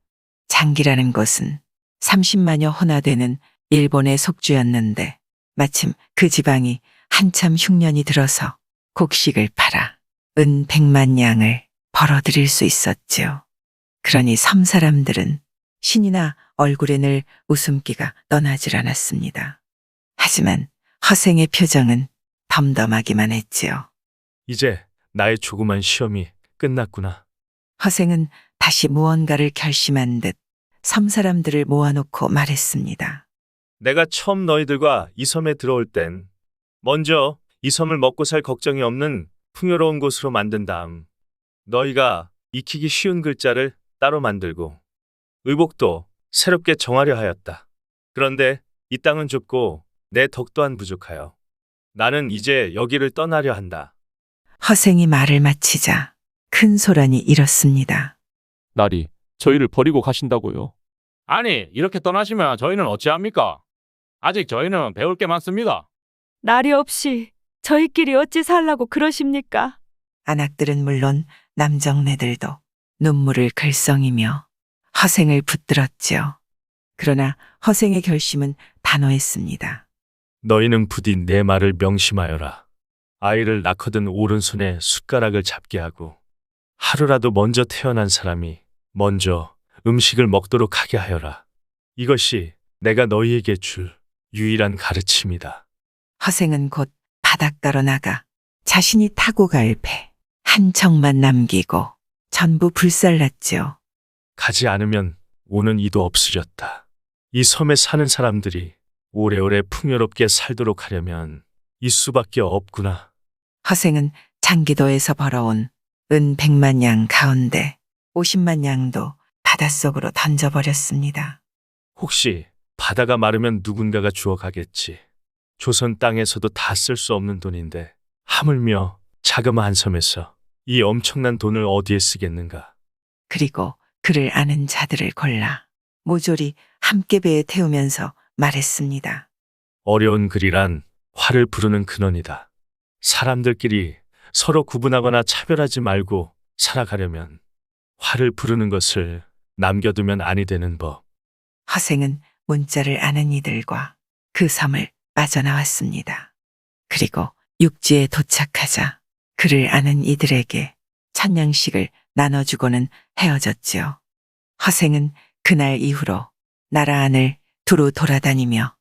장기라는 것은 30만여 호나 되는 일본의 속주였는데 마침 그 지방이 한참 흉년이 들어서 곡식을 팔아 은 100만 양을 벌어들일 수 있었지요. 그러니 섬 사람들은 신이나 얼굴에 늘 웃음기가 떠나질 않았습니다. 하지만 허생의 표정은 덤덤하기만 했지요. 이제 나의 조그만 시험이 끝났구나. 허생은 다시 무언가를 결심한 듯 섬 사람들을 모아놓고 말했습니다. 내가 처음 너희들과 이 섬에 들어올 땐 먼저 이 섬을 먹고 살 걱정이 없는 풍요로운 곳으로 만든 다음 너희가 익히기 쉬운 글자를 따로 만들고 의복도 새롭게 정하려 하였다. 그런데 이 땅은 좁고 내 덕 또한 부족하여 나는 이제 여기를 떠나려 한다. 허생이 말을 마치자 큰 소란이 일었습니다. 날이 저희를 버리고 가신다고요. 아니, 이렇게 떠나시면 저희는 어찌합니까? 아직 저희는 배울 게 많습니다. 날이 없이 저희끼리 어찌 살라고 그러십니까? 안악들은 물론 남정네들도 눈물을 글썽이며 허생을 붙들었지요. 그러나 허생의 결심은 단호했습니다. 너희는 부디 내 말을 명심하여라. 아이를 낳거든 오른손에 숟가락을 잡게 하고 하루라도 먼저 태어난 사람이 먼저 음식을 먹도록 하게 하여라. 이것이 내가 너희에게 줄 유일한 가르침이다. 허생은 곧 바닷가로 나가 자신이 타고 갈 배 한 척만 남기고 전부 불살랐지요. 가지 않으면 오는 이도 없으렸다. 이 섬에 사는 사람들이 오래오래 풍요롭게 살도록 하려면 이 수밖에 없구나. 허생은 장기도에서 벌어온 은 100만 양 가운데 50만 양도 바닷속으로 던져버렸습니다. 혹시 바다가 마르면 누군가가 주워가겠지. 조선 땅에서도 다 쓸 수 없는 돈인데 하물며 자그마한 섬에서 이 엄청난 돈을 어디에 쓰겠는가. 그리고 그를 아는 자들을 골라 모조리 함께 배에 태우면서 말했습니다. 어려운 글이란 화를 부르는 근원이다. 사람들끼리 서로 구분하거나 차별하지 말고 살아가려면 화를 부르는 것을 남겨두면 아니 되는 법. 허생은 문자를 아는 이들과 그 섬을 빠져나왔습니다. 그리고 육지에 도착하자 그를 아는 이들에게 천냥씩을 나눠주고는 헤어졌지요. 허생은 그날 이후로 나라 안을 두루 돌아다니며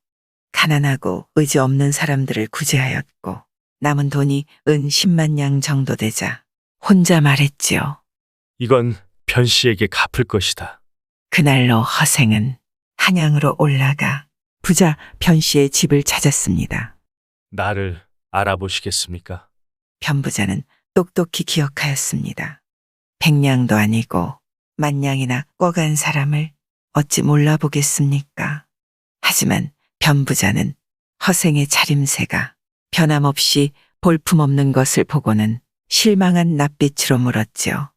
가난하고 의지 없는 사람들을 구제하였고 남은 돈이 은 10만 냥 정도 되자 혼자 말했지요. 이건 변 씨에게 갚을 것이다. 그날로 허생은 한양으로 올라가 부자 변 씨의 집을 찾았습니다. 나를 알아보시겠습니까? 변부자는 똑똑히 기억하였습니다. 100냥도 아니고 10,000냥이나 꿔간 사람을 어찌 몰라보겠습니까? 하지만 변부자는 허생의 차림새가 변함없이 볼품없는 것을 보고는 실망한 낯빛으로 물었지요.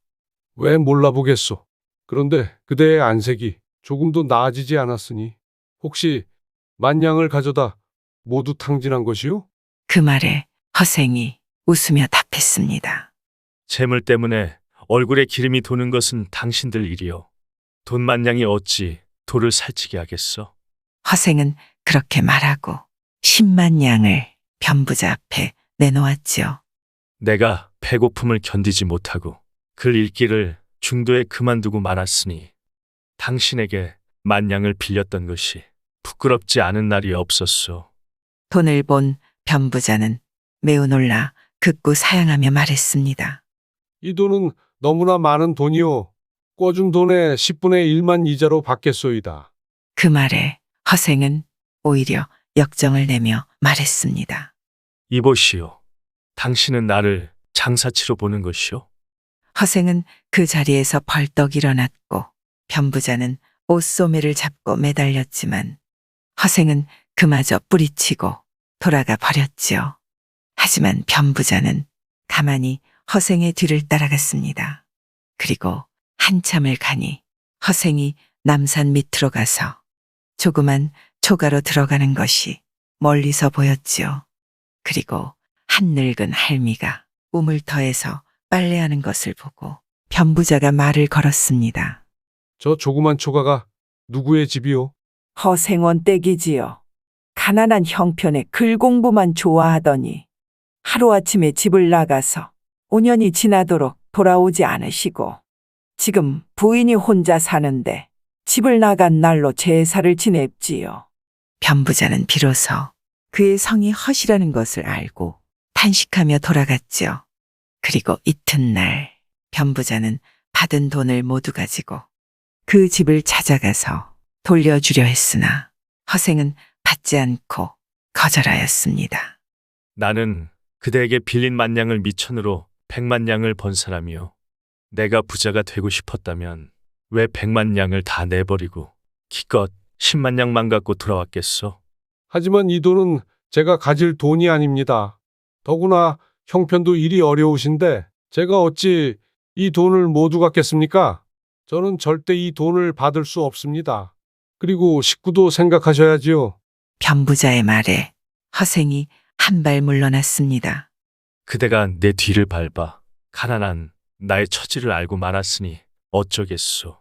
왜 몰라보겠소? 그런데 그대의 안색이 조금도 나아지지 않았으니 혹시 10,000냥을 가져다 모두 탕진한 것이요? 그 말에 허생이 웃으며 답했습니다. 재물 때문에 얼굴에 기름이 도는 것은 당신들 일이요. 돈 10,000냥이 어찌 돌을 살찌게 하겠어? 허생은 그렇게 말하고 10만 냥을 변부자 앞에 내놓았지요. 내가 배고픔을 견디지 못하고 글 읽기를 중도에 그만두고 말았으니 당신에게 10,000냥을 빌렸던 것이 부끄럽지 않은 날이 없었소. 돈을 본 변부자는 매우 놀라 극구 사양하며 말했습니다. 이 돈은 너무나 많은 돈이요. 꿔준 돈의 10분의 1만 이자로 받겠소이다. 그 말에 허생은 오히려 역정을 내며 말했습니다. 이보시오. 당신은 나를 장사치로 보는 것이오. 허생은 그 자리에서 벌떡 일어났고 변부자는 옷소매를 잡고 매달렸지만 허생은 그마저 뿌리치고 돌아가 버렸지요. 하지만 변부자는 가만히 허생의 뒤를 따라갔습니다. 그리고 한참을 가니 허생이 남산 밑으로 가서 조그만 초가로 들어가는 것이 멀리서 보였지요. 그리고 한 늙은 할미가 우물터에서 빨래하는 것을 보고 변부자가 말을 걸었습니다. 저 조그만 초가가 누구의 집이요? 허생원 댁이지요. 가난한 형편에 글 공부만 좋아하더니 하루아침에 집을 나가서 5년이 지나도록 돌아오지 않으시고 지금 부인이 혼자 사는데 집을 나간 날로 제사를 지냅지요. 변부자는 비로소 그의 성이 허시라는 것을 알고 탄식하며 돌아갔지요. 그리고 이튿날 변부자는 받은 돈을 모두 가지고 그 집을 찾아가서 돌려주려 했으나 허생은 받지 않고 거절하였습니다. 나는 그대에게 빌린 10,000냥을 미천으로 100,000냥을 번 사람이요. 내가 부자가 되고 싶었다면 왜 100,000냥을 다 내버리고 기껏 10,000냥만 갖고 돌아왔겠소? 하지만 이 돈은 제가 가질 돈이 아닙니다. 더구나 형편도 일이 어려우신데 제가 어찌 이 돈을 모두 갖겠습니까? 저는 절대 이 돈을 받을 수 없습니다. 그리고 식구도 생각하셔야지요. 변부자의 말에 허생이 한 발 물러났습니다. 그대가 내 뒤를 밟아 가난한 나의 처지를 알고 말았으니 어쩌겠소.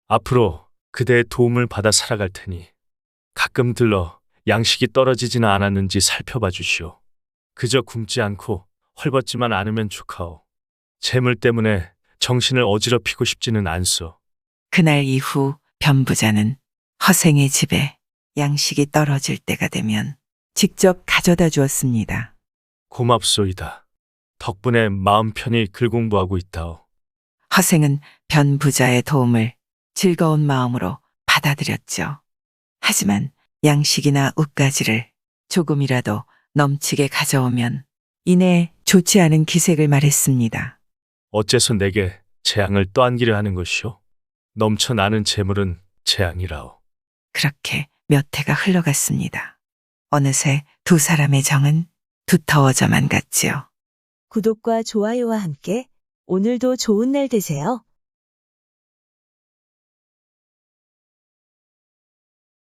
앞으로 그대의 도움을 받아 살아갈 테니 가끔 들러 양식이 떨어지지는 않았는지 살펴봐 주시오. 그저 굶지 않고 헐벗지만 않으면 좋카오. 재물 때문에 정신을 어지럽히고 싶지는 않소. 그날 이후 변부자는 허생의 집에 양식이 떨어질 때가 되면 직접 가져다 주었습니다. 고맙소이다. 덕분에 마음 편히 글 공부하고 있다오. 허생은 변부자의 도움을 즐거운 마음으로 받아들였죠. 하지만 양식이나 웃가지를 조금이라도 넘치게 가져오면 이내 좋지 않은 기색을 말했습니다. 어째서 내게 재앙을 떠안기려 하는 것이오? 넘쳐나는 재물은 재앙이라오. 그렇게 몇 해가 흘러갔습니다. 어느새 두 사람의 정은 두터워져만 갔지요. 구독과 좋아요와 함께 오늘도 좋은 날 되세요.